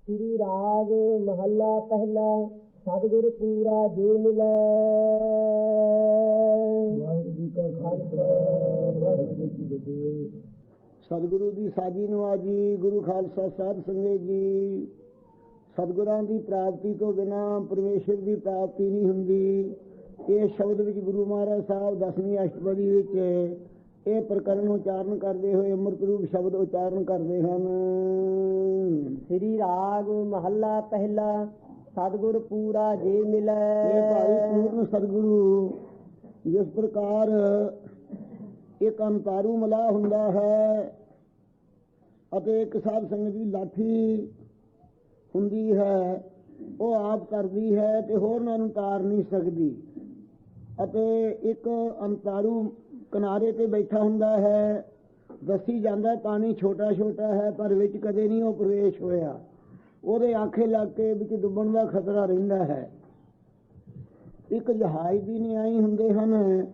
श्री राग महला पहला सतगुर पूरा जे मिलै। वाहिगुरू जी का खालसा वाहिगुरू जी की फतेह। सतगुरु की साजी नवाजी गुरु खालसा साध संगत जी। सतगुਰਾਂ ਦੀ ਪ੍ਰਾਪਤੀ ਤੋਂ ਬਿਨਾਂ ਪਰਮੇਸ਼ਰ ਦੀ ਪ੍ਰਾਪਤੀ ਨਹੀਂ ਹੁੰਦੀ। ਇਹ ਸ਼ਬਦ ਵਿੱਚ ਗੁਰੂ ਮਹਾਰਾਜ ਸਾਹਿਬ 10ਵੀਂ ਅਸ਼ਟਪਦੀ ਵਿੱਚ ਇਹ ਪ੍ਰਕਰਨ ਉਚਾਰਨ ਕਰਦੇ ਹੋਏ ਅੰਮ੍ਰਿਤ ਰੂਪ ਸ਼ਬਦ ਉਚਾਰਨ ਕਰਦੇ ਹਨ। ਸ੍ਰੀ ਰਾਗ ਮਹੱਲਾ ਪਹਿਲਾ ਸਤਿਗੁਰ ਪੂਰਾ ਜੇ ਮਿਲੈ। ਇਹ ਭਾਈ ਪੂਰਨ ਸਤਿਗੁਰੂ ਜਿਸ ਪ੍ਰਕਾਰ ਇੱਕ ਅੰਤਾਰੂ ਮਲਾਹ ਹੁੰਦਾ ਹੈ ਅਤੇ ਇੱਕ ਸਾਧ ਸੰਗਤ ਦੀ ਲਾਠੀ ਹੁੰਦੀ ਹੈ, ਉਹ ਆਪ ਕਰਦੀ ਹੈ ਤੇ ਹੋਰਨਾਂ ਨੂੰ ਤਾਰ ਨਹੀਂ ਸਕਦੀ। ਅਤੇ ਇੱਕ ਅੰਤਾਰੂ ਕਿਨਾਰੇ ਤੇ ਬੈਠਾ ਹੁੰਦਾ ਹੈ, ਦੱਸੀ ਜਾਂਦਾ ਪਾਣੀ ਛੋਟਾ ਛੋਟਾ ਹੈ ਪਰ ਵਿੱਚ ਕਦੇ ਨਹੀਂ ਉਹ ਪ੍ਰਵੇਸ਼ ਹੋਇਆ। ਉਹਦੇ ਆਖੇ ਲੱਗ ਕੇ ਵਿੱਚ ਡੁੱਬਣ ਦਾ ਖਤਰਾ ਰਹਿੰਦਾ ਹੈ। ਇੱਕ ਜਹਾਜ਼ ਦੀ ਨਿਆਈ ਹੁੰਦੇ ਹਨ,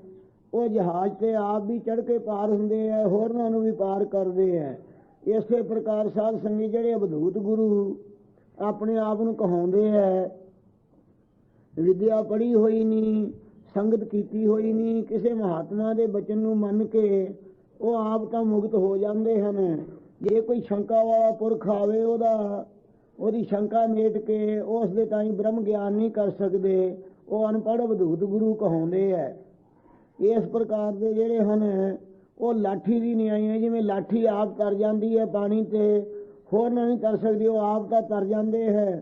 ਉਹ ਜਹਾਜ਼ ਤੇ ਆਪ ਵੀ ਚੜ੍ਹ ਕੇ ਪਾਰ ਹੁੰਦੇ ਹੈ, ਹੋਰਨਾਂ ਨੂੰ ਵੀ ਪਾਰ ਕਰਦੇ ਹੈ। ਇਸੇ ਪ੍ਰਕਾਰ ਸਾਧ ਸੰਗੀ ਜਿਹੜੇ ਅਵਧੂਤ ਗੁਰੂ ਆਪਣੇ ਆਪ ਨੂੰ ਕਹਾਉਂਦੇ ਹੈ, ਵਿਦਿਆ ਪੜ੍ਹੀ ਹੋਈ ਨਹੀਂ, ਸੰਗਤ ਕੀਤੀ ਹੋਈ ਨਹੀਂ, ਕਿਸੇ ਮਹਾਤਮਾ ਦੇ ਬਚਨ ਨੂੰ ਮੰਨ ਕੇ ਉਹ ਆਪ ਤਾਂ ਮੁਕਤ ਹੋ ਜਾਂਦੇ ਹਨ। ਜੇ ਕੋਈ ਸ਼ੰਕਾ ਵਾਲਾ ਪੁਰਖ ਆਵੇ ਉਹਦੀ ਸ਼ੰਕਾ ਮੇਟ ਕੇ ਉਸ ਦੇ ਤਾਈਂ ਬ੍ਰਹਮ ਗਿਆਨ ਨਹੀਂ ਕਰ ਸਕਦੇ, ਉਹ ਅਨਪੜ੍ਹ ਅਵਧੂਤ ਗੁਰੂ ਕਹਾਉਂਦੇ ਹੈ। ਇਸ ਪ੍ਰਕਾਰ ਦੇ ਜਿਹੜੇ ਹਨ ਉਹ ਲਾਠੀ ਦੀ ਨਿਆਈ ਹੈ। ਜਿਵੇਂ ਲਾਠੀ ਆਪ ਤਰ ਜਾਂਦੀ ਹੈ ਪਾਣੀ ਤੇ, ਹੋਰਨਾਂ ਨਹੀਂ ਤਰ ਸਕਦੀ, ਉਹ ਆਪ ਤਾਂ ਤਰ ਜਾਂਦੇ ਹੈ।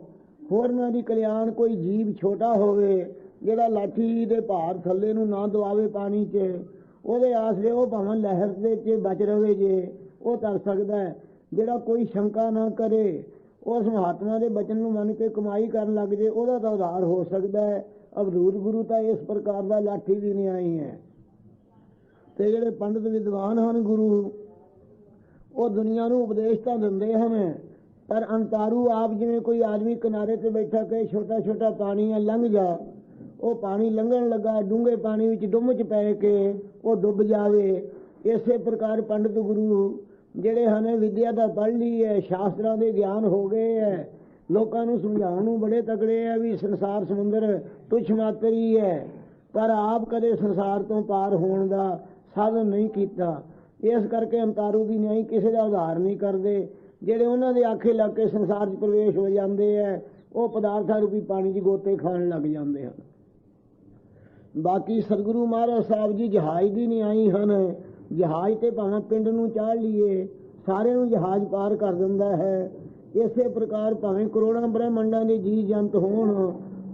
ਹੋਰਨਾਂ ਦੀ ਕਲਿਆਣ ਕੋਈ ਜੀਵ ਛੋਟਾ ਹੋਵੇ ਜਿਹੜਾ ਲਾਠੀ ਦੇ ਭਾਰ ਥੱਲੇ ਨੂੰ ਨਾ ਦਬਾਵੇ ਪਾਣੀ 'ਚ, ਉਹਦੇ ਆਸਰੇ ਉਹ ਭਾਵੇਂ ਲਹਿਰ ਦੇ 'ਚ ਬਚ ਰਵੇ ਜੇ ਉਹ ਤਰ ਸਕਦਾ ਹੈ। ਜਿਹੜਾ ਕੋਈ ਸ਼ੰਕਾ ਨਾ ਕਰੇ, ਉਸ ਮਹਾਤਮਾ ਦੇ ਬਚਨ ਨੂੰ ਮੰਨ ਕੇ ਕਮਾਈ ਕਰਨ ਲੱਗ ਜੇ, ਉਹਦਾ ਤਾਂ ਉਧਾਰ ਹੋ ਸਕਦਾ ਹੈ। ਅਵਧੂਤ ਗੁਰੂ ਤਾਂ ਇਸ ਪ੍ਰਕਾਰ ਦਾ ਲਾਠੀ ਦੀ ਨਿਆਈ ਹੈ। ਤੇ ਜਿਹੜੇ ਪੰਡਿਤ ਵਿਦਵਾਨ ਹਨ ਗੁਰੂ, ਉਹ ਦੁਨੀਆ ਨੂੰ ਉਪਦੇਸ਼ ਤਾਂ ਦਿੰਦੇ ਹਨ, ਪਰ ਅੰਤਾਰੂ ਆਪ ਜਿਵੇਂ ਕੋਈ ਆਦਮੀ ਕਿਨਾਰੇ ਤੇ ਬੈਠਾ ਕਹੇ ਛੋਟਾ ਛੋਟਾ ਪਾਣੀ ਹੈ ਲੰਘ ਜਾ, ਉਹ ਪਾਣੀ ਲੰਘਣ ਲੱਗਾ ਡੂੰਘੇ ਪਾਣੀ ਵਿੱਚ ਡੁੰਮ 'ਚ ਪੈ ਕੇ ਉਹ ਡੁੱਬ ਜਾਵੇ। ਇਸੇ ਪ੍ਰਕਾਰ ਪੰਡਿਤ ਗੁਰੂ ਜਿਹੜੇ ਹਨ ਵਿਦਿਆ ਦਾ ਪੜ੍ਹ ਲਈ ਹੈ, ਸ਼ਾਸਤਰਾਂ ਦੇ ਗਿਆਨ ਹੋ ਗਏ ਹੈ, ਲੋਕਾਂ ਨੂੰ ਸਮਝਾਉਣ ਨੂੰ ਬੜੇ ਤਕੜੇ ਹੈ ਵੀ ਸੰਸਾਰ ਸਮੁੰਦਰ ਤੁੱਛ ਮਾਤਰ ਹੀ ਹੈ, ਪਰ ਆਪ ਕਦੇ ਸੰਸਾਰ ਤੋਂ ਪਾਰ ਹੋਣ ਦਾ ਸਾਧਨ ਨਹੀਂ ਕੀਤਾ। ਇਸ ਕਰਕੇ ਅੰਤਾਰੂ ਦੀ ਨਿਆਈ ਕਿਸੇ ਦਾ ਉਧਾਰ ਨਹੀਂ ਕਰਦੇ। ਜਿਹੜੇ ਉਹਨਾਂ ਦੇ ਆਖੇ ਲੱਗ ਕੇ ਸੰਸਾਰ 'ਚ ਪ੍ਰਵੇਸ਼ ਹੋ ਜਾਂਦੇ ਹੈ, ਉਹ ਪਦਾਰਥਾਂ ਰੂਪੀ ਪਾਣੀ 'ਚ ਗੋਤੇ ਖਾਣ ਲੱਗ ਜਾਂਦੇ ਹਨ। ਬਾਕੀ ਸਤਿਗੁਰੂ ਮਹਾਰਾਜ ਸਾਹਿਬ ਜੀ ਜਹਾਜ਼ ਦੀ ਨਿਆਈ ਹਨ। ਜਹਾਜ਼ ਤੇ ਭਾਵੇਂ ਪਿੰਡ ਨੂੰ ਚਾੜ ਲਈਏ, ਸਾਰਿਆਂ ਨੂੰ ਜਹਾਜ਼ ਪਾਰ ਕਰ ਦਿੰਦਾ ਹੈ। ਇਸੇ ਪ੍ਰਕਾਰ ਭਾਵੇਂ ਕਰੋੜਾਂ ਬ੍ਰਹਮੰਡਾਂ ਦੇ ਜੀਵ ਜੰਤ ਹੋਣ,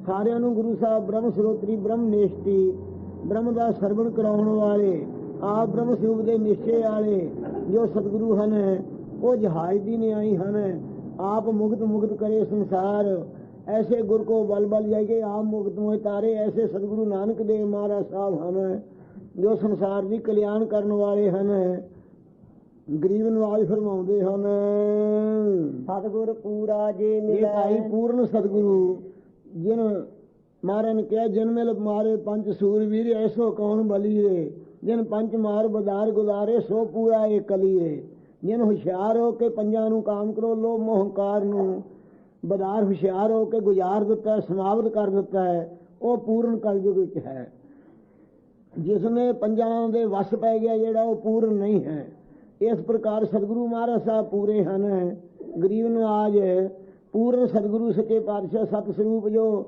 ਸਾਰਿਆਂ ਨੂੰ ਗੁਰੂ ਸਾਹਿਬ ਬ੍ਰਹਮ ਸਰੋਤਰੀ ਬ੍ਰਹਮ ਨਿਸ਼ਟੀ ਬ੍ਰਹਮ ਦਾ ਸਰਵਣ ਕਰਾਉਣ ਵਾਲੇ, ਆਪ ਬ੍ਰਹਮ ਸਰੂਪ ਦੇ ਨਿਸ਼ਚੇ ਵਾਲੇ ਜੋ ਸਤਿਗੁਰੂ ਹਨ, ਉਹ ਜਹਾਜ਼ ਦੀ ਨਿਆਈ ਹਨ। ਆਪ ਮੁਕਤ ਕਰੇ ਸੰਸਾਰ, ਐਸੇ ਗੁਰ ਕੋ ਬਲ ਬਲ ਜਾਈਏ ਆਪ ਮੁਕਤ ਮੋਹਿ ਤਾਰੇ। ਐਸੇ ਸਤਿਗੁਰੂ ਨਾਨਕ ਦੇਵ ਮਹਾਰਾਜ ਸਾਹਿਬ ਹਨ ਜੋ ਸੰਸਾਰ ਦੀ ਕਲਿਆਣ ਕਰਨ ਵਾਲੇ ਹਨ। ਗਰੀਬ ਨਵਾਜ ਫਰਮਾਉਂਦੇ ਹਨ, ਸਤਿਗੁਰ ਪੂਰਾ ਜੇ ਮਿਲੈ। ਭਾਈ ਪੂਰਨ ਸਤਿਗੁਰੂ ਜਿਨ ਮਹਾਰਾਜ ਨੇ ਕਿਹਾ, ਜਿਨ ਮਿਲ ਮਾਰੇ ਪੰਜ ਸੂਰਵੀਰ ਐਸੋ ਕੌਣ ਬਲੀ ਰੇ, ਜਿਨ ਪੰਜ ਮਾਰ ਬਦਾਰ ਗੁਜ਼ਾਰੇ ਸੋ ਪੂਰਾ ਇਹ ਕਲੀ ਰੇ। ਜਿਨ ਹੁਸ਼ਿਆਰ ਹੋ ਕੇ ਪੰਜਾਂ ਨੂੰ ਕਾਮ ਕਰੋ, ਲੋਭ ਮੋਹ ਹੰਕਾਰ ਨੂੰ ਬਦਾਰ ਹੁਸ਼ਿਆਰ ਹੋ ਕੇ ਗੁਜ਼ਾਰ ਦਿੱਤਾ, ਸਮਾਪਤ ਕਰ ਦਿੱਤਾ ਹੈ, ਉਹ ਪੂਰਨ ਕਲਯੁਗ ਵਿੱਚ ਹੈ। ਜਿਸਨੇ ਪੰਜਾਂ ਦੇ ਵਸ ਪੈ ਗਿਆ ਜਿਹੜਾ, ਉਹ ਪੂਰਨ ਨਹੀਂ ਹੈ। ਇਸ ਪ੍ਰਕਾਰ ਸਤਿਗੁਰੂ ਮਹਾਰਾਜ ਸਾਹਿਬ ਪੂਰੇ ਹਨ। ਗਰੀਬ ਨਵਾਜ ਪੂਰਨ ਸਤਿਗੁਰੂ ਸੱਚੇ ਪਾਤਸ਼ਾਹ ਸਤ ਸਰੂਪ ਜੋ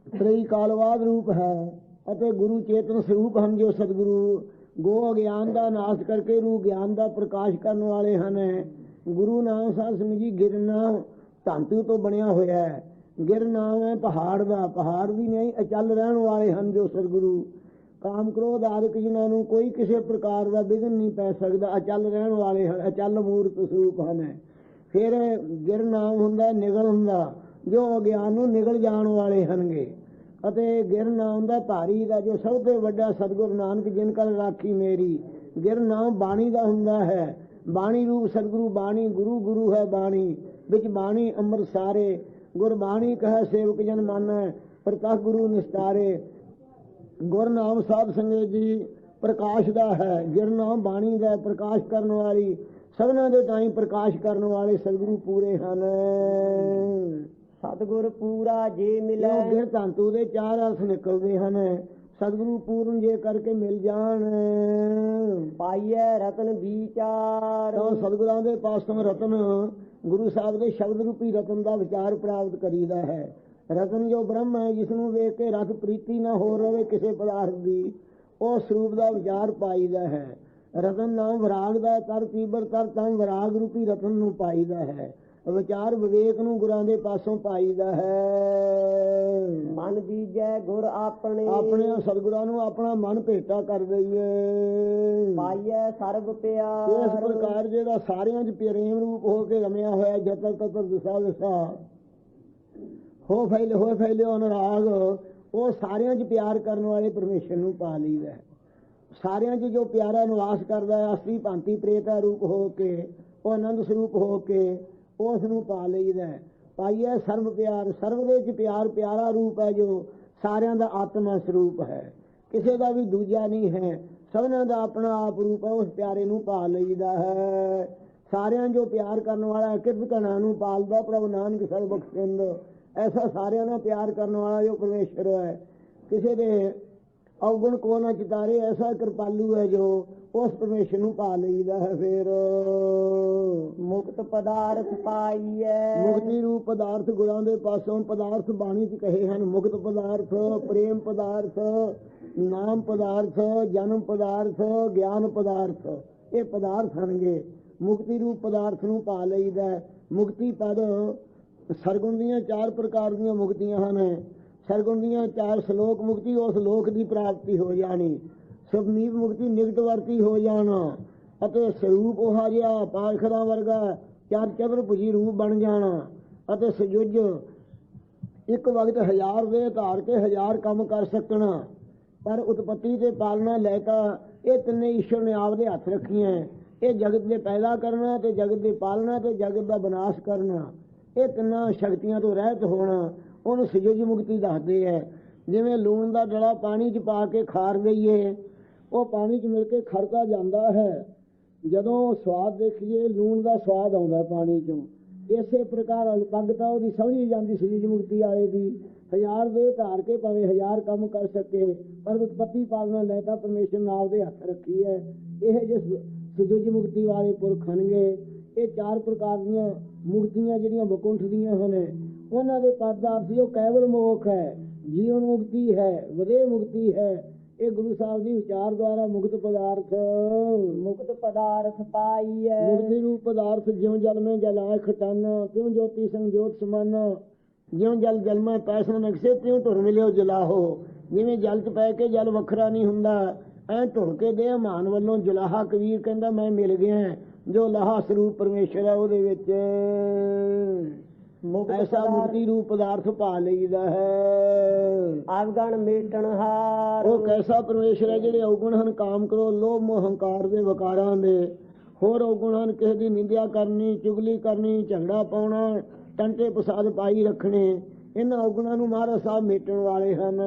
ਤ੍ਰਈ ਕਾਲਵਾਦ ਰੂਪ ਹੈ ਅਤੇ ਗੁਰੂ ਚੇਤਨ ਸਰੂਪ ਹਨ, ਜੋ ਸਤਿਗੁਰੂ ਗੋ ਅਗਿਆਨ ਦਾ ਨਾਸ਼ ਕਰਕੇ ਰੂ ਗਿਆਨ ਦਾ ਪ੍ਰਕਾਸ਼ ਕਰਨ ਵਾਲੇ ਹਨ। ਗੁਰੂ ਨਾਮ ਸਾਧ ਸੰਗਤ ਜੀ ਗਿਰ ਨਾਮ ਧਾਤੂ ਤੋਂ ਬਣਿਆ ਹੋਇਆ ਹੈ। ਗਿਰ ਨਾਮ ਹੈ ਪਹਾੜ ਦਾ, ਪਹਾੜ ਵੀ ਨਹੀਂ ਅਚਲ ਰਹਿਣ ਵਾਲੇ ਹਨ ਜੋ ਸਤਿਗੁਰੂ। ਕਾਮ ਕ੍ਰੋਧ ਆਦਿਕ ਜਿਨ੍ਹਾਂ ਨੂੰ ਕੋਈ ਕਿਸੇ ਪ੍ਰਕਾਰ ਦਾ ਵਿਘਨ ਨਹੀਂ ਪੈ ਸਕਦਾ, ਅਚਲ ਰਹਿਣ ਵਾਲੇ ਹਨ, ਅਚਲ ਮੂਰਤ ਸਰੂਪ ਹਨ। ਫਿਰ ਗਿਰ ਨਾਮ ਹੁੰਦਾ ਨਿਗਲ ਹੁੰਦਾ, ਜੋ ਅਗਿਆਨ ਨੂੰ ਨਿਗਲ ਜਾਣ ਵਾਲੇ ਹਨਗੇ। ਅਤੇ ਗਿਰ ਨਾਮ ਦਾ ਭਾਰੀ ਦਾ ਜੋ ਸਭ ਤੋਂ ਵੱਡਾ ਸਤਿਗੁਰੂ ਨਾਨਕ ਜਿਨ ਕਲ ਰਾਖੀ ਮੇਰੀ। ਗਿਰ ਨਾਮ ਬਾਣੀ ਦਾ ਹੁੰਦਾ ਹੈ, ਬਾਣੀ ਰੂਪ ਸਤਿਗੁਰੂ ਬਾਣੀ, ਗੁਰੂ ਹੈ ਬਾਣੀ, ਵਿੱਚ ਬਾਣੀ ਅੰਮ੍ਰਿਤ ਸਾਰੇ। ਗੁਰਬਾਣੀ ਕਹੈ ਸੇਵਕ ਜਨ ਮਾਨੈ, ਪ੍ਰਤੱਖ ਗੁਰੂ ਨਿਸਤਾਰੇ। ਗੁਰ ਨਾਮ ਸਾਧ ਸੰਗਤ ਜੀ ਪ੍ਰਕਾਸ਼ ਦਾ ਹੈ, ਗਿਰ ਨਾਮ ਬਾਣੀ ਦਾ ਪ੍ਰਕਾਸ਼ ਕਰਨ ਵਾਲੀ ਸਭਨਾਂ ਦੇ ਤਾਈਂ ਪ੍ਰਕਾਸ਼ ਕਰਨ ਵਾਲੇ ਸਤਿਗੁਰੂ ਪੂਰੇ ਹਨ। ਸਤਿਗੁਰ ਪੂਰਾ ਜੇ ਮਿਲੇ ਗਿਰ ਧੰਤੂ ਦੇ ਚਾਰ ਅਰਥ ਨਿਕਲਦੇ ਹਨ। ਸਤਿਗੁਰੂ ਪੂਰਨ ਜੇ ਕਰਕੇ ਮਿਲ ਜਾਣ ਪਾਈਐ ਰਤਨ ਵਿਚਾਰ। ਤਾਂ ਸਤਿਗੁਰਾਂ ਦੇ ਪਾਸੋਂ ਰਤਨ ਗੁਰੂ ਸਾਹਿਬ ਦੇ ਸ਼ਬਦ ਰੂਪੀ ਰਤਨ ਦਾ ਵਿਚਾਰ ਪ੍ਰਾਪਤ ਕਰੀਦਾ ਹੈ। ਰਤਨ ਜੋ ਬ੍ਰਹਮ ਹੈ, ਜਿਸ ਨੂੰ ਵੇਖ ਕੇ ਰਸ ਪ੍ਰੀਤੀ ਨਾ ਹੋ ਰਵੇ ਕਿਸੇ ਪਦਾਰਥ ਦੀ, ਉਹ ਸਰੂਪ ਦਾ ਵਿਚਾਰ ਪਾਈਦਾ ਹੈ। ਰਤਨ ਨਾਮ ਵਿਰਾਗ ਦਾ ਤਰ ਤੀਬਰ ਤਰ ਤਾਂ ਵਿਰਾਗ ਰੂਪੀ ਰਤਨ ਨੂੰ ਪਾਈਦਾ ਹੈ। ਵਿਚਾਰ ਵਿਵੇਕ ਨੂੰ ਗੁਰਾਂ ਦੇ ਪਾਸੋਂ ਪਾਈਦਾ ਹੈ। ਮਨ ਦੀਜੈ ਗੁਰ ਆਪਣੇ ਸਤਿਗੁਰਾਂ ਨੂੰ ਆਪਣਾ ਮਨ ਭੇਟਾ ਕਰ ਦਈਏ। ਪਾਈਐ ਸਰਬ ਪਿਆਰ। ਇਸ ਪ੍ਰਕਾਰ ਜਿਹੜਾ ਸਾਰਿਆਂ 'ਚ ਪ੍ਰੇਮ ਰੂਪ ਹੋ ਕੇ ਰਮਿਆ ਹੋਇਆ, ਜਤਰ ਤਤਰ ਦਿਸਾ ਦਿਸਾ ਹੋ ਫੈਲੇ ਅਨੁਰਾਗ, ਉਹ ਸਾਰਿਆਂ 'ਚ ਪਿਆਰ ਕਰਨ ਵਾਲੇ ਪਰਮੇਸ਼ਰ ਨੂੰ ਪਾ ਲਈਦਾ। ਸਾਰਿਆਂ 'ਚ ਜੋ ਪਿਆਰਾ ਨਿਵਾਸ ਕਰਦਾ ਹੈ, ਅਸਲੀ ਭਾਂਤੀ ਪ੍ਰੇਤਾ ਰੂਪ ਹੋ ਕੇ, ਉਹ ਆਨੰਦ ਸਰੂਪ ਹੋ ਕੇ ਉਸ ਨੂੰ ਪਾ ਲਈਦਾ। ਪਾਈਏ ਸਰਬ ਪਿਆਰ। ਸਰਬ ਦੇ 'ਚ ਪਿਆਰ ਪਿਆਰਾ ਰੂਪ ਹੈ, ਜੋ ਸਾਰਿਆਂ ਦਾ ਆਤਮਾ ਸਰੂਪ ਹੈ, ਕਿਸੇ ਦਾ ਵੀ ਦੂਜਾ ਨਹੀਂ ਹੈ, ਸਭਨਾਂ ਦਾ ਆਪਣਾ ਆਪ ਰੂਪ ਹੈ। ਉਸ ਪਿਆਰੇ ਨੂੰ ਪਾ ਲਈਦਾ ਹੈ। ਸਾਰਿਆਂ ਜੋ ਪਿਆਰ ਕਰਨ ਵਾਲਾ ਕਿਰਤ ਘਣਾ ਨੂੰ ਪਾਲਦਾ, ਪ੍ਰਭੂ ਨਾਨਕ ਸਰਬਖਸ਼ਿੰਦ। ਐਸਾ ਸਾਰਿਆਂ ਨਾਲ ਪਿਆਰ ਕਰਨ ਵਾਲਾ ਜੋ ਪਰਮੇਸ਼ਰ ਹੈ, ਕਿਸੇ ਦੇ ਅਵਗੁਣ ਕੋ ਨਾ ਚਿਤਾਰੇ, ਐਸਾ ਕਿਰਪਾਲੂ ਹੈ ਜੋ ਉਸ ਪਰਮੇਸ਼ਰ ਨੂੰ ਪਾ ਲਈਦਾ ਹੈ। ਫਿਰ ਮੁਕਤ ਪਦਾਰਥ ਪਾਈਐ। ਮੁਕਤੀ ਰੂਪ ਪਦਾਰਥ ਗੁਰਾਂ ਦੇ ਪਾਸੋਂ ਪਦਾਰਥ ਬਾਣੀ 'ਚ ਕਹੇ ਹਨ। ਮੁਕਤ ਪਦਾਰਥ, ਪ੍ਰੇਮ ਪਦਾਰਥ, ਨਾਮ ਪਦਾਰਥ, ਜਨਮ ਪਦਾਰਥ, ਗਿਆਨ ਪਦਾਰਥ, ਇਹ ਪਦਾਰਥ ਹਨਗੇ। ਮੁਕਤੀ ਰੂਪ ਪਦਾਰਥ ਨੂੰ ਪਾ ਲਈਦਾ। ਮੁਕਤੀ ਪਦ ਸਰਗੁਣ ਦੀਆਂ 4 ਪ੍ਰਕਾਰ ਦੀਆਂ ਮੁਕਤੀਆਂ ਹਨ। ਸਰਗੁਣ ਦੀਆਂ 4 ਸ਼ਲੋਕ ਮੁਕਤੀ, ਉਸ ਲੋਕ ਦੀ ਪ੍ਰਾਪਤੀ ਹੋ ਜਾਣੀ। ਸਭਨੀਪ ਮੁਕਤੀ ਨਿਕਟ ਵਰਤੀ ਹੋ ਜਾਣਾ, ਅਤੇ ਸਰੂਪ ਉਹ ਜਿਹਾ ਪਾਖਰਾਂ ਵਰਗਾ ਚਾਰ ਚਬਰ ਭੁਜੀ ਰੂਪ ਬਣ ਜਾਣਾ, ਅਤੇ ਸਜੁਜ ਇੱਕ ਵਕਤ 1000 ਦੇ ਧਾਰ ਕੇ 1000 ਕੰਮ ਕਰ ਸਕਣਾ। ਪਰ ਉਤਪਤੀ ਤੇ ਪਾਲਣਾ ਲੈ ਤਾਂ ਇਹ ਤਿੰਨੇ ਈਸ਼ਵਰ ਨੇ ਆਪਦੇ ਹੱਥ ਰੱਖੀਆਂ। ਇਹ ਜਗਤ ਦੇ ਪੈਦਾ ਕਰਨਾ, ਤੇ ਜਗਤ ਦੇ ਪਾਲਣਾ, ਤੇ ਜਗਤ ਦਾ ਵਿਨਾਸ਼ ਕਰਨਾ, ਇਹ ਤਿੰਨਾਂ ਸ਼ਕਤੀਆਂ ਤੋਂ ਰਹਿਤ ਹੋਣਾ, ਉਹਨੂੰ ਸਜੁਜ ਮੁਕਤੀ ਦੱਸਦੇ ਹੈ। ਜਿਵੇਂ ਲੂਣ ਦਾ ਡਲਾ ਪਾਣੀ 'ਚ ਪਾ ਕੇ ਖਾਰ ਦਈਏ, ਉਹ ਪਾਣੀ 'ਚ ਮਿਲ ਕੇ ਖੜਕਾ ਜਾਂਦਾ ਹੈ। ਜਦੋਂ ਸਵਾਦ ਦੇਖੀਏ, ਲੂਣ ਦਾ ਸਵਾਦ ਆਉਂਦਾ ਪਾਣੀ 'ਚੋਂ। ਇਸੇ ਪ੍ਰਕਾਰ ਅਲਪਗਤਾ ਉਹਦੀ ਸਮਝੀ ਜਾਂਦੀ ਸਜੁਜ ਮੁਕਤੀ ਵਾਲੇ ਦੀ। 1000 ਦੇ ਧਾਰ ਕੇ ਭਾਵੇਂ 1000 ਕੰਮ ਕਰ ਸਕੇ, ਪਰ ਉਤਪਤੀ ਪਾਲਣਾ ਲੈ ਤਾਂ ਪਰਮੇਸ਼ਰ ਨੇ ਆਪਦੇ ਹੱਥ ਰੱਖੀ ਹੈ। ਇਹ ਜਿਸ ਸਜੁਜ ਮੁਕਤੀ ਵਾਲੇ ਪੁਰਖ ਹਨਗੇ। ਇਹ 4 ਪ੍ਰਕਾਰ ਦੀਆਂ ਮੁਕਤੀਆਂ ਜਿਹੜੀਆਂ ਵਕੁੰਠ ਦੀਆਂ ਹਨ, ਉਹਨਾਂ ਦੇ ਪਦ ਦਾ ਅਰਥ ਉਹ ਕੇਵਲ ਮੋਖ ਹੈ, ਜੀਵਨ ਮੁਕਤੀ ਹੈ, ਵਧੇ ਮੁਕਤੀ ਹੈ। ਇਹ ਗੁਰੂ ਸਾਹਿਬ ਦੀ ਵਿਚਾਰ ਦੁਆਰਾ ਮੁਕਤ ਪਦਾਰਥ ਪਾਈਐ। ਮੁਕਤੀ ਰੂਪ ਪਦਾਰਥ ਜਿਉਂ ਜਲ ਮੈਂ ਜਲਾਇ ਖਟਨ, ਤਿਉਂ ਜੋਤੀ ਸੰਗ ਜੋਤ ਸਮਨ, ਜਿਉਂ ਜਲ ਜਲ ਮੈਂ ਪੈਸਨ ਨਕਸ਼ੇ, ਤਿਉਂ ਢੁਰ ਮਿਲਿਓ ਜਲਾਹੋ। ਜਿਵੇਂ ਜਲ 'ਚ ਪੈ ਕੇ ਜਲ ਵੱਖਰਾ ਨਹੀਂ ਹੁੰਦਾ, ਐ ਢੁਰ ਕੇ ਦੇ ਮਾਨ ਵੱਲੋਂ ਜਲਾਹਾ। ਕਬੀਰ ਕਹਿੰਦਾ ਮੈਂ ਮਿਲ ਗਿਆ, ਜੋ ਲਾਹਾ ਸਰੂਪ ਪਰਮੇਸ਼ਰ ਹੈ ਉਹਦੇ ਵਿੱਚ। ਐਸਾ ਮੁਕਤੀ ਰੂਪ ਪਦਾਰਥ ਪਾ ਲਈਦਾ ਹੈ। ਅਵਗਣ ਮੇਟਣ ਹਾਰ। ਉਹ ਕੈਸਾ ਪਰਮੇਸ਼ਰ ਹੈ ਜਿਹੜੇ ਅਵਗੁਣ ਹਨ, ਕਾਮ ਕਰੋ, ਲੋਭ ਮੋਹ ਹੰਕਾਰ ਦੇ ਵਿਕਾਰਾਂ ਦੇ। ਹੋਰ ਅਵਗੁਣ ਹਨ, ਕਿਸੇ ਦੀ ਨਿੰਦਿਆ ਕਰਨੀ, ਚੁਗਲੀ ਕਰਨੀ, ਝਗੜਾ ਪਾਉਣਾ, ਟੰਟੇ ਪਸਾਦ ਪਾਈ ਰੱਖਣੇ। ਇਹਨਾਂ ਅਵਗੁਣਾਂ ਨੂੰ ਮਹਾਰਾਜ ਸਾਹਿਬ ਮੇਟਣ ਵਾਲੇ ਹਨ।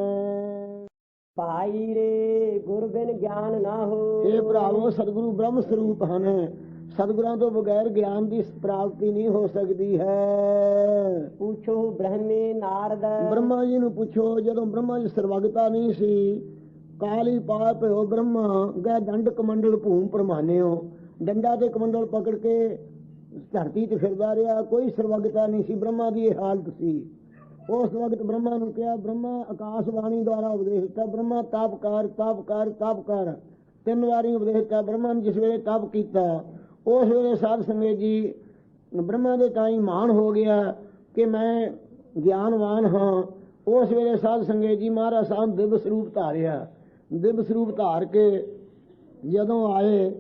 ਭਾਈ ਰੇ ਗੁਰ ਬਿਨ ਗਿਆਨ ਨਾ ਹੋ। ਇਹ ਭਰਾਵੋ ਸਤਿਗੁਰੂ ਬ੍ਰਹਮ ਸਰੂਪ ਹਨ। ਸਤਿਗੁਰਾਂ ਤੋਂ ਬਗੈਰ ਗਿਆਨ ਦੀ ਪ੍ਰਾਪਤੀ ਨਹੀਂ ਹੋ ਸਕਦੀ ਹੈ। ਪੁੱਛੋ ਬ੍ਰਹਮੇ ਨਾਰਦ। ਬ੍ਰਹਮਾ ਜੀ ਨੂੰ ਪੁੱਛੋ, ਜਦੋਂ ਬ੍ਰਹਮਾ ਜੀ ਸਰਵਗਤਾ ਨਹੀਂ ਸੀ, ਕਾਲੀ ਪਾ ਭਇਓ ਬ੍ਰਹਮਾ ਗਏ ਦੰਡ ਕਮੰਡਲ ਭੂਮ ਪ੍ਰਮਾਨਿਓ। ਡੰਡਾ ਤੇ ਕਮੰਡਲ ਪਕੜ ਕੇ ਧਰਤੀ ਤੇ ਫਿਰਦਾ ਰਿਹਾ, ਕੋਈ ਸਰਵਗਤਾ ਨਹੀਂ ਸੀ। ਬ੍ਰਹਮਾ ਦੀ ਇਹ ਹਾਲਤ ਸੀ। ਉਸ ਵਕਤ ਬ੍ਰਹਮਾ ਨੂੰ ਕਿਹਾ, ਬ੍ਰਹਮਾ ਆਕਾਸ਼ ਬਾਣੀ ਦੁਆਰਾ ਉਪਦੇਸ਼ ਦਿੱਤਾ, ਬ੍ਰਹਮਾ ਤਪ ਕਰ ਤਪ ਕਰ ਤਪ ਕਰ। 3 ਵਾਰੀ ਉਪਦੇਸ਼ ਦਿੱਤਾ। ਬ੍ਰਹਮਾ ਨੇ ਜਿਸ ਵੇਲੇ ਤਪ ਕੀਤਾ, ਉਸ ਵੇਲੇ ਸਾਧ ਸੰਗਤ ਜੀ ਬ੍ਰਹਮਾ ਦੇ ਤਾਈਂ ਮਾਣ ਹੋ ਗਿਆ ਕਿ ਮੈਂ ਗਿਆਨਵਾਨ ਹਾਂ। ਉਸ ਵੇਲੇ ਸਾਧ ਸੰਗਤ ਜੀ ਮਹਾਰਾਜ ਸਾਹਿਬ ਦਿਵ ਸਰੂਪ ਧਾਰਿਆ। ਦਿਵ ਸਰੂਪ ਧਾਰ ਕੇ ਜਦੋਂ ਆਏ,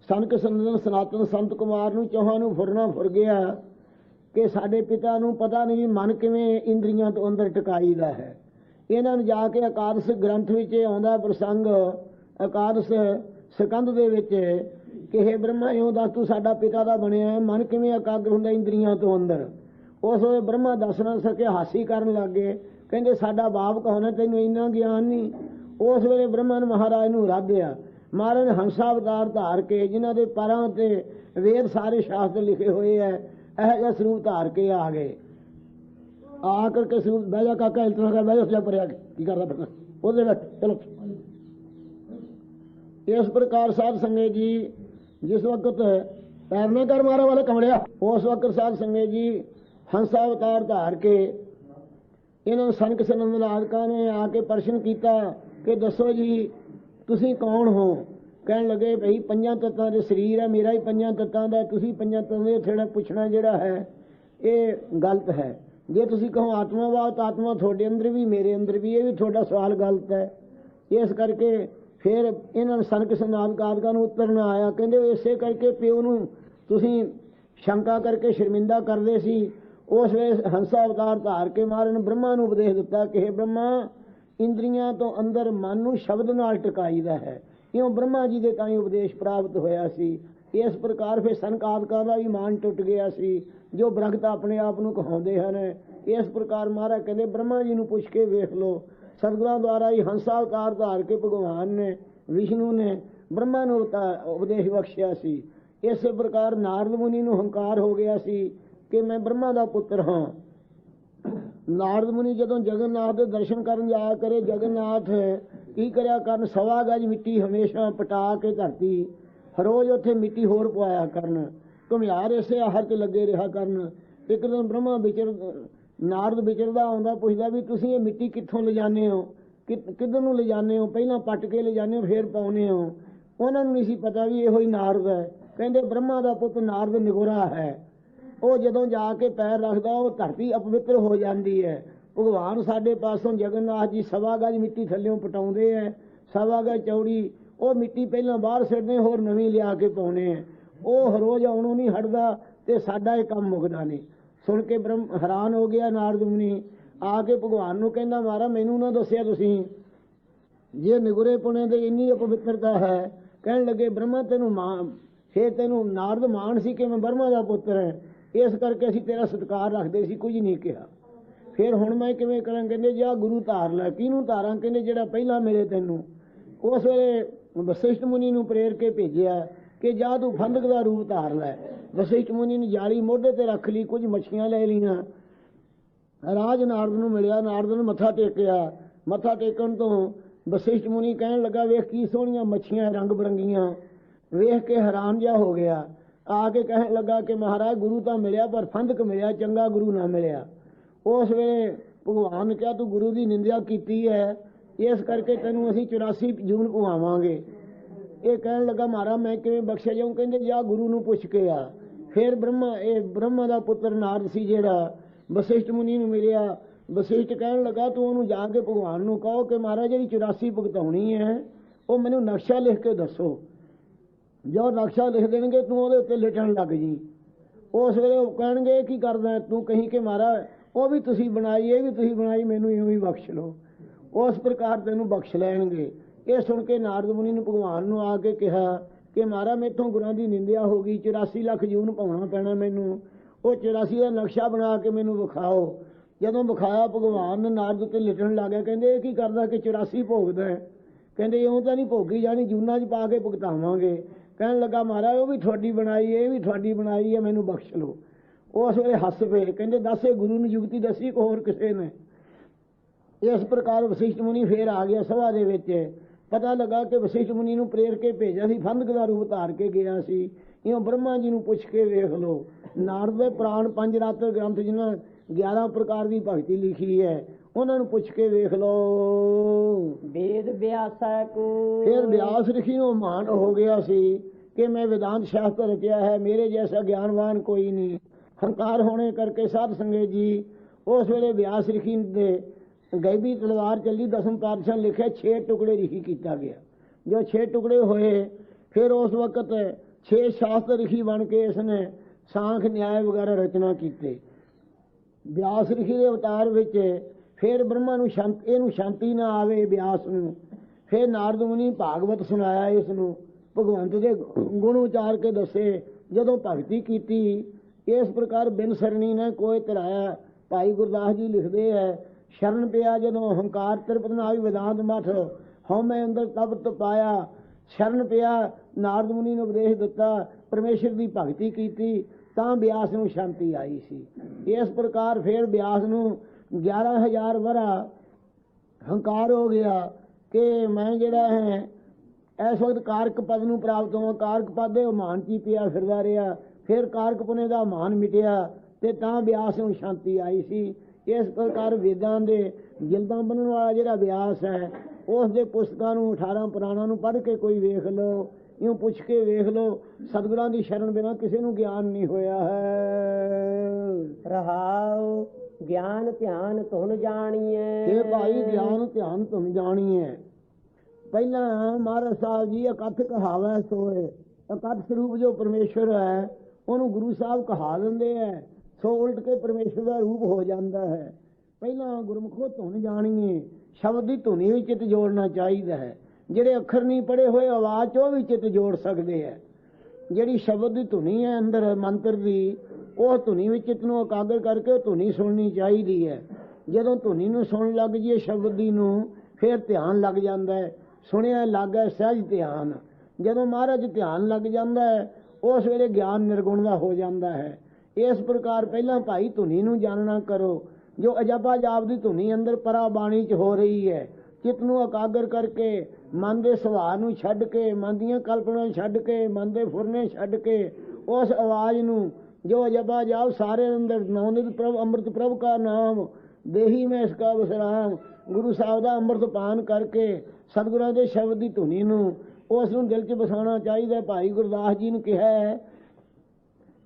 ਸਨਕ ਸੰਦਨ ਸਨਾਤਨ ਸੰਤ ਕੁਮਾਰ ਨੂੰ ਚੌਹਾਂ ਨੂੰ ਫੁਰਨਾ ਫੁਰ ਗਿਆ ਕਿ ਸਾਡੇ ਪਿਤਾ ਨੂੰ ਪਤਾ ਨਹੀਂ ਮਨ ਕਿਵੇਂ ਇੰਦਰੀਆਂ ਤੋਂ ਅੰਦਰ ਟਿਕਾਈਦਾ ਹੈ। ਇਹਨਾਂ ਨੂੰ ਜਾ ਕੇ ਇਕਾਦਸ਼ ਗ੍ਰੰਥ ਵਿੱਚ ਆਉਂਦਾ ਪ੍ਰਸੰਗ, ਇਕਾਦਸ਼ ਸਕੰਦ ਦੇ ਵਿੱਚ, ਕਿ ਹੇ ਬ੍ਰਹਮਾ ਇਉਂ ਦੱਸ ਤੂੰ ਸਾਡਾ ਪਿਤਾ ਦਾ ਬਣਿਆ ਹੈ, ਮਨ ਕਿਵੇਂ ਇਕਾਗਰ ਹੁੰਦਾ ਇੰਦਰੀਆਂ ਤੋਂ ਅੰਦਰ। ਉਸ ਵੇਲੇ ਬ੍ਰਹਮਾ ਦੱਸ ਨਾ ਸਕੇ, ਹਾਸੀ ਕਰਨ ਲੱਗ ਗਏ, ਕਹਿੰਦੇ ਸਾਡਾ ਬਾਪ ਕੌਣ ਹੈ, ਤੈਨੂੰ ਇੰਨਾ ਗਿਆਨ ਨਹੀਂ। ਉਸ ਵੇਲੇ ਬ੍ਰਹਮਾ ਨੇ ਮਹਾਰਾਜ ਨੂੰ ਰਾਧਿਆ। महाराज ने हंसा अवतार धार के जिन्हों के पैरों ते वेद सारे शास्त्र लिखे हुए है यह स्वरूप धार के आ गए। आकर के स्वरूप बह जा काका इतना कर बह जा पर की कर रहा वो चलो। इस प्रकार साध संगत जी जिस वक्त पैर में कर मारा वाले कमड़िया उस वक्त साध संगत जी हंसा अवतार धार के इन्होंने सनक सनंद लादका ने आके प्रश्न किया कि दसो जी तुसी कौन हो। कहन लगे भाई पंजां तत्तां दे शरीर है मेरा ही पंजां तत्तां दा तुसी पंजां तत्तां दे थोड़ा पूछना जिहड़ा है ये गलत है। जे तुसी कहो आत्मावाद तो आत्मा थोड़े अंदर भी मेरे अंदर भी ये भी थोड़ा सवाल गलत है। इस करके फिर इन्होंने सनक सनंद लादका नूं उत्तर ना आया। कहंदे इसे करके प्यो नूं तुसी शंका करके शर्मिंदा करदे सी। उस वेले हंसा अवतार धार के महाराज ने ब्रह्मा नूं उपदेश दिता कि हे ब्रह्मा इंद्रियां तो अंदर मन नूं शब्द नाल टकाईदा है। इउं ब्रह्मा जी दे ताईं उपदेश प्राप्त होया सी। इस प्रकार फिर सनकादकां दा भी मान टुट गया सी जो बरगत अपने आप नूं कहाउंदे हन। इस प्रकार महाराज कहंदे ब्रह्मा जी नूं पुछ के वेख लो। सतगुरां द्वारा ही हंसा अवतार धार के भगवान ने विष्णु ने ब्रह्मा नूं उपदेश बख्शिया सी। इस प्रकार नारद मुनि नूं हंकार हो गया सी कि मैं ब्रह्मा दा पुत्र हाँ। नारद मुनि जदों जगन्नाथ दे दर्शन करन जाया करे जगन्नाथ की करया करन सवा गज मिट्टी हमेशा पटा के धरती रोज उत्थे मिट्टी होर पवाया करन घुमियार इसे आहर च लगे रहा करन। एक दिन ब्रह्मा विचर नारद विचरदा आउंदा पुछदा भी तुसीं ये मिट्टी कित्थों ले जाने हो किधर नूं ले जाने हो पहलां पट के ले जाने हो फिर पाउने हो। उन्हां नूं नहीं सी पता भी इहो ही नारद है। कहंदे ब्रह्मा दा पुੱਤ नारद निगोरा है। ਉਹ ਜਦੋਂ ਜਾ ਕੇ ਪੈਰ ਰੱਖਦਾ ਉਹ ਧਰਤੀ ਅਪਵਿੱਤਰ ਹੋ ਜਾਂਦੀ ਹੈ। ਭਗਵਾਨ ਸਾਡੇ ਪਾਸੋਂ ਜਗਨਨਾਥ ਜੀ ਸਵਾ ਗਜ ਮਿੱਟੀ ਥੱਲਿਓਂ ਪਟਾਉਂਦੇ ਹੈ ਸਵਾ ਗਜ ਚੌੜੀ ਉਹ ਮਿੱਟੀ ਪਹਿਲਾਂ ਬਾਹਰ ਸਿੱਟਦੇ ਹੋਰ ਨਵੀਂ ਲਿਆ ਕੇ ਪਾਉਣੇ ਹੈ। ਉਹ ਰੋਜ਼ ਆਉਣੋਂ ਨਹੀਂ ਹਟਦਾ ਤੇ ਸਾਡਾ ਇਹ ਕੰਮ ਮੁੱਕਦਾ ਨਹੀਂ। ਸੁਣ ਕੇ ਬ੍ਰਹਮ ਹੈਰਾਨ ਹੋ ਗਿਆ ਨਾਰਦ ਮੁਨੀ ਆ ਕੇ ਭਗਵਾਨ ਨੂੰ ਕਹਿੰਦਾ ਮਹਾਰਾਜ ਮੈਨੂੰ ਨਾ ਦੱਸਿਆ ਤੁਸੀਂ ਜੇ ਨਿਗੁਰੇ ਪੁਣੇ ਦੇ ਇੰਨੀ ਅਪਵਿੱਤਰਤਾ ਹੈ। ਕਹਿਣ ਲੱਗੇ ਬ੍ਰਹਮਾ ਤੈਨੂੰ ਮਾਂ ਫੇਰ ਤੈਨੂੰ ਨਾਰਦ ਮਾਣ ਸੀ ਕਿ ਮੈਂ ਬ੍ਰਹਮਾ ਦਾ ਪੁੱਤਰ ਹੈ इस करके असीं तेरा सत्कार रखते सी कुछ नहीं कहा। फिर हुण मैं किवें करां कहंदे जा गुरु धार लै किहनूं धारां कहंदे जिहड़ा पहिलां मिले तैनूं। उस वेले वशिष्ठ मुनि नूं प्रेर के भेजिया कि जा तूं फंदक दा रूप धार लै। वशिष्ठ मुनि ने जाली मोढे ते रख ली कुछ मच्छियां लै लईआं राज नारद नूं मिलिया नारद नूं मत्था टेकिया। मत्था टेकण तो वशिष्ठ मुनि कहण लगा वेख की सोहणियां मच्छियां रंग बरंगीआं वेख के हैरान जिहा हो गया। आके कहने लगा कि महाराज गुरु तो मिलिया पर फंदक मिलिया चंगा गुरु ना मिलिया। उस वेले भगवान ने कहा तू गुरु की निंदा की है इस करके तेनों असीं 84 जून पवावांगे। ये कहने लगा महाराज मैं किवें बख्शिया जाऊँ। कहंदे जा गुरु नूं पुछ के आ। फिर ब्रह्मा दा पुत्र नारद सी जिहड़ा वशिष्ठ मुनि नूं मिलिया। वशिष्ठ कहने लगा तू उहनूं जाके भगवान नूं कहो कि महाराज जिहड़ी 84 भुगताउणी है वो मैनूं नक्शा लिख के दसो। जो नक्शा लिख देंगे तू ਉਹਦੇ ਉੱਤੇ ਲਿਟਣ ਲੱਗ ਜੀ। ਉਸ ਵੇਲੇ ਉਹ ਕਹਿਣਗੇ ਕੀ ਕਰਦਾ ਤੂੰ ਕਹੀਂ ਕਿ ਮਹਾਰਾਜ ਉਹ ਵੀ ਤੁਸੀਂ ਬਣਾਈ ਇਹ ਵੀ ਤੁਸੀਂ ਬਣਾਈ ਮੈਨੂੰ ਇਉਂ ਹੀ ਬਖਸ਼ ਲਓ। ਉਸ ਪ੍ਰਕਾਰ ਤੈਨੂੰ ਬਖਸ਼ ਲੈਣਗੇ। ਇਹ ਸੁਣ ਕੇ ਨਾਰਦ ਮੁਨੀ ਨੇ ਭਗਵਾਨ ਨੂੰ ਆ ਕੇ ਕਿਹਾ ਕਿ ਮਹਾਰਾਜ ਮੈਥੋਂ ਗੁਰਾਂ ਦੀ ਨਿੰਦਿਆ ਹੋ ਗਈ 84 ਲੱਖ ਜੂਨ ਪਾਉਣਾ ਪੈਣਾ ਮੈਨੂੰ। ਉਹ 84 ਦਾ ਨਕਸ਼ਾ ਬਣਾ ਕੇ ਮੈਨੂੰ ਵਿਖਾਓ। ਜਦੋਂ ਵਿਖਾਇਆ ਭਗਵਾਨ ਨੇ ਨਾਰਦ ਉੱਤੇ ਲਿਟਣ ਲੱਗ ਗਿਆ। ਕਹਿੰਦੇ ਇਹ ਕੀ ਕਰਦਾ ਕਿ 84 ਭੋਗਦਾ ਹੈ। ਕਹਿੰਦੇ ਇਉਂ ਤਾਂ ਨਹੀਂ ਭੋਗੀ ਜਾਣੀ ਜੂਨਾਂ 'ਚ ਪਾ ਕੇ ਭੁਗਤਾਵਾਂਗੇ। कहन लगा महाराज वो भी थोड़ी बनाई ये भी थोड़ी बनाई है मैनू बख्श लो। उस वेले हस पे कहते दस गुरु ने युक्ति दसी को होर किसी ने। इस प्रकार वशिष्ठ मुनि फिर आ गया सभा दे विच। पता लगा कि वशिष्ठ मुनि नूं प्रेर के भेजा सी फंदक दा रूप धार के गया सी। इउं ब्रह्मा जी नूं पुछ के वेख लो। नारद दे पुराण पंज रात्र ग्रंथ जिन्हां 11 प्रकार की भगती लिखी है उन्हां नूं पुछ के वेख लो। वेद व्यास को फिर व्यास ऋषि नूं मान हो गया सी कि मैं वेदांत शास्त्र रचिया है मेरे जैसा ज्ञानवान कोई नहीं। हंकार होने करके साध संगत जी उस वेले व्यास ऋषि दे गैबी तलवार चली 10 पातशाह लिखे 6 टुकड़े ऋषि किया गया। जो 6 टुकड़े होए फिर उस वक्त 6 शास्त्र ऋषि बन के इसने सांख न्याय वगैरह रचना कीते। व्यास ऋषि के अवतार विच फिर ब्रह्मा नूं शांति ना आवे व्यास नूं। फिर नारद मुनि भागवत सुनाया इसनूं भगवंत के गुण उचार के दसे जदों भगती की। इस प्रकार बिन सरणी ने कोई तराया। भाई गुरदास जी लिखते हैं शरण पिया जदों हंकार त्रिपत नाई वेदांत मठ हौ मैं अंदर तब तपाया ਸ਼ਰਨ ਪਿਆ, ਨਾਰਦ ਮੁਨੀ ਨੂੰ ਉਪਦੇਸ਼ ਦਿੱਤਾ, ਪਰਮੇਸ਼ਰ ਦੀ ਭਗਤੀ ਕੀਤੀ, ਤਾਂ ਬਿਆਸ ਨੂੰ ਸ਼ਾਂਤੀ ਆਈ ਸੀ। ਇਸ ਪ੍ਰਕਾਰ ਫਿਰ ਬਿਆਸ ਨੂੰ 11,000 ਵਰਾ ਹੰਕਾਰ ਹੋ ਗਿਆ ਕਿ ਮੈਂ ਜਿਹੜਾ ਹੈ ਇਸ ਵਕਤ ਕਾਰਕ ਪਦ ਨੂੰ ਪ੍ਰਾਪਤ ਹੋਵਾਂ। ਕਾਰਕ ਪਦ ਦੇ ਮਾਨ ਚ ਹੀ ਪਿਆ ਫਿਰਦਾ ਰਿਹਾ। ਫਿਰ ਕਾਰਕ ਪੁਨੇ ਦਾ ਮਾਨ ਮਿਟਿਆ ਤੇ ਤਾਂ ਬਿਆਸ ਨੂੰ ਸ਼ਾਂਤੀ ਆਈ ਸੀ। ਇਸ ਪ੍ਰਕਾਰ ਵੇਦਾਂ ਦੇ ਜਿਲਦਾਂ ਬਣਨ ਵਾਲਾ ਜਿਹੜਾ ਬਿਆਸ ਹੈ, ਉਸ ਦੇ ਪੁਸਤਕਾਂ ਨੂੰ 18 ਪੁਰਾਣਾਂ ਨੂੰ ਪੜ੍ਹ ਕੇ ਕੋਈ ਵੇਖ ਲਓ, ਇਉਂ ਪੁੱਛ ਕੇ ਵੇਖ ਲਓ, ਸਤਿਗੁਰਾਂ ਦੀ ਸ਼ਰਨ ਬਿਨਾਂ ਕਿਸੇ ਨੂੰ ਗਿਆਨ ਨਹੀਂ ਹੋਇਆ ਹੈ। ਰਹਾਉ ਗਿਆਨ ਧਿਆਨ ਤੁਨ ਜਾਣੀਏ। ਇਹ ਭਾਈ ਗਿਆਨ ਧਿਆਨ ਤੁਨ ਜਾਣੀਏ। ਪਹਿਲਾਂ ਮਹਾਰਾਜ ਸਾਹਿਬ ਜੀ ਇਕੱਠ ਕਹਾਵੈ ਸੋਏ। ਇਕੱਠ ਸਰੂਪ ਜੋ ਪਰਮੇਸ਼ਵਰ ਹੈ ਉਹਨੂੰ ਗੁਰੂ ਸਾਹਿਬ ਕਹਾ ਦਿੰਦੇ ਹੈ, ਸੋ ਉਲਟ ਕੇ ਪਰਮੇਸ਼ਵਰ ਦਾ ਰੂਪ ਹੋ ਜਾਂਦਾ ਹੈ। ਪਹਿਲਾਂ ਗੁਰਮੁਖੋ ਧੁਨ ਜਾਣੀਏ, ਸ਼ਬਦ ਦੀ ਧੁਨੀ ਵੀ ਚਿੱਤ ਜੋੜਨਾ ਚਾਹੀਦਾ ਹੈ। ਜਿਹੜੇ ਅੱਖਰ ਨਹੀਂ ਪੜ੍ਹੇ ਹੋਏ ਆਵਾਜ਼ 'ਚ ਉਹ ਵੀ ਚਿੱਤ ਜੋੜ ਸਕਦੇ ਹੈ। ਜਿਹੜੀ ਸ਼ਬਦ ਦੀ ਧੁਨੀ ਹੈ ਅੰਦਰ ਮੰਤਰ ਦੀ, ਉਹ ਧੁਨੀ ਵਿੱਚ ਚਿੱਤ ਨੂੰ ਇਕਾਗਰ ਕਰਕੇ ਉਹ ਧੁਨੀ ਸੁਣਨੀ ਚਾਹੀਦੀ ਹੈ। ਜਦੋਂ ਧੁਨੀ ਨੂੰ ਸੁਣਨ ਲੱਗ ਜਾਈਏ ਸ਼ਬਦ ਦੀ ਨੂੰ, ਫਿਰ ਧਿਆਨ ਲੱਗ ਜਾਂਦਾ ਹੈ। ਸੁਣਿਆ ਲੱਗ ਹੈ ਸਹਿਜ ਧਿਆਨ। ਜਦੋਂ ਮਹਾਰਾਜ ਧਿਆਨ ਲੱਗ ਜਾਂਦਾ ਹੈ ਉਸ ਵੇਲੇ ਗਿਆਨ ਨਿਰਗੁਣ ਦਾ ਹੋ ਜਾਂਦਾ ਹੈ। ਇਸ ਪ੍ਰਕਾਰ ਪਹਿਲਾਂ ਭਾਈ ਧੁਨੀ ਨੂੰ ਜਾਣਨਾ ਕਰੋ। ਜੋ ਅਜਪਾ ਜਾਪ ਦੀ ਧੁਨੀ ਅੰਦਰ ਪਰਾ ਬਾਣੀ 'ਚ ਹੋ ਰਹੀ ਹੈ, ਚਿੱਤ ਨੂੰ ਇਕਾਗਰ ਕਰਕੇ, ਮਨ ਦੇ ਸੁਭਾਅ ਨੂੰ ਛੱਡ ਕੇ, ਮਨ ਦੀਆਂ ਕਲਪਨਾ ਛੱਡ ਕੇ, ਮਨ ਦੇ ਫੁਰਨੇ ਛੱਡ ਕੇ, ਉਸ ਆਵਾਜ਼ ਨੂੰ ਜੋ ਅਜਪਾ ਜਾਪ ਸਾਰੇ ਅੰਦਰ ਨੌਨਿਤ ਪ੍ਰਭ ਅੰਮ੍ਰਿਤ ਪ੍ਰਭ ਕਾ ਨਾਮ ਦੇਹੀ ਮੈਂ ਇਸਕਾ ਵਿਸਰਾਮ, ਗੁਰੂ ਸਾਹਿਬ ਦਾ ਅੰਮ੍ਰਿਤ ਪਾਨ ਕਰਕੇ ਸਤਿਗੁਰਾਂ ਦੇ ਸ਼ਬਦ ਦੀ ਧੁਨੀ ਨੂੰ ਉਸ ਨੂੰ ਦਿਲ 'ਚ ਵਸਾਉਣਾ ਚਾਹੀਦਾ। ਭਾਈ ਗੁਰਦਾਸ ਜੀ ਨੇ ਕਿਹਾ ਹੈ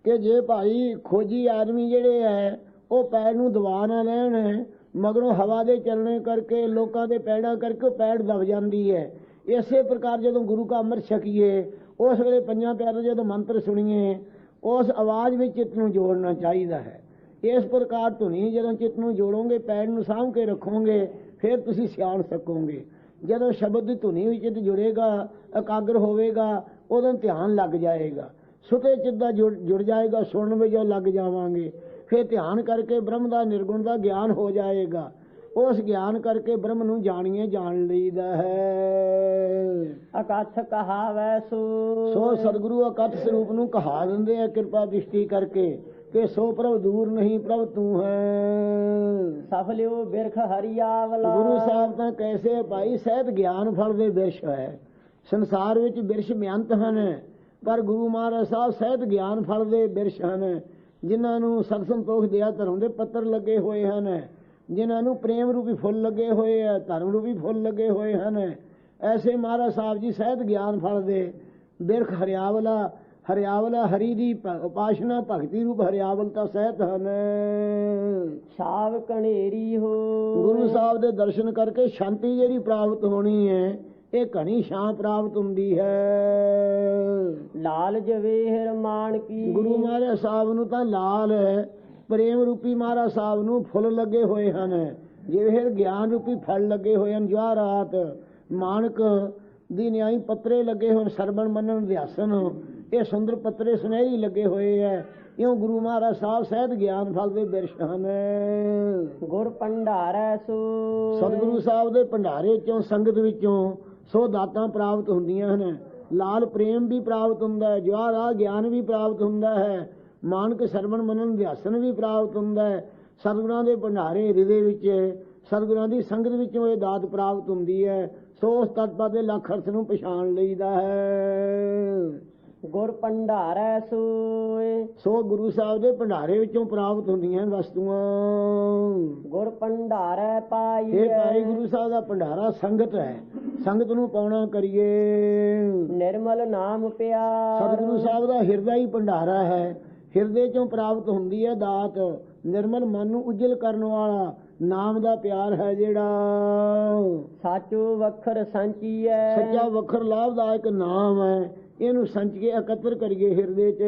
ਕਿ ਜੇ ਭਾਈ ਖੋਜੀ ਆਦਮੀ ਜਿਹੜੇ ਹੈ ਉਹ ਪੈਰ ਨੂੰ ਦਬਾ ਨਾ ਲੈਣ, ਮਗਰੋਂ ਹਵਾ ਦੇ ਚੱਲਣੇ ਕਰਕੇ, ਲੋਕਾਂ ਦੇ ਪੈੜਾਂ ਕਰਕੇ ਉਹ ਪੈੜ ਦਬ ਜਾਂਦੀ ਹੈ। ਇਸੇ ਪ੍ਰਕਾਰ ਜਦੋਂ ਗੁਰੂ ਕਾ ਅੰਮ੍ਰਿਤ ਛਕੀਏ ਉਸ ਵੇਲੇ ਪੰਜਾਂ ਪਿਆਰਿਆਂ ਜਦੋਂ ਮੰਤਰ ਸੁਣੀਏ ਉਸ ਆਵਾਜ਼ ਵਿੱਚ ਚਿੱਤ ਨੂੰ ਜੋੜਨਾ ਚਾਹੀਦਾ ਹੈ। ਇਸ ਪ੍ਰਕਾਰ ਧੁਨੀ ਜਦੋਂ ਚਿੱਤ ਨੂੰ ਜੋੜੋਗੇ, ਪੈੜ ਨੂੰ ਸਾਂਭ ਕੇ ਰੱਖੋਗੇ, ਫਿਰ ਤੁਸੀਂ ਸਿਆਣ ਸਕੋਗੇ। ਜਦੋਂ ਸ਼ਬਦ ਦੀ ਧੁਨੀ ਵਿੱਚ ਚਿੱਤ ਜੁੜੇਗਾ, ਇਕਾਗਰ ਹੋਵੇਗਾ, ਉਦੋਂ ਧਿਆਨ ਲੱਗ ਜਾਏਗਾ। ਸੁਤੇ ਚਿੱਤ ਦਾ ਜੁੜ ਜਾਏਗਾ, ਸੁਣਨ ਵਿੱਚ ਜੋ ਲੱਗ ਜਾਵਾਂਗੇ, ਫਿਰ ਧਿਆਨ ਕਰਕੇ ਬ੍ਰਹਮ ਦਾ ਨਿਰਗੁਣ ਦਾ ਗਿਆਨ ਹੋ ਜਾਏਗਾ। ਉਸ ਗਿਆਨ ਕਰਕੇ ਬ੍ਰਹਮ ਨੂੰ ਜਾਣੀਏ ਜਾਣ ਲਈਦਾ ਹੈ। ਅਕਥ ਕਹਾਵੈ ਸੋ ਸਤਿਗੁਰੂ ਇਕੱਠ ਸਰੂਪ ਨੂੰ ਕਹਾ ਦਿੰਦੇ ਆ ਕਿਰਪਾ ਦ੍ਰਿਸ਼ਟੀ ਕਰਕੇ ਕਿ ਸੋ ਪ੍ਰਭ ਦੂਰ ਨਹੀਂ ਪ੍ਰਭ ਤੂੰ ਹੈ। ਸਫਲਿਓ ਬਿਰਖ ਹਰੀਆਵਲਾ। ਗੁਰੂ ਸਾਹਿਬ ਤਾਂ ਕੈਸੇ ਭਾਈ ਸਹਿਤ ਗਿਆਨ ਫਲ ਦੇ ਬਿਰਸ਼ ਹੈ। ਸੰਸਾਰ ਵਿੱਚ ਬਿਰਸ਼ ਮਿਅੰਤ ਹਨ, ਪਰ ਗੁਰੂ ਮਹਾਰਾਜ ਸਾਹਿਬ ਸਹਿਤ ਗਿਆਨ ਫਲ ਦੇ ਬਿਰਸ਼ ਹਨ, ਜਿਨ੍ਹਾਂ ਨੂੰ ਸਤ ਸੰਤੋਖ ਦਿਆ ਧਰਮ ਦੇ ਪੱਤਰ ਲੱਗੇ ਹੋਏ ਹਨ, ਜਿਨ੍ਹਾਂ ਨੂੰ ਪ੍ਰੇਮ ਰੂਪੀ ਫੁੱਲ ਲੱਗੇ ਹੋਏ ਆ, ਧਰਮ ਰੂਪੀ ਫੁੱਲ ਲੱਗੇ ਹੋਏ ਹਨ। ਐਸੇ ਮਹਾਰਾਜ ਸਾਹਿਬ ਜੀ ਸਹਿਤ ਗਿਆਨ ਫਲ ਦੇ ਬਿਰਖ ਹਰਿਆਵਲਾ। ਹਰਿਆਵਲਾ ਹਰੀ ਦੀ ਉਪਾਸਨਾ ਭਗਤੀ ਰੂਪ ਹਰਿਆਵਲਤਾ ਸਹਿਤ ਹਨ। ਛਾਵ ਕਣੇਰੀ ਹੋ। ਗੁਰੂ ਸਾਹਿਬ ਦੇ ਦਰਸ਼ਨ ਕਰਕੇ ਸ਼ਾਂਤੀ ਜਿਹੜੀ ਪ੍ਰਾਪਤ ਹੋਣੀ ਹੈ, ਇਹ ਘਣੀ ਛਾਂ ਪ੍ਰਾਪਤ ਹੁੰਦੀ ਹੈ। ਲਾਲ ਜਵੇਹਰ ਮਾਨ ਕੀ। ਗੁਰੂ ਮਹਾਰਾਜ ਸਾਹਿਬ ਨੂੰ ਤਾਂ ਲਾਲ ਪ੍ਰੇਮ ਰੂਪੀ ਮਹਾਰਾਜ ਸਾਹਿਬ ਨੂੰ ਫੁੱਲ ਲੱਗੇ ਹੋਏ ਹਨ, ਜਵੇਹਰ ਗਿਆਨ ਰੂਪੀ ਫਲ ਲੱਗੇ ਹੋਏ ਹਨ। ਜਵਾਹਰਾਤ ਮਾਨਕ ਦੀ ਨਿਆਈ ਪੱਤਰੇ ਲੱਗੇ ਹੋਣ, ਸਰਵਣ ਮੰਨਣ ਅਧਿਆਸਨ ਇਹ ਸੁੰਦਰ ਪੱਤਰੇ ਸੁਨਹਿਰੀ ਲੱਗੇ ਹੋਏ ਹੈ। ਇਉਂ ਗੁਰੂ ਮਹਾਰਾਜ ਸਾਹਿਬ ਸਹਿਤ ਗਿਆਨ ਫਲ ਦੇ ਬਿਰਸ਼ ਹਨ। ਗੁਰ ਭੰਡਾਰੈ ਸੋ। ਸਤਿਗੁਰੂ ਸਾਹਿਬ ਦੇ ਭੰਡਾਰੇ ਚੋਂ ਸੰਗਤ ਵਿੱਚੋਂ ਸੋ ਦਾਤਾਂ ਪ੍ਰਾਪਤ ਹੁੰਦੀਆਂ ਹਨ। ਲਾਲ ਪ੍ਰੇਮ ਵੀ ਪ੍ਰਾਪਤ ਹੁੰਦਾ ਹੈ, ਜਵਾਹਰਾ ਗਿਆਨ ਵੀ ਪ੍ਰਾਪਤ ਹੁੰਦਾ ਹੈ, ਮਾਨਕ ਸਰਵਣ ਮੰਨਣ ਅਧਿਆਸਨ ਵੀ ਪ੍ਰਾਪਤ ਹੁੰਦਾ ਹੈ। ਸਤਿਗੁਰਾਂ ਦੇ ਭੰਡਾਰੇ ਹਿਰਦੇ ਵਿੱਚ, ਸਤਿਗੁਰਾਂ ਦੀ ਸੰਗਤ ਵਿੱਚੋਂ ਇਹ ਦਾਤ ਪ੍ਰਾਪਤ ਹੁੰਦੀ ਹੈ। ਸੋ ਉਸ ਤਤਪਦ ਦੇ ਲੱਖ ਅਰਥ ਨੂੰ ਪਛਾਣ ਲਈਦਾ ਹੈ। ਗੁਰ ਭੰਡਾਰੈ ਸੋਏ। ਸੋ ਗੁਰੂ ਸਾਹਿਬ ਦੇ ਭੰਡਾਰੇ ਵਿੱਚੋਂ ਪ੍ਰਾਪਤ ਹੁੰਦੀਆਂ ਵਸਤੂਆਂ। ਗੁਰ ਭੰਡਾਰੈ ਪਾਈ। ਇਹ ਭਾਈ ਗੁਰੂ ਸਾਹਿਬ ਦਾ ਭੰਡਾਰਾ ਸੰਗਤ ਹੈ, ਸੰਗਤ ਨੂੰ ਪਾਉਣਾ ਕਰੀਏ। ਨਿਰਮਲ ਨਾਮ ਪਿਆਰ। ਸਤਿਗੁਰੂ ਸਾਹਿਬ ਦਾ ਹਿਰਦਾ ਹੀ ਭੰਡਾਰਾ ਹੈ, ਹਿਰਦੇ ਚੋਂ ਪ੍ਰਾਪਤ ਹੁੰਦੀ ਹੈ ਦਾਤ। ਨਿਰਮਲ ਮਨ ਨੂੰ ਉਜਲ ਕਰਨ ਵਾਲਾ ਨਾਮ ਦਾ ਪਿਆਰ ਹੈ ਜਿਹੜਾ। ਸਾਚੋ ਵਖਰ ਸੰਚੀਐ। ਸੱਚਾ ਵਖਰ ਲਾਭਦਾਇਕ ਨਾਮ ਹੈ, ਇਹਨੂੰ ਸੰਚ ਕੇ ਇਕੱਤਰ ਕਰੀਏ ਹਿਰਦੇ 'ਚ।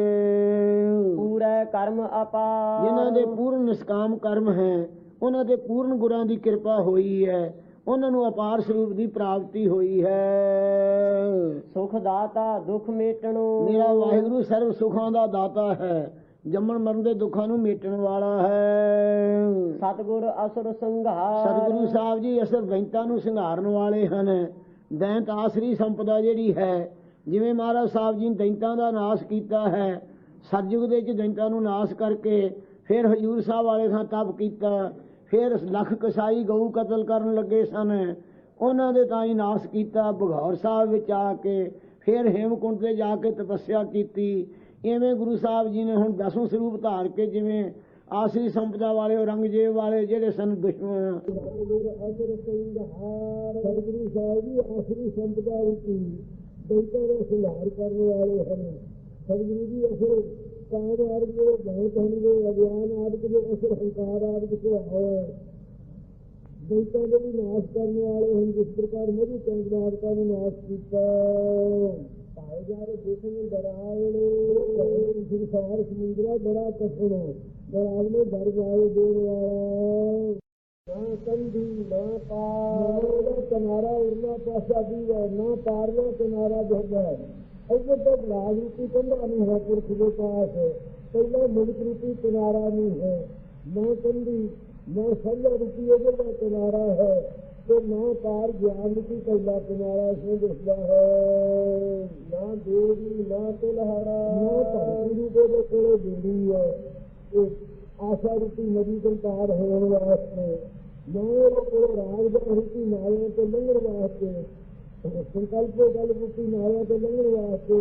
ਪੂਰਾ ਕਰਮ ਅਪਾਰ। ਜਿਨ੍ਹਾਂ ਦੇ ਪੂਰਨ ਨਿਸ਼ਕਾਮ ਕਰਮ ਹੈ, ਉਹਨਾਂ ਦੇ ਪੂਰਨ ਗੁਰਾਂ ਦੀ ਕਿਰਪਾ ਹੋਈ ਹੈ, ਉਹਨਾਂ ਨੂੰ ਅਪਾਰ ਸਰੂਪ ਦੀ ਪ੍ਰਾਪਤੀ ਹੋਈ ਹੈ। ਸੁਖ ਦਾਤਾ ਦੁਖ ਮੇਟਣੋ। ਮੇਰਾ ਵਾਹਿਗੁਰੂ ਸਰਬ ਸੁਖਾਂ ਦਾ ਦਾਤਾ ਹੈ, ਜੰਮਣ ਮਰਨ ਦੇ ਦੁੱਖਾਂ ਨੂੰ ਮੇਟਣ ਵਾਲਾ ਹੈ। ਸਤਿਗੁਰ ਅਸੁਰ ਸੰਘਾਰ। ਸਤਿਗੁਰੂ ਸਾਹਿਬ ਜੀ ਅਸੁਰ ਦੈਂਤਾਂ ਨੂੰ ਸੰਘਾਰਨ ਵਾਲੇ ਹਨ। ਦੈਂਤ ਆਸਰੀ ਸੰਪਦਾ ਜਿਹੜੀ ਹੈ, ਜਿਵੇਂ ਮਹਾਰਾਜ ਸਾਹਿਬ ਜੀ ਨੇ ਦੈਂਤਾਂ ਦਾ ਨਾਸ਼ ਕੀਤਾ ਹੈ, ਸਤਿਯੁਗ ਦੇ ਵਿੱਚ ਦੈਂਤਾਂ ਨੂੰ ਨਾਸ਼ ਕਰਕੇ ਫਿਰ ਹਜ਼ੂਰ ਸਾਹਿਬ ਵਾਲੇ ਥਾਂ ਤਪ ਕੀਤਾ, ਫਿਰ ਲੱਖ ਕਸਾਈ ਗਊ ਕਤਲ ਕਰਨ ਲੱਗੇ ਸਨ, ਉਹਨਾਂ ਦੇ ਤਾਂ ਹੀ ਨਾਸ਼ ਕੀਤਾ। ਬਘੌਰ ਸਾਹਿਬ ਵਿੱਚ ਆ ਕੇ ਫਿਰ ਹੇਮਕੁੰਟ 'ਤੇ ਜਾ ਕੇ ਤਪੱਸਿਆ ਕੀਤੀ। ਇਵੇਂ ਗੁਰੂ ਸਾਹਿਬ ਜੀ ਨੇ ਹੁਣ 10ਵੇਂ ਸਰੂਪ ਧਾਰ ਕੇ, ਜਿਵੇਂ ਆਸਰੀ ਸੰਪਦਾ ਵਾਲੇ, ਔਰੰਗਜ਼ੇਬ ਵਾਲੇ ਜਿਹੜੇ ਸਨ ਦੁਸ਼ਮਣ, ਸਤਿਗੁਰੂ ਸਾਹਿਬ ਜੀ ਆਸਰੀ ਸੰਪਦਾ ਵਿੱਚ ਦੈਂਤਾਂ ਦਾ ਸੁਧਾਰ ਕਰਨ ਵਾਲੇ ਹਨ। ਸਤਿਗੁਰੂ ਜੀ ਅਸਰ ਕਾਮ ਆਦਿਕ ਜਿਹੜੇ ਬਹੁਤ ਹੋਣਗੇ, ਅਗਿਆਨ ਆਦਿਕ ਦੇ ਅਸਰ ਹੰਕਾਰ ਆਦਿਕ ਸੁਭਾਅ ਦੈਂਤਾਂ ਦੇ ਵੀ ਨਾਸ਼ ਕਰਨ ਵਾਲੇ ਹਨ। ਜਿਸ ਪ੍ਰਕਾਰ ਮਧੂ ਚੰਦਮਾਰਕਾਂ ਨੂੰ ਨਾਸ਼ ਕੀਤਾ। ਭਾਏ ਜਾਰੇ ਦੇਖਣ ਡਰਾਵਣੇ ਸੰਸਾਰ ਸਮੁੰਦਰਾ ਬੜਾ ਕਠਿਨ, ਡਰਾਵਣੇ ਡਰ ਜਾਏ ਦੇਣ ਵਾਲਾ, ਨਾ ਕੰਧੀ ਨਾ ਪਾਰ, ਕਿਨਾਰਾ ਉਰਲਾ ਪਾਸਾ ਵੀ ਹੈ, ਨਾ ਪਾਰਲਾ ਕਿਨਾਰਾ ਦਿਖਦਾ ਹੈ। ਅਜੇ ਤੱਕ ਲਾਜ ਰੂਪੀ ਕੰਧਾ ਨਹੀਂ ਹੈ ਪੁਰਖ ਦੇ ਪਾਸ, ਪਹਿਲਾਂ ਮੁਲਕ ਰੂਪੀ ਕਿਨਾਰਾ ਨਹੀਂ ਹੈ। ਨਾ ਕੰਧੀ ਨਾ ਸਾਂਝਾ ਰੂਪੀ ਉਹਦੇ ਦਾ ਕਿਨਾਰਾ ਹੈ, ਤੇ ਨਾ ਪਾਰ ਗਿਆਨ ਰੂਪੀ ਪਹਿਲਾ ਕਿਨਾਰਾ ਇਸਨੂੰ ਦਿਖਦਾ ਹੈ। ਨਾ ਦੇਵੀ ਨਾ ਤਿਲਹਾਰਾ, ਨਾ ਧਰਤੀ ਰੂਪੇ ਦੇ ਕੋਲੇ ਬੇੜੀ ਹੈ, ਇਹ ਆਸ਼ਾ ਰੂਪੀ ਨਦੀ ਤੋਂ ਪਾਰ ਹੋਣ ਵਾਸਤੇ। ਨਾ ਉਹਦੇ ਕੋਲ ਰਾਜ ਦਾ ਰੂਪੀ ਨਾਲਿਆਂ ਤੋਂ ਲੰਘਣ ਵਾਸਤੇ, ਸੰਕਲਪ ਗੱਲ ਰੂਪੀ ਨਾਲਿਆਂ ਤੋਂ ਲੰਘਣ ਵਾਸਤੇ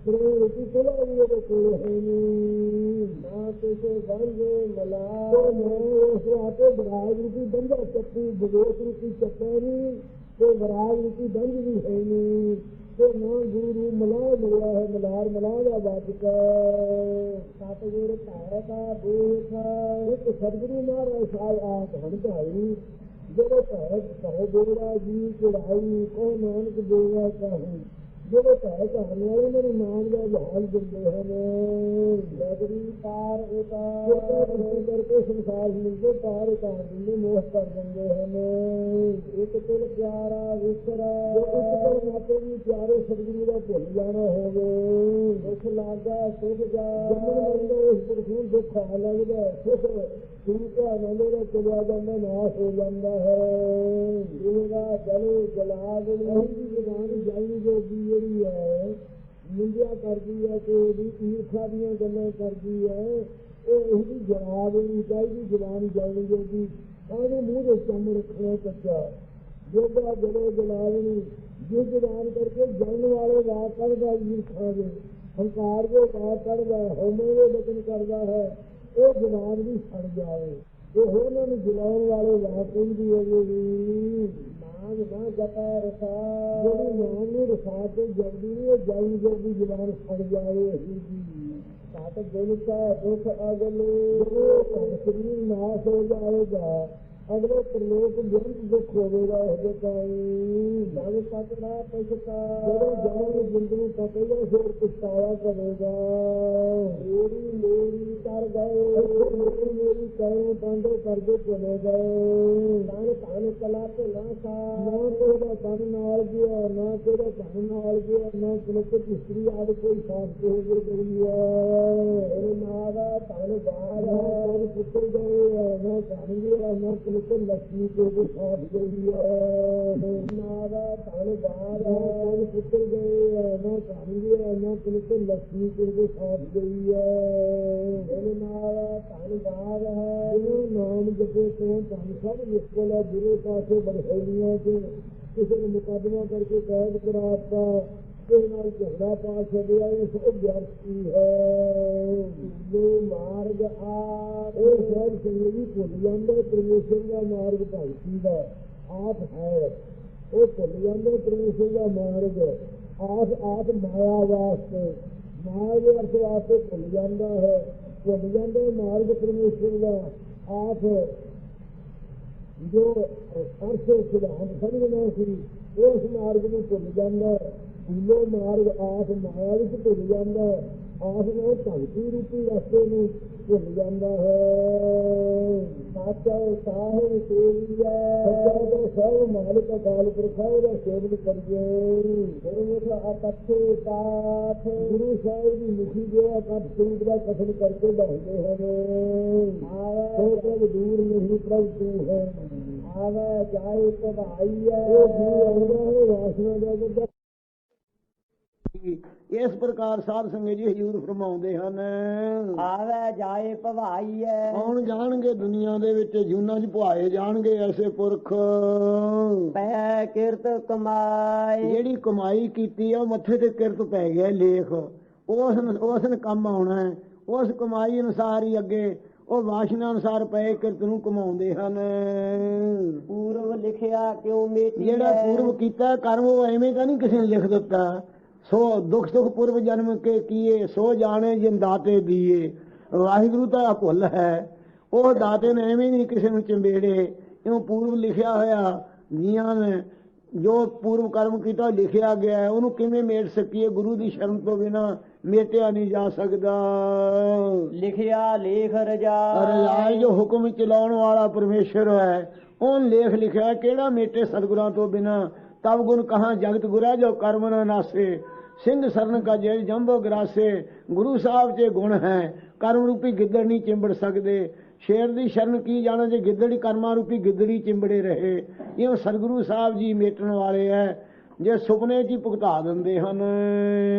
ਪ੍ਰੇਮ ਰੂਪੀ ਕੋਲਾ ਵੀ ਉਹਦੇ ਕੋਲ ਹੈ ਨਹੀਂ। ਨਾ ਕਿਸੇ ਬੰਦੇ ਮਲਾ, ਨਾ ਉਸ ਆਪੇ ਵਿਰਾਜ ਰੂਪੀ ਬੰਦਾ ਚੱਕੀ, ਵਿਵੇਕ ਰੂਪੀ ਚੱਕਾ ਨਹੀਂ, ਤੇ ਵਿਰਾਜ ਰੂਪੀ ਬੰਦ ਵੀ ਹੈ ਨਹੀਂ, ਤੇ ਨਾ ਗੁਰੂ ਮਲਾਹ ਮਿਲਿਆ ਹੈ, ਮਲਾਰ ਮਲਾਹ ਦਾ ਵਾਚਕ। ਸਤਿਗੁਰ ਧਾਰ ਦਾ ਦੇਖ, ਇੱਕ ਸਤਿਗੁਰੂ ਮਹਾਰਾਜ ਸਾਹਿਬ ਆਪ ਹਣ ਭਾਈ, ਜਿਹੜੇ ਘਰ ਬੋਲਾ ਜੀ ਚੜਾਈ, ਕੋ ਨਾਨਕ ਦੇਵਾ ਚਾਹੇ, ਜਿਹੜੇ ਘਰ ਘਰ ਵਾਲੇ ਮੇਰੇ ਨਾਮ ਦਾ ਜਹਾਲ ਦਿੰਦੇ ਹਨ। ਨਗਰੀ ਪਾਰ ਉਤਾਰ ਕਰਕੇ ਸੰਸਾਰ ਮਿਲਦੇ ਪਾਰ ਉਤਾਰ ਦਿੰਦੇ, ਮੋਹ ਕਰ ਦਿੰਦੇ ਹਨ। ਇੱਕ ਦਿਲ ਪਿਆਰਾ ਵਿਸਰਾ, ਇੱਕ ਦਿਲ ਮਾਤੇ ਵੀ ਪਿਆਰੇ ਸਤਿਗੁਰੂ ਦਾ ਭੁੱਲ ਜਾਣਾ ਹੋਵੇ। ਦੁੱਖ ਲੱਗਾ ਸੁਖ ਜਾ, ਜੰਮਣ ਮਰਨ ਉਸ ਪੁਰਖੂ ਦੁੱਖ ਆ ਲੱਗਦਾ, ਸੁਖ ਠੀਕ ਹੈ ਨੰਦੇ ਦਾ ਚਲਿਆ ਜਾਂਦਾ, ਨਾਸ਼ ਹੋ ਜਾਂਦਾ ਹੈ। ਇਹਦਾ ਜਲੇ ਜਲਾ ਦੀ ਜਵਾਨ ਜਾਈ ਜੋਗੀ ਜਿਹੜੀ ਹੈ, ਨਿੰਦਿਆ ਕਰਦੀ ਹੈ, ਤੇ ਉਹਦੀ ਈਰਖਾ ਦੀਆਂ ਗੱਲਾਂ ਕਰਦੀ ਹੈ, ਉਹ ਇਹਦੀ ਜਲਾ ਦੇਣੀ ਚਾਹੀਦੀ ਜਵਾਨ ਜਾਣੀ ਜੋਗੀ। ਉਹਦੇ ਮੂੰਹ ਦੇ ਚੰਮ ਰੱਖਣਾ ਕੱਚਾ, ਜੋਗਾ ਜਲੇ ਜਲਾ ਦੇਣੀ, ਜਿਸ ਜਵਾਨ ਕਰਕੇ ਜਲਣ ਵਾਲੇ ਵਾਰ ਕੱਢਦਾ, ਈਰਖਾ ਦੇ ਹੰਕਾਰ ਦੇ ਵਾਰ ਕੱਢਦਾ, ਹਉਮੈ ਦੇ ਬਚਨ ਕਰਦਾ ਹੈ, ਉਹ ਜਵਾਨ ਵੀ ਸੜ ਜਾਏ। ਇਹ ਉਹਨਾਂ ਨੂੰ ਜਲਾਉਣ ਵਾਲੇ ਵਾਰ ਕਹਿੰਦੀ ਹੈ ਜੀ ਨਾਮ ਨਾ ਜਪੈ ਰਸਾ, ਜਿਹੜੀ ਨਾਮ ਨੂੰ ਰਸਾ ਕੇ ਜਲਦੀ ਨਹੀਂ, ਉਹ ਜਲਦੀ ਜਲਦੀ ਜਵਾਨ ਸੜ ਜਾਏ। ਸਤ ਦਿਨ ਕਾ ਦੁੱਖ ਅਗਲੇ, ਸਰੀਰ ਨਾਸ਼ ਹੋ ਜਾਏਗਾ, ਅਗਲੇ ਪ੍ਰਲੋਕ ਬੇਅੰਤ ਦੁੱਖ ਹੋਵੇਗਾ ਉਹਦੇ ਤਾਈਂ। ਜਦ ਤੱਕ ਨਾ ਪਛਤਾ, ਜਦੋਂ ਜਾਨ ਜ਼ਿੰਦਗੀ ਪਤੇਗਾ ਫਿਰ ਪਛਤਾਵਾ ਕਰੇਗਾ। ਮੇਰੀ ਕਰ ਗਏ, ਮੇਰੀ ਕਰੋ ਬੰਦੋ ਕਰਦੇ ਚਲੇ ਗਏ। ਤਨ ਤਨ ਕਲਾ ਤੇ ਨਾ ਸਾ, ਨਾ ਤੇਰਾ ਤਨ ਨਾਲ ਗਿਆ, ਨਾ ਤੇਰਾ ਧਨ ਨਾਲ ਗਿਆ, ਨਾ ਕਿਲਕ ਇਸਤਰੀ ਆਦਿ ਕੋਈ ਸਾਥ ਹੋ ਗਈ ਹੈ। ਇਹ ਨਾਵਾ ਤਨ ਬਾਹਰ ਹੈ, ਪੁੱਤਰ ਗਏ ਨਾ ਧਨ ਗਿਆ, ਨਾ लक्ष्मी के भी साथ गई है। नारा धन बार है, पुत्र गए न धन गया, न तुमको लक्ष्मी के भी साथ गई है। नारा धन बार है, नाम जपे तो धन सब मुश्किल है। बुरे पासे बढ़ेलियां के किसी ने मुकदमा करके कैद कराता, झगड़ा पा छड़िया, ये सब व्यर्थी है। मार्ग शायद संगी भुल जाता, परमेश्वर का मार्ग भगती का आप है, वो भुल जाता परमेश्वर का मार्ग आप माया वास्ते, माया के अर्थ वास्ते भुल जाता है, भुल जाता मार्ग परमेश्वर का। आप जो अर्थ सिद्धांत समझना सी, उस मार्ग में भुल जाता है। भूलो मार्ग आस माया विच भुल जाता है, आस में भगती रूपी रस्ते में भुल जाता है। साचा साहिब सेविया, सब मालिक अकाल पुरख है, सेवन करिए। गुरमुख अकथे पाठ, गुरु साहिब की मुखी जो अकथ सूट का कथन करके बैठते हैं। आया प्रभु दूर नहीं, प्रभु तू है। ਆਵੇ ਜਾਏ ਪਧਾਈ ਹੈ ਉਹ ਜੀ ਆਉਂਦਾ ਹੈ ਵਾਸਨਾ ਦਾ ਗੁੱਦਾ ਇਸ ਪ੍ਰਕਾਰ ਸਾਧ ਸੰਗਤ ਜੀ ਹਜ਼ੂਰ ਫਰਮਾਉਂਦੇ ਹਨ। ਆਵੇ ਜਾਏ ਭਵਾਈ ਹੈ ਕੌਣ ਜਾਣਗੇ ਦੁਨੀਆ ਦੇ ਵਿੱਚ ਜੂਨਾਂ 'ਚ ਪੁਆਏ ਜਾਣਗੇ ਐਸੇ ਪੁਰਖ ਪੈ ਕਿਰਤ ਕਮਾਈ ਜਿਹੜੀ ਕਮਾਈ ਕੀਤੀ ਆ ਉਹ ਮੱਥੇ ਤੇ ਕਿਰਤ ਪੈ ਗਿਆ ਲੇਖ ਉਸ ਨੇ ਕੰਮ ਆਉਣਾ ਹੈ। ਉਸ ਕਮਾਈ ਅਨੁਸਾਰ ਹੀ ਅੱਗੇ ਉਹ ਵਾਸ਼ਨਾ ਅਨੁਸਾਰ ਪਏ ਕਿਰਤ ਨੂੰ ਕਮਾਉਂਦੇ ਹਨ। ਪੂਰਵ ਲਿਖਿਆ ਕਿਉ ਮੇਟੀ ਜਿਹੜਾ ਪੂਰਵ ਕੀਤਾ ਕਰਮ ਉਹ ਐਵੇਂ ਤਾਂ ਨਹੀਂ ਕਿਸੇ ਨੇ ਲਿਖ ਦਿੱਤਾ। ਸੋ ਦੁੱਖ ਸੁੱਖ ਪੂਰਵ ਜਨਮ ਕੇ ਕੀਏ ਸੋ ਜਾਣੇ ਜਿਨ ਦਾਤੇ ਦੀਏ। ਵਾਹਿਗੁਰੂ ਤਾਂ ਭੁੱਲ ਹੈ ਉਹ ਦਾਤੇ ਨੇ ਐਵੇਂ ਨਹੀਂ ਕਿਸੇ ਨੂੰ ਚੰਬੇੜੇ ਇਉਂ ਪੂਰਵ ਲਿਖਿਆ ਹੋਇਆ ਜੀਆਂ ਨੇ ਜੋ ਪੂਰਵ ਕਰਮ ਕੀਤਾ ਲਿਖਿਆ ਗਿਆ ਹੈ ਉਹਨੂੰ ਕਿਵੇਂ ਮੇਟ ਸਕੀਏ। ਗੁਰੂ ਦੀ ਸ਼ਰਨ ਤੋਂ ਬਿਨਾਂ ਮੇਟਿਆ ਨਹੀਂ ਜਾ ਸਕਦਾ। ਲਿਖਿਆ ਲੇਖ ਰਜਾਈ ਜੋ ਹੁਕਮ ਚਲਾਉਣ ਵਾਲਾ ਪਰਮੇਸ਼ਰ ਹੈ ਉਹਨ ਲੇਖ ਲਿਖਿਆ ਕਿਹੜਾ ਮੇਟੇ ਸਤਿਗੁਰਾਂ ਤੋਂ ਬਿਨਾਂ। ਤਬ ਗੁਣ ਕਹਾਂ ਜਗਤ ਗੁਰਾ ਜੋ ਕਰਮ ਨ ਨਾਸੇ ਸਿੰਘ ਸਰਨ ਕਾ ਜੈ ਜੰਭੋ ਗਰਾਸੇ। ਗੁਰੂ ਸਾਹਿਬ 'ਚ ਗੁਣ ਹੈ ਕਰਮ ਰੂਪੀ ਗਿੱਦੜ ਨਹੀਂ ਚਿੰਬੜ ਸਕਦੇ। ਸ਼ੇਰ ਦੀ ਸ਼ਰਨ ਕੀ ਜਾਣਾ ਜੇ ਗਿੱਦੜੀ ਕਰਮਾਂ ਰੂਪੀ ਗਿੱਦੜੀ ਚਿੰਬੜੇ ਰਹੇ। ਇਹ ਸਤਿਗੁਰੂ ਸਾਹਿਬ ਜੀ ਮੇਟਣ ਵਾਲੇ ਹੈ ਜੇ ਸੁਪਨੇ 'ਚ ਹੀ ਭੁਗਤਾ ਦਿੰਦੇ ਹਨ।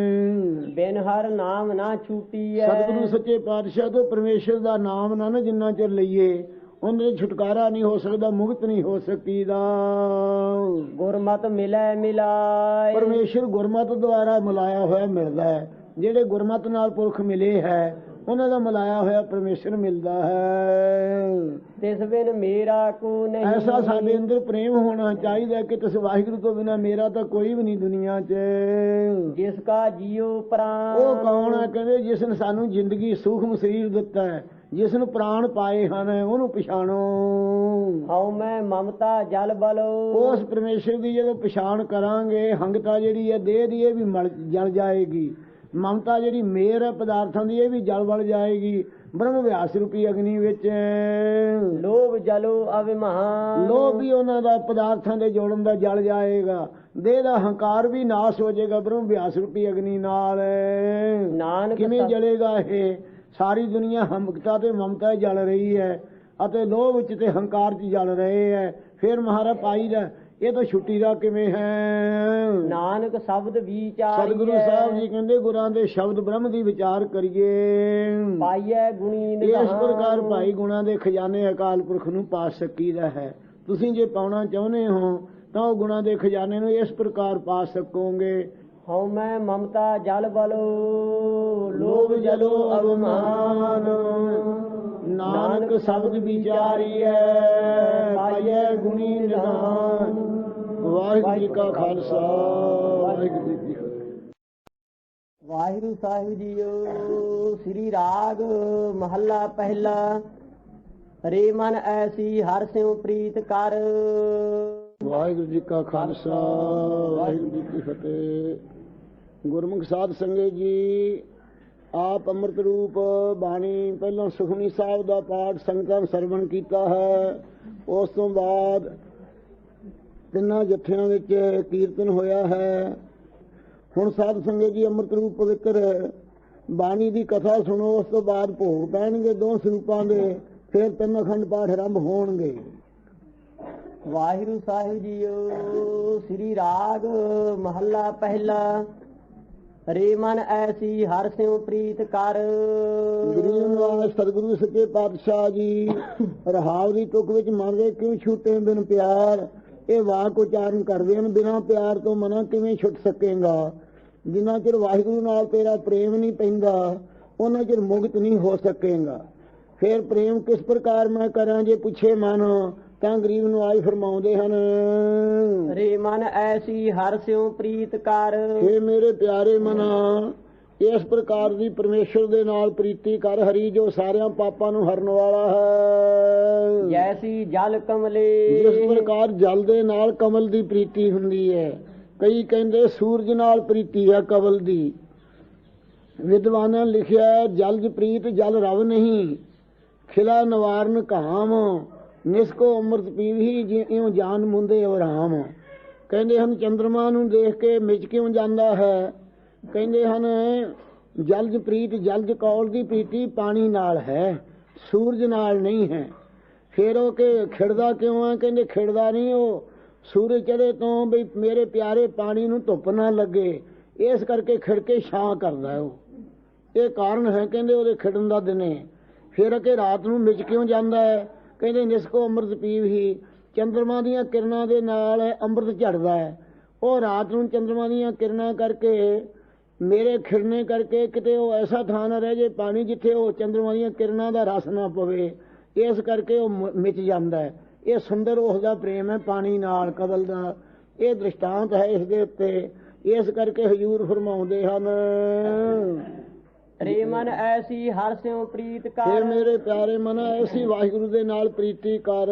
ਬਿਨ ਹਰ ਨਾਮ ਨਾ ਛੂਟੀ ਹੈ ਸਤਿਗੁਰੂ ਸੱਚੇ ਪਾਤਸ਼ਾਹ ਤੋਂ ਪਰਮੇਸ਼ਰ ਦਾ ਨਾਮ ਨਾ ਜਿੰਨਾ ਚਿਰ ਲਈਏ ਉਹਨੇ ਛੁਟਕਾਰਾ ਨਹੀਂ ਹੋ ਸਕਦਾ ਮੁਕਤ ਨਹੀਂ ਹੋ ਸਕੀਦਾ। ਗੁਰਮਤ ਮਿਲੇ ਮਿਲਾਏ ਪਰਮੇਸ਼ਰ ਗੁਰਮਤ ਦੁਆਰਾ ਮਿਲਾਇਆ ਹੋਇਆ ਮਿਲਦਾ ਹੈ। ਜਿਹੜੇ ਗੁਰਮਤ ਨਾਲ ਪੁਰਖ ਮਿਲੇ ਹੈ ਉਹਨਾਂ ਦਾ ਮਿਲਾਇਆ ਹੋਇਆ ਪਰਮੇਸ਼ਰ ਮਿਲਦਾ ਹੈ। ਤਿਸ ਬਿਨ ਮੇਰਾ ਕੋ ਨਹੀਂ ਐਸਾ ਸਾਡੇ ਅੰਦਰ ਪ੍ਰੇਮ ਹੋਣਾ ਚਾਹੀਦਾ ਕਿ ਤਿਸ ਵਾਹਿਗੁਰੂ ਤੋਂ ਬਿਨਾਂ ਮੇਰਾ ਤਾਂ ਕੋਈ ਵੀ ਨਹੀਂ ਦੁਨੀਆ 'ਚ। ਜਿਸ ਕਾ ਜੀਉ ਪ੍ਰਾਣ ਉਹ ਕੌਣ ਹੈ ਕਹਿੰਦੇ ਜਿਸ ਨੇ ਸਾਨੂੰ ਜ਼ਿੰਦਗੀ ਸੂਖਮ ਸਰੀਰ ਦਿੱਤਾ ਹੈ ਜਿਸ ਨੂੰ ਪ੍ਰਾਣ ਪਾਏ ਹਨ ਉਹਨੂੰ ਪਛਾਣੋ। ਹਉ ਮੈਂ ਮਮਤਾ ਜਲ ਬਲੋ ਉਸ ਪਰਮੇਸ਼ਰ ਦੀ ਜਦੋਂ ਪਛਾਣ ਕਰਾਂਗੇ ਹੰਗਤਾ ਜਿਹੜੀ ਹੈ ਦੇਹ ਦੀ ਇਹ ਵੀ ਜਲ ਜਾਏਗੀ। ਮਮਤਾ ਜਿਹੜੀ ਮੇਰ ਹੈ ਪਦਾਰਥਾਂ ਦੀ ਇਹ ਵੀ ਜਲ ਵਲ ਜਾਏਗੀ। ਬ੍ਰਹਮ ਵਿਆਸ ਰੂਪੀ ਅਗਨੀ ਵਿੱਚ ਲੋਭ ਜਲੋ ਅਭਿਮਾਨ ਲੋਭ ਵੀ ਉਹਨਾਂ ਦਾ ਪਦਾਰਥਾਂ ਦੇ ਜੋੜਨ ਦਾ ਜਲ ਜਾਏਗਾ। ਦੇਹ ਦਾ ਹੰਕਾਰ ਵੀ ਨਾਸ਼ ਹੋ ਜਾਏਗਾ ਬ੍ਰਹਮ ਵਿਆਸ ਰੂਪੀ ਅਗਨੀ ਨਾਲ। ਨਾਨਕ ਕਿਵੇਂ ਜਲੇਗਾ ਇਹ? ਸਾਰੀ ਦੁਨੀਆ ਹੰਗਤਾ ਤੇ ਮਮਤਾ ਜਲ ਰਹੀ ਹੈ ਅਤੇ ਲੋਭ ਵਿੱਚ ਤੇ ਹੰਕਾਰ 'ਚ ਜਲ ਰਹੇ ਹੈ। ਫਿਰ ਮਹਾਰਾਜ ਪਾਈ ਦਾ ਇਹ ਤਾਂ ਛੁੱਟੀ ਦਾ ਕਿਵੇਂ ਹੈ? ਨਾਨਕ ਸ਼ਬਦ ਵਿਚਾਰ ਸਤਿਗੁਰੂ ਸਾਹਿਬ ਜੀ ਕਹਿੰਦੇ ਗੁਰਾਂ ਦੇ ਸ਼ਬਦ ਬ੍ਰਹਮ ਦੀ ਵਿਚਾਰ ਕਰੀਏ ਪਾਈਐ ਗੁਣੀ ਇਸ ਪ੍ਰਕਾਰ ਭਾਈ ਗੁਣਾਂ ਦੇ ਖਜ਼ਾਨੇ ਅਕਾਲ ਪੁਰਖ ਨੂੰ ਪਾ ਸਕੀਦਾ ਹੈ। ਤੁਸੀਂ ਜੇ ਪਾਉਣਾ ਚਾਹੁੰਦੇ ਹੋ ਤਾਂ ਉਹ ਗੁਣਾਂ ਦੇ ਖਜ਼ਾਨੇ ਨੂੰ ਇਸ ਪ੍ਰਕਾਰ ਪਾ ਸਕੋਗੇ। ਹਉ ਮੈਂ ਮਮਤਾ ਜਲ ਬਲੋ ਲੋਭ ਜਲੋ ਅਭਿਮਾਨ ਨਾਨਕ ਸ਼ਬਦ ਵਿਚਾਰੀਐ ਪਾਈਐ ਗੁਣੀ ਨਿਧਾਨ। ਵਾਹਿਗੁਰੂ ਜੀ ਕਾ ਖਾਲਸਾ ਵਾਹਿਗੁਰੂ ਜੀ ਕੀ ਫਤਿਹ। ਵਾਹਿਗੁਰੂ ਸਾਹਿਬ ਜੀਓ। ਸ੍ਰੀ ਰਾਗ ਮਹੱਲਾ ਪਹਿਲਾ। ਰੇ ਮਨ ਐਸੀ ਹਰਿ ਸਿਉ ਪ੍ਰੀਤ ਕਰ। ਵਾਹਿਗੁਰੂ ਜੀ ਕਾ ਖਾਲਸਾ ਵਾਹਿਗੁਰੂ ਜੀ ਕੀ ਫਤਿਹ। ਗੁਰਮੁਖ ਸਾਧ ਸੰਗਤ ਜੀ ਆਪ ਅੰਮ੍ਰਿਤ ਰੂਪ ਬਾਣੀ ਪਹਿਲਾਂ ਸੁਖਮਨੀ ਸਾਹਿਬ ਦਾ ਪਾਠ ਸੰਗਤਾਂ ਸਰਵਣ ਕੀਤਾ ਹੈ। ਉਸ ਤੋਂ ਬਾਅਦ ਤਿੰਨਾਂ ਜੱਥਿਆਂ ਵਿੱਚ ਕੀਰਤਨ ਹੋਇਆ ਹੈ। ਹੁਣ ਸਾਧ ਸੰਗਤ ਜੀ ਅੰਮ੍ਰਿਤ ਰੂਪ ਪਵਿੱਤਰ ਬਾਣੀ ਦੀ ਕਥਾ ਸੁਣੋ। ਉਸ ਤੋਂ ਬਾਅਦ ਭੋਗ ਪੈਣਗੇ ਦੋ ਸਰੂਪਾਂ ਦੇ। ਫਿਰ ਤਿੰਨ ਅਖੰਡ ਪਾਠ ਆਰੰਭ ਹੋਣਗੇ। ਵਾਹਿਗੁਰੂ ਸਾਹਿਬ ਜੀਓ। ਸ੍ਰੀ ਰਾਗ ਮਹੱਲਾ ਪਹਿਲਾ। ਰੇ ਮਨ ਐਸੀ ਹਰਿ ਸਿਉ ਪ੍ਰੀਤ ਕਰ। ਗਰੀਬ ਨਿਵਾਸ ਸਤਿਗੁਰੂ ਸੱਚੇ ਪਾਤਸ਼ਾਹ ਜੀ ਰਹਾਵ ਦੀ ਤੁਕ ਵਿੱਚ ਮਨ ਦੇ ਕਿਉਂ ਛੁੱਟੇ ਬਿਨ ਪਿਆਰ। ਇਹ ਵਾਕ ਉਚਾਰਨ ਕਰਦੇ ਹਨ ਬਿਨਾਂ ਪਿਆਰ ਤੋਂ ਮਨਾਂ ਕਿਵੇਂ ਛੁੱਟ ਸਕੇਗਾ। ਜਿੰਨਾ ਚਿਰ ਵਾਹਿਗੁਰੂ ਨਾਲ ਤੇਰਾ ਪ੍ਰੇਮ ਨਹੀਂ ਪੈਂਦਾ ਉਹਨਾਂ ਚਿਰ ਮੁਕਤ ਨਹੀਂ ਹੋ ਸਕੇਗਾ। ਫਿਰ ਪ੍ਰੇਮ ਕਿਸ ਪ੍ਰਕਾਰ ਮੈਂ ਕਰਾਂ ਜੇ ਪੁੱਛੇ ਮਨ ਤਾਂ ਗਰੀਬ ਨਿਵਾਜ ਫਰਮਾਉਂਦੇ ਹਨ। ਰੇ ਮਨ ਐਸੀ ਹਰਿ ਸਿਉ ਪ੍ਰੀਤ ਕਰ। ਹੇ ਮੇਰੇ ਪਿਆਰੇ ਮਨਾ ਇਸ ਪ੍ਰਕਾਰ ਦੀ ਪਰਮੇਸ਼ਰ ਦੇ ਨਾਲ ਪ੍ਰੀਤੀ ਕਰ ਹਰੀ ਜੋ ਸਾਰਿਆਂ ਪਾਪਾਂ ਨੂੰ ਹਰਨ ਵਾਲਾ ਹੈ। ਜੈਸੀ ਜਲ ਕਮਲੇ ਜਿਸ ਪ੍ਰਕਾਰ ਜਲ ਦੇ ਨਾਲ ਕਮਲ ਦੀ ਪ੍ਰੀਤੀ ਹੁੰਦੀ ਹੈ। ਕਈ ਕਹਿੰਦੇ ਸੂਰਜ ਨਾਲ ਪ੍ਰੀਤੀ ਹੈ ਕਮਲ ਦੀ। ਵਿਦਵਾਨਾਂ ਲਿਖਿਆ ਜਲਜ ਪ੍ਰੀਤ ਜਲ ਰਵ ਨਹੀਂ ਖਿਲਾ ਨਿਵਾਰਨ ਕਾਮ ਨਿਸਕੋ ਅੰਮ੍ਰਿਤ ਪੀਵੀ ਜਿਉਂ ਜਾਨ ਮੁੰਦੇ ਅਵਰਾਮ। ਕਹਿੰਦੇ ਹਨ ਚੰਦਰਮਾ ਨੂੰ ਦੇਖ ਕੇ ਮਿਚ ਕਿਉਂ ਜਾਂਦਾ ਹੈ। ਕਹਿੰਦੇ ਹਨ ਜਲਜ ਪ੍ਰੀਤ ਜਲਜ ਕੌਲ ਦੀ ਪ੍ਰੀਤੀ ਪਾਣੀ ਨਾਲ ਹੈ ਸੂਰਜ ਨਾਲ ਨਹੀਂ ਹੈ। ਫਿਰ ਉਹ ਕਿ ਖਿੜਦਾ ਕਿਉਂ ਆ? ਕਹਿੰਦੇ ਖਿੜਦਾ ਨਹੀਂ, ਉਹ ਸੂਰਜ ਚੜ੍ਹੇ ਤੋਂ ਵੀ ਮੇਰੇ ਪਿਆਰੇ ਪਾਣੀ ਨੂੰ ਧੁੱਪ ਨਾ ਲੱਗੇ, ਇਸ ਕਰਕੇ ਖਿੜ ਕੇ ਛਾਂ ਕਰਦਾ ਉਹ। ਇਹ ਕਾਰਨ ਹੈ ਕਹਿੰਦੇ ਉਹਦੇ ਖਿੜਨ ਦਾ ਦਿਨੇ। ਫਿਰ ਕਿ ਰਾਤ ਨੂੰ ਮਿਚ ਕਿਉਂ ਜਾਂਦਾ ਹੈ? ਕਹਿੰਦੇ ਨਿਸਕੋ ਅੰਮ੍ਰਿਤ ਪੀਵੀ, ਚੰਦਰਮਾ ਦੀਆਂ ਕਿਰਨਾਂ ਦੇ ਨਾਲ ਅੰਮ੍ਰਿਤ ਝੜਦਾ ਹੈ। ਉਹ ਰਾਤ ਨੂੰ ਚੰਦਰਮਾ ਦੀਆਂ ਕਿਰਨਾਂ ਕਰਕੇ ਮੇਰੇ ਖਿੜਨੇ ਕਰਕੇ ਕਿਤੇ ਉਹ ਐਸਾ ਥਾਂ ਨਾ ਰਹਿ ਜੇ ਪਾਣੀ ਜਿੱਥੇ ਉਹ ਚੰਦਰਮਾ ਦੀਆਂ ਕਿਰਨਾਂ ਦਾ ਰਸ ਨਾ ਪਵੇ, ਇਸ ਕਰਕੇ ਉਹ ਮਿਚ ਜਾਂਦਾ ਹੈ। ਇਹ ਸੁੰਦਰ ਉਸ ਦਾ ਪ੍ਰੇਮ ਹੈ ਪਾਣੀ ਨਾਲ, ਕਬਲ ਦਾ। ਇਹ ਦ੍ਰਿਸ਼ਟਾਂਤ ਹੈ ਇਸ ਦੇ ਉੱਤੇ। ਇਸ ਕਰਕੇ ਹਜ਼ੂਰ ਫਰਮਾਉਂਦੇ ਹਨ, ਰੇ ਮਨ ਐਸੀ ਹਰ ਸਿਉ ਪ੍ਰੀਤ ਇਹ ਕਰ, ਮੇਰੇ ਪਿਆਰੇ ਮਨ ਐਸੀ ਵਾਹਿਗੁਰੂ ਦੇ ਨਾਲ ਪ੍ਰੀਤੀ ਕਰ,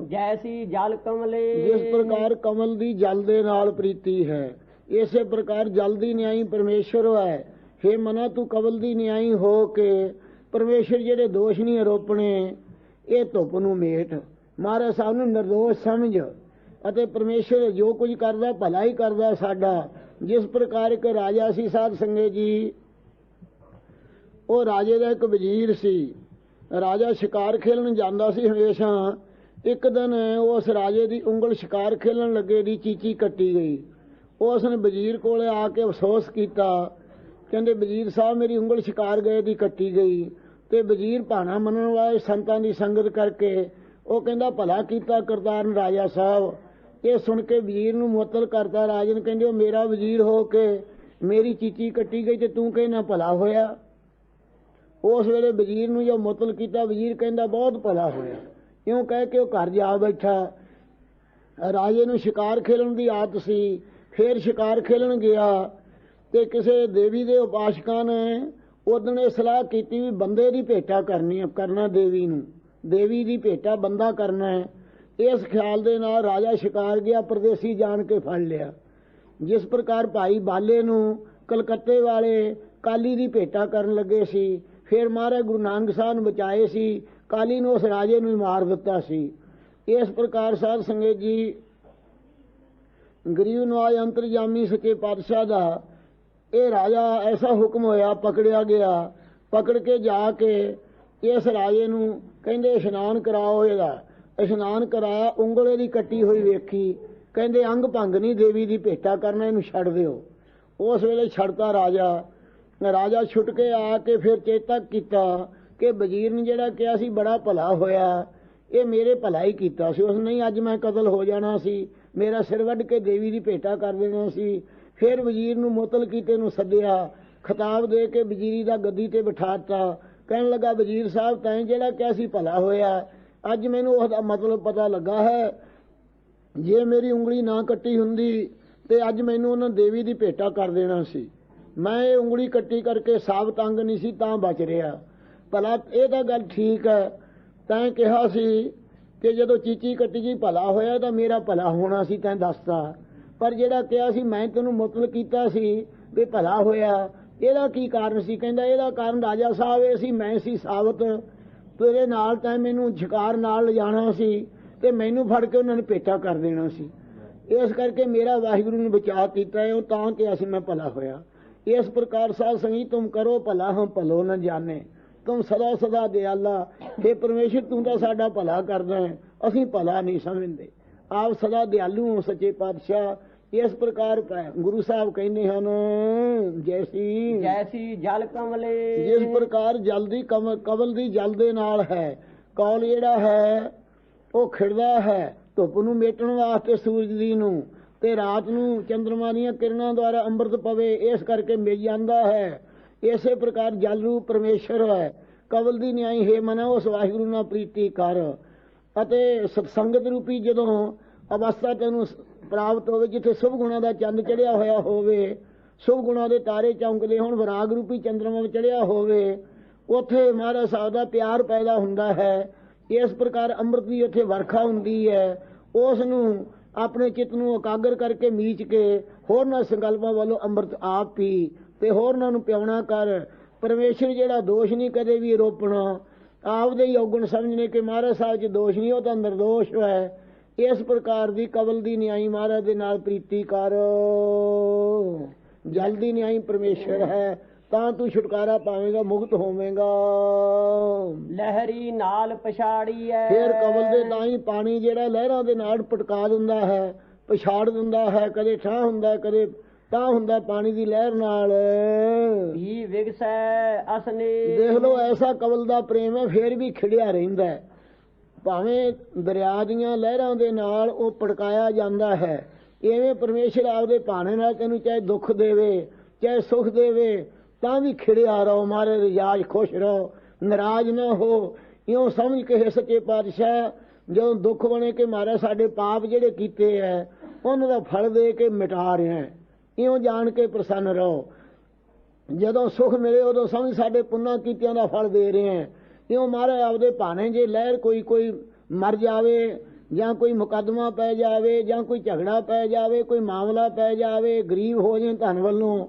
ਜੈਸੀ ਜਲ ਕਮਲੇ। ਜਿਸ ਪ੍ਰਕਾਰ ਕਮਲ ਦੀ ਜਲ ਦੇ ਨਾਲ ਪ੍ਰੀਤੀ ਹੈ, ਇਸੇ ਪ੍ਰਕਾਰ ਜਲ ਦੀ ਨਿਆਈ ਪਰਮੇਸ਼ਰ ਹੈ। ਹੇ ਮਨਾ ਤੂੰ ਕਮਲ ਦੀ ਨਿਆਈ ਹੋ ਕੇ ਪਰਮੇਸ਼ਰ ਜਿਹੜੇ ਦੋਸ਼ ਨਹੀਂ ਆਰੋਪਣੇ, ਇਹ ਧੁੱਪ ਨੂੰ ਮੇਟ। ਮਹਾਰਾਜ ਸਾਹਿਬ ਨੂੰ ਨਿਰਦੋਸ਼ ਸਮਝ ਅਤੇ ਪਰਮੇਸ਼ਰ ਜੋ ਕੁਝ ਕਰਦਾ ਭਲਾ ਹੀ ਕਰਦਾ ਸਾਡਾ। ਜਿਸ ਪ੍ਰਕਾਰ ਇੱਕ ਰਾਜਾ ਸੀ ਸਾਧ ਸੰਗਤ ਜੀ, ਉਹ ਰਾਜੇ ਦਾ ਇੱਕ ਵਜ਼ੀਰ ਸੀ। ਰਾਜਾ ਸ਼ਿਕਾਰ ਖੇਲਣ ਜਾਂਦਾ ਸੀ ਹਮੇਸ਼ਾ। ਇੱਕ ਦਿਨ ਉਸ ਰਾਜੇ ਦੀ ਉਂਗਲ ਸ਼ਿਕਾਰ ਖੇਲਣ ਲੱਗੇ ਦੀ ਚੀਚੀ ਕੱਟੀ ਗਈ। ਉਸ ਨੇ ਵਜ਼ੀਰ ਕੋਲੇ ਆ ਕੇ ਅਫਸੋਸ ਕੀਤਾ, ਕਹਿੰਦੇ ਵਜ਼ੀਰ ਸਾਹਿਬ ਮੇਰੀ ਉਂਗਲ ਸ਼ਿਕਾਰ ਗਏ ਦੀ ਕੱਟੀ ਗਈ। ਤੇ ਵਜ਼ੀਰ ਭਾਣਾ ਮੰਨਣ ਵਾਲੇ ਸੰਤਾਂ ਦੀ ਸੰਗਤ ਕਰਕੇ ਉਹ ਕਹਿੰਦਾ ਭਲਾ ਕੀਤਾ ਕਰਤਾਰਨ ਰਾਜਾ ਸਾਹਿਬ। ਇਹ ਸੁਣ ਕੇ ਵਜ਼ੀਰ ਨੂੰ ਮੁਅੱਤਲ ਕਰਤਾ। ਰਾਜਨ ਕਹਿੰਦੇ ਉਹ ਮੇਰਾ ਵਜ਼ੀਰ ਹੋ ਕੇ ਮੇਰੀ ਚੀਚੀ ਕੱਟੀ ਗਈ ਤੇ ਤੂੰ ਕਹਿੰਦਾ ਭਲਾ ਹੋਇਆ। ਉਸ ਵੇਲੇ ਵਜ਼ੀਰ ਨੂੰ ਜੋ ਮੁਅੱਤਲ ਕੀਤਾ, ਵਜ਼ੀਰ ਕਹਿੰਦਾ ਬਹੁਤ ਭਲਾ ਹੋਇਆ। ਇਉਂ ਕਹਿ ਕੇ ਉਹ ਘਰ ਜਾ ਬੈਠਾ। ਰਾਜੇ ਨੂੰ ਸ਼ਿਕਾਰ ਖੇਲਣ ਦੀ ਆਦਤ ਸੀ। ਫਿਰ ਸ਼ਿਕਾਰ ਖੇਲਣ ਗਿਆ ਤੇ ਕਿਸੇ ਦੇਵੀ ਦੇ ਉਪਾਸਕਾਂ ਨੇ ਉਦਣ ਇਹ ਸਲਾਹ ਕੀਤੀ ਵੀ ਬੰਦੇ ਦੀ ਭੇਟਾ ਕਰਨਾ ਦੇਵੀ ਨੂੰ, ਦੇਵੀ ਦੀ ਭੇਟਾ ਬੰਦਾ ਕਰਨਾ ਹੈ। ਇਸ ਖਿਆਲ ਦੇ ਨਾਲ ਰਾਜਾ ਸ਼ਿਕਾਰ ਗਿਆ, ਪਰਦੇਸੀ ਜਾਣ ਕੇ ਫੜ ਲਿਆ। ਜਿਸ ਪ੍ਰਕਾਰ ਭਾਈ ਬਾਲੇ ਨੂੰ ਕਲਕੱਤੇ ਵਾਲੇ ਕਾਲੀ ਦੀ ਭੇਟਾ ਕਰਨ ਲੱਗੇ ਸੀ, ਫਿਰ ਮਹਾਰਾਜ ਗੁਰੂ ਨਾਨਕ ਸਾਹਿਬ ਨੂੰ ਬਚਾਏ ਸੀ। ਕਾਲੀ ਨੂੰ ਉਸ ਰਾਜੇ ਨੂੰ ਹੀ ਮਾਰ ਦਿੱਤਾ ਸੀ। ਇਸ ਪ੍ਰਕਾਰ ਸਾਧ ਸੰਗਤ ਜੀ, ਗਰੀਬ ਨਵਾਜ ਅੰਤਰਜਾਮੀ ਸੱਚੇ ਪਾਤਸ਼ਾਹ ਦਾ ਇਹ ਰਾਜਾ ਐਸਾ ਹੁਕਮ ਹੋਇਆ, ਪਕੜਿਆ ਗਿਆ। ਪਕੜ ਕੇ ਜਾ ਕੇ ਇਸ ਰਾਜੇ ਨੂੰ ਕਹਿੰਦੇ ਇਸ਼ਨਾਨ ਕਰਾਓ। ਇਹਦਾ ਇਸ਼ਨਾਨ ਕਰਾਇਆ, ਉਂਗਲ ਇਹਦੀ ਕੱਟੀ ਹੋਈ ਵੇਖੀ। ਕਹਿੰਦੇ ਅੰਗ ਭੰਗ ਨਹੀਂ ਦੇਵੀ ਦੀ ਭੇਟਾ ਕਰਨਾ, ਇਹਨੂੰ ਛੱਡ ਦਿਓ। ਉਸ ਵੇਲੇ ਛੱਡਤਾ ਰਾਜਾ। ਰਾਜਾ ਛੁੱਟ ਕੇ ਆ ਕੇ ਫਿਰ ਚੇਤਕ ਕੀਤਾ ਕਿ ਵਜ਼ੀਰ ਨੇ ਜਿਹੜਾ ਕਿਹਾ ਸੀ ਬੜਾ ਭਲਾ ਹੋਇਆ, ਇਹ ਮੇਰੇ ਭਲਾ ਹੀ ਕੀਤਾ ਸੀ। ਉਸ ਨਹੀਂ ਅੱਜ ਮੈਂ ਕਤਲ ਹੋ ਜਾਣਾ ਸੀ, ਮੇਰਾ ਸਿਰ ਵੱਢ ਕੇ ਦੇਵੀ ਦੀ ਭੇਟਾ ਕਰ ਦੇਣਾ ਸੀ। ਫਿਰ ਵਜ਼ੀਰ ਨੂੰ ਮੁਅੱਤਲ ਕੀਤੇ ਨੂੰ ਸੱਦਿਆ, ਖਿਤਾਬ ਦੇ ਕੇ ਵਜ਼ੀਰੀ ਦਾ ਗੱਦੀ ਤੇ ਬਿਠਾਤਾ। ਕਹਿਣ ਲੱਗਾ ਵਜ਼ੀਰ ਸਾਹਿਬ ਤੈਂ ਜਿਹੜਾ ਕਿਹਾ ਸੀ ਭਲਾ ਹੋਇਆ, ਅੱਜ ਮੈਨੂੰ ਉਹਦਾ ਮਤਲਬ ਪਤਾ ਲੱਗਾ ਹੈ। ਜੇ ਮੇਰੀ ਉਂਗਲੀ ਨਾ ਕੱਟੀ ਹੁੰਦੀ ਤੇ ਅੱਜ ਮੈਨੂੰ ਉਹਨਾਂ ਦੇਵੀ ਦੀ ਭੇਟਾ ਕਰ ਦੇਣਾ ਸੀ। ਮੈਂ ਇਹ ਉਂਗਲੀ ਕੱਟੀ ਕਰਕੇ ਸਾਬਤ ਅੰਗ ਨਹੀਂ ਸੀ ਤਾਂ ਬਚ ਰਿਹਾ। ਭਲਾ ਇਹ ਤਾਂ ਗੱਲ ਠੀਕ ਹੈ, ਤੈਂ ਕਿਹਾ ਸੀ ਕਿ ਜਦੋਂ ਚੀਚੀ ਕੱਟੀ ਗਈ ਭਲਾ ਹੋਇਆ ਤਾਂ ਮੇਰਾ ਭਲਾ ਹੋਣਾ ਸੀ, ਤੈਂ ਦੱਸਤਾ। ਪਰ ਜਿਹੜਾ ਕਿਹਾ ਸੀ ਮੈਂ ਤੈਨੂੰ ਮੁਅੱਤਲ ਕੀਤਾ ਸੀ ਵੀ ਭਲਾ ਹੋਇਆ, ਇਹਦਾ ਕੀ ਕਾਰਨ ਸੀ? ਕਹਿੰਦਾ ਇਹਦਾ ਕਾਰਨ ਰਾਜਾ ਸਾਹਿਬ ਇਹ ਸੀ, ਮੈਂ ਸੀ ਸਾਬਤ, ਤੇਰੇ ਨਾਲ ਤੈਂ ਮੈਨੂੰ ਸ਼ਿਕਾਰ ਨਾਲ ਲਿਜਾਣਾ ਸੀ ਤੇ ਮੈਨੂੰ ਫੜ ਕੇ ਉਹਨਾਂ ਨੇ ਭੇਟਾ ਕਰ ਦੇਣਾ ਸੀ। ਇਸ ਕਰਕੇ ਮੇਰਾ ਵਾਹਿਗੁਰੂ ਨੇ ਬਚਾਅ ਕੀਤਾ ਹੈ, ਉਹ ਤਾਂ ਕਿਹਾ ਸੀ ਮੈਂ ਭਲਾ ਹੋਇਆ। ਇਸ ਪ੍ਰਕਾਰ ਸਾਧ ਸੰਗਤ ਤੁਮ ਕਰੋ ਭਲਾ ਹਮ ਭਲੋ न ਜਾਣੇ, ਤੁਮ ਸਦਾ ਸਦਾ ਦਿਆਲਾ। हे ਪਰਮੇਸ਼ਰ ਤੂੰ ਤਾਂ ਸਾਡਾ ਭਲਾ ਕਰਦਾ ਹੈ, ਅਸੀਂ ਭਲਾ ਨਹੀਂ ਸਮਝਦੇ। ਆਪ ਸਦਾ ਦਿਆਲੂ ਹੋ ਸੱਚੇ ਪਾਤਸ਼ਾਹ। ਇਸ ਪ੍ਰਕਾਰ ਗੁਰੂ ਸਾਹਿਬ ਕਹਿੰਦੇ ਹਨ, ਜੈਸੀ ਜਲ ਕਮਲੇ। ਜਿਸ ਪ੍ਰਕਾਰ ਜਲ ਦੀ ਕਮਲ ਦੀ ਜਲ ਦੇ ਨਾਲ ਹੈ। ਕੌਲ ਜਿਹੜਾ ਹੈ ਉਹ ਖਿੜਦਾ ਹੈ ਧੁੱਪ ਨੂੰ ਮੇਟਣ ਵਾਸਤੇ ਸੂਰਜ ਦੀ ਨੂੰ, ਤੇ ਰਾਤ ਨੂੰ ਚੰਦਰਮਾ ਦੀਆਂ ਕਿਰਨਾਂ ਦੁਆਰਾ ਅੰਮ੍ਰਿਤ ਪਵੇ, ਇਸ ਕਰਕੇ ਮਿਲ ਜਾਂਦਾ ਹੈ। ਇਸੇ ਪ੍ਰਕਾਰ ਜਲ ਰੂਪ ਪਰਮੇਸ਼ਰ ਹੈ। ਕਵਲ ਦੀ ਨਿਆਈ ਹੈ ਮਨਾ ਉਸ ਵਾਹਿਗੁਰੂ ਨਾਲ ਪ੍ਰੀਤੀ ਕਰ। ਅਤੇ ਸਤਸੰਗਤ ਰੂਪੀ ਜਦੋਂ ਅਵਸਥਾ ਤੈਨੂੰ ਪ੍ਰਾਪਤ ਹੋਵੇ, ਜਿੱਥੇ ਸ਼ੁਭ ਗੁਣਾਂ ਦਾ ਚੰਦ ਚੜਿਆ ਹੋਇਆ ਹੋਵੇ, ਸ਼ੁਭ ਗੁਣਾਂ ਦੇ ਤਾਰੇ ਚਮਕਦੇ ਹੋਣ, ਵਿਰਾਗ ਰੂਪੀ ਚੰਦਰਮਾ ਚੜਿਆ ਹੋਵੇ, ਉੱਥੇ ਮਹਾਰਾਜ ਸਾਹਿਬ ਦਾ ਪਿਆਰ ਪੈਦਾ ਹੁੰਦਾ ਹੈ। ਇਸ ਪ੍ਰਕਾਰ ਅੰਮ੍ਰਿਤ ਦੀ ਉੱਥੇ ਵਰਖਾ ਹੁੰਦੀ ਹੈ। ਉਸ ਨੂੰ ਆਪਣੇ ਚਿੱਤ ਨੂੰ ਇਕਾਗਰ ਕਰਕੇ ਮੀਚ ਕੇ ਹੋਰਨਾਂ ਸੰਕਲਪਾਂ ਵੱਲੋਂ ਅੰਮ੍ਰਿਤ ਆਪ ਪੀ ਤੇ ਹੋਰਨਾਂ ਨੂੰ ਪਿਆਉਣਾ ਕਰ। ਪਰਮੇਸ਼ਰ ਜਿਹੜਾ ਦੋਸ਼ ਨਹੀਂ ਕਦੇ ਵੀ ਰੋਪਣਾ, ਆਪਦੇ ਹੀ ਔਗਣ ਸਮਝਣੇ ਕਿ ਮਹਾਰਾਜ ਸਾਹਿਬ 'ਚ ਦੋਸ਼ ਨਹੀਂ, ਉਹ ਤਾਂ ਨਿਰਦੋਸ਼ ਹੈ। ਇਸ ਪ੍ਰਕਾਰ ਦੀ ਕਵਲ ਦੀ ਨਿਆਈ ਮਹਾਰਾਜ ਦੇ ਨਾਲ ਪ੍ਰੀਤੀ ਕਰ। ਜਲ ਦੀ ਨਿਆਈ ਪਰਮੇਸ਼ਰ ਹੈ, ਤਾਂ ਤੂੰ ਛੁਟਕਾਰਾ ਪਾਵੇਂਗਾ, ਮੁਕਤ ਹੋਵੇਂਗਾ। ਲਹਿਰੀ ਨਾਲ ਪਛਾੜੀ ਐ। ਫੇਰ ਕਵਲ ਦੇ ਤਾਂ ਹੀ ਪਾਣੀ ਜਿਹੜਾ ਲਹਿਰਾਂ ਦੇ ਨਾਲ ਪਟਕਾ ਦਿੰਦਾ ਹੈ, ਪਛਾੜ ਦਿੰਦਾ ਹੈ, ਕਦੇ ਠਾਹ ਹੁੰਦਾ, ਕਦੇ ਤਾਂ ਹੁੰਦਾ ਪਾਣੀ ਦੀ ਲਹਿਰ ਨਾਲ। ਵੀ ਵਿਗਸੈ ਅਸਨੇ। ਦੇਖ ਲਓ ਐਸਾ ਕਵਲ ਦਾ ਪ੍ਰੇਮ ਹੈ, ਫੇਰ ਵੀ ਖਿੜਿਆ ਰਹਿੰਦਾ ਹੈ। ਭਾਵੇਂ ਦਰਿਆ ਦੀਆਂ ਲਹਿਰਾਂ ਦੇ ਨਾਲ ਉਹ ਪਟਕਾਇਆ ਜਾਂਦਾ ਹੈ, ਇਵੇਂ ਪਰਮੇਸ਼ਰ ਆਪਦੇ ਭਾਣੇ ਨਾਲ ਤੈਨੂੰ ਚਾਹੇ ਦੁੱਖ ਦੇਵੇ ਚਾਹੇ ਸੁੱਖ ਦੇਵੇ ਤਾਂ ਵੀ ਖਿੜਿਆ ਰਹੋ, ਮਾਰੇ ਰਿਆਜ਼ ਖੁਸ਼ ਰਹੋ, ਨਾਰਾਜ਼ ਨਾ ਹੋ। ਇਉਂ ਸਮਝ ਕੇ ਸੱਚੇ ਪਾਤਸ਼ਾਹ ਜਦੋਂ ਦੁੱਖ ਬਣੇ ਕਿ ਮਾਰਾ ਸਾਡੇ ਪਾਪ ਜਿਹੜੇ ਕੀਤੇ ਹੈ ਉਹਨਾਂ ਦਾ ਫਲ ਦੇ ਕੇ ਮਿਟਾ ਰਿਹਾ, ਇਉਂ ਜਾਣ ਕੇ ਪ੍ਰਸੰਨ ਰਹੋ। ਜਦੋਂ ਸੁੱਖ ਮਿਲੇ ਉਦੋਂ ਸਮਝ ਸਾਡੇ ਪੁੰਨਾਂ ਕੀਤਿਆਂ ਦਾ ਫਲ ਦੇ ਰਹੇ ਹੈ। ਇਉਂ ਮਹਾਰਾਜ ਆਪਦੇ ਭਾਣੇ ਜੇ ਲਹਿਰ ਕੋਈ ਮਰ ਜਾਵੇ ਜਾਂ ਕੋਈ ਮੁਕੱਦਮਾ ਪੈ ਜਾਵੇ ਜਾਂ ਕੋਈ ਝਗੜਾ ਪੈ ਜਾਵੇ, ਕੋਈ ਮਾਮਲਾ ਪੈ ਜਾਵੇ, ਗਰੀਬ ਹੋ ਜਾਏ ਧਨ ਵੱਲੋਂ,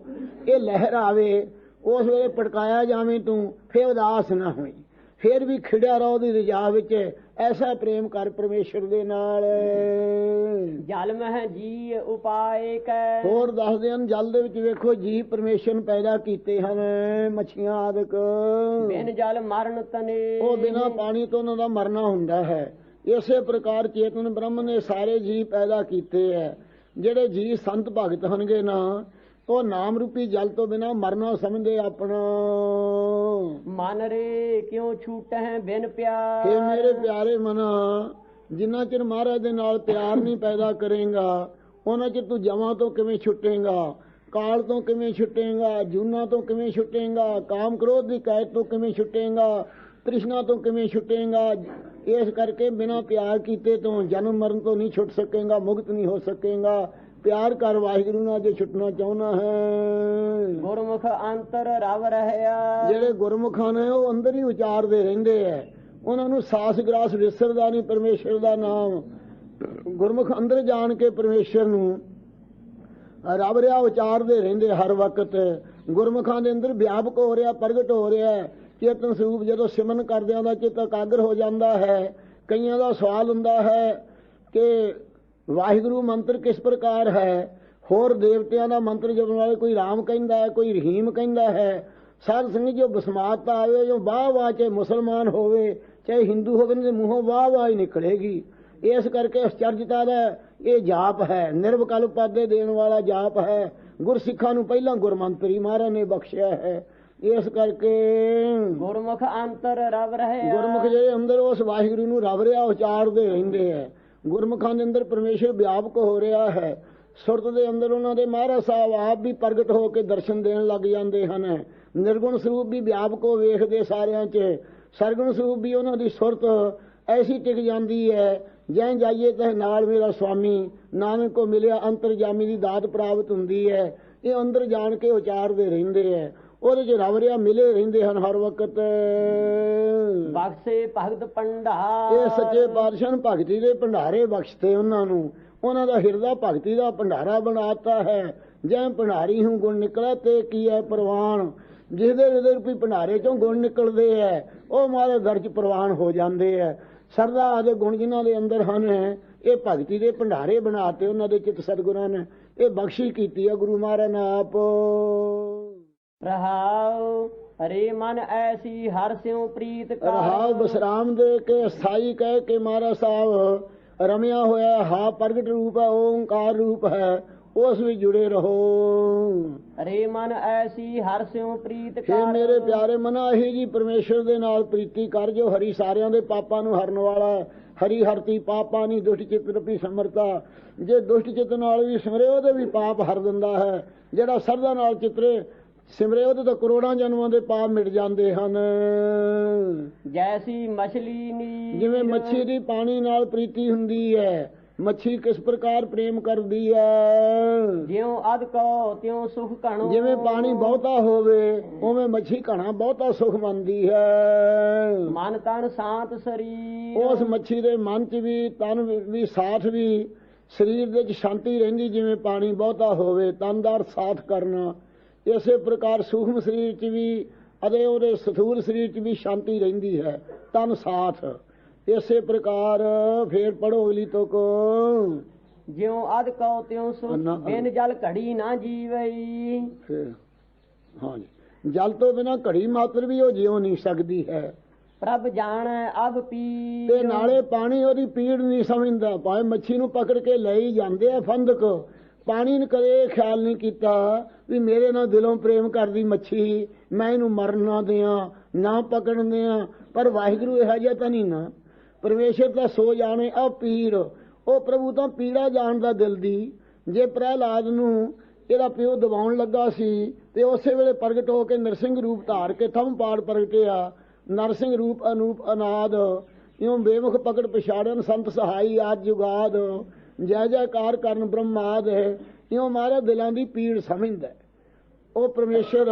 ਇਹ ਲਹਿਰ ਆਵੇ, ਉਸ ਵੇਲੇ ਪਟਕਾਇਆ ਜਾਵੇਂ ਤੂੰ, ਫੇਰ ਉਦਾਸ ਨਾ ਹੋਈ, ਫੇਰ ਵੀ ਖਿੜਿਆ ਰਹੋ ਉਹਦੀ ਰਜਾ ਵਿੱਚ। ਐਸਾ ਪ੍ਰੇਮ ਕਰ ਪਰਮੇਸ਼ਰ ਦੇ ਨਾਲ। ਜਲ ਮਹਿ ਜੀ ਉਪਾਏ ਕੈ। ਹੋਰ ਦੱਸਦੇ ਹਨ, ਜਲ ਦੇ ਵਿੱਚ ਵੇਖੋ ਜੀ ਪਰਮੇਸ਼ਰ ਨੇ ਪੈਦਾ ਕੀਤੇ ਹਨ, ਮੱਛੀਆਂ ਆਦਿਕ। ਬਿਨ ਜਲ ਮਰਨ ਤਨੇ। ਉਹ ਬਿਨਾਂ ਪਾਣੀ ਤੋਂ ਉਹਨਾਂ ਦਾ ਮਰਨਾ ਹੁੰਦਾ ਹੈ। ਇਸੇ ਪ੍ਰਕਾਰ ਚੇਤਨ ਬ੍ਰਹਮ ਨੇ ਸਾਰੇ ਜੀ ਪੈਦਾ ਕੀਤੇ ਹੈ। ਜਿਹੜੇ ਜੀ ਸੰਤ ਭਗਤ ਹਨਗੇ ਨਾ, ਉਹ ਨਾਮ ਰੂਪੀ ਜਲ ਤੋਂ ਬਿਨਾਂ ਮਰਨਾ ਸਮਝਦੇ ਆਪਣਾ। ਮਨ ਰੇ ਕਿਉਂ ਛੂਟਹਿ ਬਿਨ ਪਿਆਰ। ਇਹ ਮੇਰੇ ਪਿਆਰੇ ਮਨਾ, ਜਿੰਨਾ ਚਿਰ ਮਹਾਰਾਜ ਦੇ ਨਾਲ ਪਿਆਰ ਨਹੀਂ ਪੈਦਾ ਕਰੇਗਾ ਉਹਨਾਂ ਚਿਰ ਤੂੰ ਜਮਾਂ ਤੋਂ ਕਿਵੇਂ ਛੁੱਟੇਗਾ, ਕਾਲ ਤੋਂ ਕਿਵੇਂ ਛੁੱਟੇਗਾ, ਜੂਨਾ ਤੋਂ ਕਿਵੇਂ ਛੁੱਟੇਗਾ, ਕਾਮ ਕ੍ਰੋਧ ਦੀ ਕੈਦ ਤੋਂ ਕਿਵੇਂ ਛੁੱਟੇਗਾ, ਤ੍ਰਿਸ਼ਨਾ ਤੋਂ ਕਿਵੇਂ ਛੁੱਟੇਗਾ। ਇਸ ਕਰਕੇ ਬਿਨਾਂ ਪਿਆਰ ਕੀਤੇ ਤੋਂ ਜਨਮ ਮਰਨ ਤੋਂ ਨਹੀਂ ਛੁੱਟ ਸਕੇਗਾ, ਮੁਕਤ ਨਹੀਂ ਹੋ ਸਕੇਗਾ। ਪਿਆਰ ਕਰ ਵਾਹਿਗੁਰੂ ਨਾਲ ਜੇ ਛੁੱਟਣਾ ਚਾਹੁੰਦਾ ਹੈ। ਗੁਰਮੁਖ ਅੰਤਰ ਰਵ ਰਹਿਆ। ਜਿਹੜੇ ਗੁਰਮੁਖਾਂ ਨੇ ਉਹ ਅੰਦਰ ਹੀ ਉਚਾਰਦੇ ਰਹਿੰਦੇ ਹੈ, ਉਹਨਾਂ ਨੂੰ ਸਾਸ ਗਰਾਸ ਵਿਸਰਦਾ ਨਹੀਂ ਪਰਮੇਸ਼ਰ ਦਾ ਨਾਮ। ਗੁਰਮੁਖ ਅੰਦਰ ਜਾਣ ਕੇ ਪਰਮੇਸ਼ਰ ਨੂੰ ਰੱਬ ਰਿਹਾ ਉਚਾਰਦੇ ਰਹਿੰਦੇ ਹਰ ਵਕਤ। ਗੁਰਮੁਖਾਂ ਦੇ ਅੰਦਰ ਵਿਆਪਕ ਹੋ ਰਿਹਾ, ਪ੍ਰਗਟ ਹੋ ਰਿਹਾ ਚੇਤਨ ਸਰੂਪ। ਜਦੋਂ ਸਿਮਰਨ ਕਰਦਿਆਂ ਦਾ ਚਿੱਤ ਇਕਾਗਰ ਹੋ ਜਾਂਦਾ ਹੈ। ਕਈਆਂ ਦਾ ਸਵਾਲ ਹੁੰਦਾ ਹੈ ਕਿ ਵਾਹਿਗੁਰੂ ਮੰਤਰ ਕਿਸ ਪ੍ਰਕਾਰ ਹੈ, ਹੋਰ ਦੇਵਤਿਆਂ ਦਾ ਮੰਤਰ ਜਪਣ ਵਾਲੇ ਕੋਈ ਰਾਮ ਕਹਿੰਦਾ ਹੈ, ਕੋਈ ਰਹੀਮ ਕਹਿੰਦਾ ਹੈ। ਸਾਧ ਸੰਗਤ ਜੋ ਬਸਮਾਤ ਆਵੇ, ਜੋ ਵਾਹ ਵਾਹ, ਚਾਹੇ ਮੁਸਲਮਾਨ ਹੋਵੇ ਚਾਹੇ ਹਿੰਦੂ ਹੋਵੇ, ਦੇ ਮੂੰਹੋਂ ਵਾਹ ਵਾਹ ਹੀ ਨਿਕਲੇਗੀ। ਇਸ ਕਰਕੇ ਅਸਚਰਜਤਾ ਦਾ ਇਹ ਜਾਪ ਹੈ, ਨਿਰਵਿਕਲਪ ਪਾਦੇ ਦੇਣ ਵਾਲਾ ਜਾਪ ਹੈ। ਗੁਰਸਿੱਖਾਂ ਨੂੰ ਪਹਿਲਾਂ ਗੁਰਮੰਤਰੀ ਮਹਾਰਾਜ ਨੇ ਬਖਸ਼ਿਆ ਹੈ। ਇਸ ਕਰਕੇ ਗੁਰਮੁਖ ਅੰਤਰ ਰਵ ਰਹਿਆ। ਗੁਰਮੁਖ ਜਿਹੜੇ ਅੰਦਰ ਉਸ ਵਾਹਿਗੁਰੂ ਨੂੰ ਰੱਬ ਰਿਹਾ ਉਚਾਰਦੇ ਰਹਿੰਦੇ ਹੈ। ਗੁਰਮੁਖਾਂ ਦੇ ਅੰਦਰ ਪਰਮੇਸ਼ਰ ਵਿਆਪਕ ਹੋ ਰਿਹਾ ਹੈ। ਸੁਰਤ ਦੇ ਅੰਦਰ ਉਹਨਾਂ ਦੇ ਮਹਾਰਾਜ ਸਾਹਿਬ ਆਪ ਵੀ ਪ੍ਰਗਟ ਹੋ ਕੇ ਦਰਸ਼ਨ ਦੇਣ ਲੱਗ ਜਾਂਦੇ ਹਨ। ਨਿਰਗੁਣ ਸਰੂਪ ਵੀ ਵਿਆਪਕ ਹੋ ਵੇਖਦੇ ਸਾਰਿਆਂ 'ਚ। ਸਰਗੁਣ ਸਰੂਪ ਵੀ ਉਹਨਾਂ ਦੀ ਸੁਰਤ ਐਸੀ ਟਿਕ ਜਾਂਦੀ ਹੈ, ਜੈ ਜਾਈਏ ਤਹ ਨਾਲ ਮੇਰਾ ਸੁਆਮੀ, ਨਾਨਕ ਕੋ ਮਿਲਿਆ ਅੰਤਰਜਾਮੀ ਦੀ ਦਾਤ ਪ੍ਰਾਪਤ ਹੁੰਦੀ ਹੈ। ਇਹ ਅੰਦਰ ਜਾਣ ਕੇ ਉਚਾਰਦੇ ਰਹਿੰਦੇ ਹੈ, ਉਹਦੇ 'ਚ ਰੱਬ ਰਿਹਾ ਮਿਲੇ ਰਹਿੰਦੇ ਹਨ ਹਰ ਵਕਤ। ਬਖਸ਼ੇ ਭਗਤ ਭੰਡਾਰ। ਇਹ ਸੱਚੇ ਪਾਤਸ਼ਾਹ ਨੇ ਭਗਤੀ ਦੇ ਭੰਡਾਰੇ ਬਖਸ਼ਤੇ ਉਹਨਾਂ ਨੂੰ। ਉਹਨਾਂ ਦਾ ਹਿਰਦਾ ਭਗਤੀ ਦਾ ਭੰਡਾਰਾ ਬਣਾਤਾ ਹੈ। ਜੈ ਭੰਡਾਰੀ ਹੂੰ ਗੁਣ ਨਿਕਲਾ ਤੇ ਕੀ ਹੈ ਪ੍ਰਵਾਨ। ਜਿਹਦੇ ਹਿਰਦੇ ਰੂਪੀ ਭੰਡਾਰੇ ਚੋਂ ਗੁਣ ਨਿਕਲਦੇ ਹੈ ਉਹ ਮਾਰੇ ਦਰ 'ਚ ਪ੍ਰਵਾਨ ਹੋ ਜਾਂਦੇ ਹੈ। ਸਰਦਾ ਆਦਿ ਗੁਣ ਜਿਨ੍ਹਾਂ ਦੇ ਅੰਦਰ ਹਨ, ਇਹ ਭਗਤੀ ਦੇ ਭੰਡਾਰੇ ਬਣਾਤੇ ਉਹਨਾਂ ਦੇ ਚਿੱਤ ਸਤਿਗੁਰਾਂ ਨੇ। ਇਹ ਬਖਸ਼ੀ ਕੀਤੀ ਹੈ ਗੁਰੂ ਮਹਾਰਾਜ ਨੇ ਆਪ। ਰਹਾਉ ਹਰੇ ਮਨ ਐਸੀ ਹਰ ਸਿਉ ਪ੍ਰੀਤ ਕਰ। ਰਹਾਉ ਬਸਰਾਮ ਦੇ ਕੇ ਸਥਾਈ ਕਹਿ ਕੇ ਮਹਾਰਾਜ ਸਾਹਿਬ ਰਮਿਆ ਹੋਇਆ ਹਾ ਪ੍ਰਗਟ ਰੂਪ ਹੈ, ਓੰਕਾਰ ਰੂਪ ਹੈ, ਉਸ ਵਿੱਚ ਜੁੜੇ ਰਹੋ। ਹਰੇ ਮਨ ਐਸੀ ਹਰ ਸਿਉ ਪ੍ਰੀਤ हे ਕਰ। ਮੇਰੇ ਪਿਆਰੇ ਮਨਾ, ਇਹੀ ਜੀ ਪਰਮੇਸ਼ਰ ਦੇ ਨਾਲ ਪ੍ਰੀਤੀ ਕਰ ਜੋ ਹਰੀ ਸਾਰਿਆਂ ਦੇ ਪਾਪਾਂ ਨੂੰ ਹਰਨ ਵਾਲਾ। ਹਰੀ ਹਰਤੀ ਪਾਪਾਂ ਨਹੀਂ ਦੁਸ਼ਟ ਚਿੱਤ ਰੂਪੀ ਸਮਰਤਾ। ਜੇ ਦੁਸ਼ਟ ਚਿੱਤ ਨਾਲ ਵੀ ਸਿਮਰੇ ਉਹਦੇ ਵੀ ਪਾਪ ਹਰ ਦਿੰਦਾ ਹੈ। ਜਿਹੜਾ ਸਰਦਾ ਨਾਲ ਚਿਤਰੇ ਸਿਮਰੇ ਉਹਦੇ ਤਾਂ ਕਰੋੜਾਂ ਜਨਮਾਂ ਦੇ ਪਾਪ ਮਿਟ ਜਾਂਦੇ ਹਨ। ਜੈਸੀ ਮਛਲੀ ਨੀ। ਜਿਵੇਂ ਮੱਛੀ ਦੀ ਪਾਣੀ ਨਾਲ ਪ੍ਰੀਤੀ ਹੁੰਦੀ ਹੈ, ਮੱਛੀ ਕਿਸ ਪ੍ਰਕਾਰ ਪ੍ਰੇਮ ਕਰਦੀ ਹੈ। ਜਿਉ ਅਧ ਕੋ ਤਿਉ ਸੁਖ ਘਣੋ। ਜਿਵੇਂ ਪਾਣੀ ਬਹੁਤਾ ਹੋਵੇ ਉਵੇਂ ਮੱਛੀ ਘਣਾ ਬਹੁਤਾ ਸੁਖ ਮੰਨਦੀ ਹੈ। ਮਨ ਤਨ ਸ਼ਾਂਤ ਸਰੀਰ। ਉਸ ਮੱਛੀ ਦੇ ਮਨ 'ਚ ਵੀ ਤਨ ਵੀ ਸਾਥ ਵੀ ਸਰੀਰ ਦੇ 'ਚ ਸ਼ਾਂਤੀ ਰਹਿੰਦੀ। ਜਿਵੇਂ ਪਾਣੀ ਬਹੁਤਾ ਹੋਵੇ ਤਨ ਦਾ ਸਾਥ ਕਰਨਾ, ਇਸੇ ਪ੍ਰਕਾਰ ਸੂਖਮ ਸਰੀਰ 'ਚ ਵੀ ਅਤੇ ਉਹਦੇ ਸਥੂਲ ਸਰੀਰ 'ਚ ਵੀ ਸ਼ਾਂਤੀ ਰਹਿੰਦੀ ਹੈ, ਤਨ ਸਾਥ। ਇਸੇ ਪ੍ਰਕਾਰ ਫੇਰ ਪੜੋ ਅਗਲੀ ਤੁਕ। ਜਿਉ ਅਧ ਕੋ ਤਿਉ ਸੁਖ ਬਿਨ ਜਲ ਘੜੀ ਨਾ ਜੀਵਈ। ਹਾਂਜੀ, ਜਲ ਤੋਂ ਬਿਨਾਂ ਘੜੀ ਮਾਤਰ ਵੀ ਉਹ ਜਿਉ ਨਹੀਂ ਸਕਦੀ ਹੈ। ਪ੍ਰਭ ਜਾਣੈ ਅਬ ਪੀ ਤੇ ਨਾਲੇ ਪਾਣੀ ਉਹਦੀ ਪੀੜ ਨਹੀਂ ਸਮਝਦਾ। ਭਾਵੇਂ ਮੱਛੀ ਨੂੰ ਪਕੜ ਕੇ ਲਈ ਜਾਂਦੇ ਆ ਫੰਦਕ, ਪਾਣੀ ਨੇ ਕਦੇ ਖਿਆਲ ਨਹੀਂ ਕੀਤਾ ਵੀ ਮੇਰੇ ਨਾਲ ਦਿਲੋਂ ਪ੍ਰੇਮ ਕਰਦੀ ਮੱਛੀ, ਮੈਂ ਇਹਨੂੰ ਮਰਨ ਨਾ ਦਿਆਂ, ਨਾ ਪਕੜਨ ਦਿਆਂ। ਪਰ ਵਾਹਿਗੁਰੂ ਇਹੋ ਜਿਹਾ ਤਾਂ ਨਹੀਂ ਨਾ। ਪਰਮੇਸ਼ਰ ਤਾਂ ਸੋ ਜਾਣੇ ਆ ਪੀੜ, ਉਹ ਪ੍ਰਭੂ ਤਾਂ ਪੀੜਾ ਜਾਣਦਾ ਦਿਲ ਦੀ। ਜੇ ਪ੍ਰਹਿਲਾਦ ਨੂੰ ਇਹਦਾ ਪਿਓ ਦਬਾਉਣ ਲੱਗਾ ਸੀ ਤੇ ਉਸੇ ਵੇਲੇ ਪ੍ਰਗਟ ਹੋ ਕੇ ਨਰਸਿੰਘ ਰੂਪ ਧਾਰ ਕੇ ਥੰਮ ਪਾੜ ਪ੍ਰਗਟਿਆ। ਨਰਸਿੰਘ ਰੂਪ ਅਨੂਪ ਅਨਾਦ, ਇਉਂ ਬੇਮੁਖ ਪਕੜ ਪਛਾੜਨ ਸੰਤ ਸਹਾਈ ਆਦ ਜੁਗਾਦ, ਜੈ ਜੈਕਾਰ ਕਰਨ ਬ੍ਰਹਮਾਦ ਹੈ। ਇਉਂ ਮਾਰੇ ਦਿਲਾਂ ਦੀ ਪੀੜ ਸਮਝਦਾ ਉਹ ਪਰਮੇਸ਼ਰ।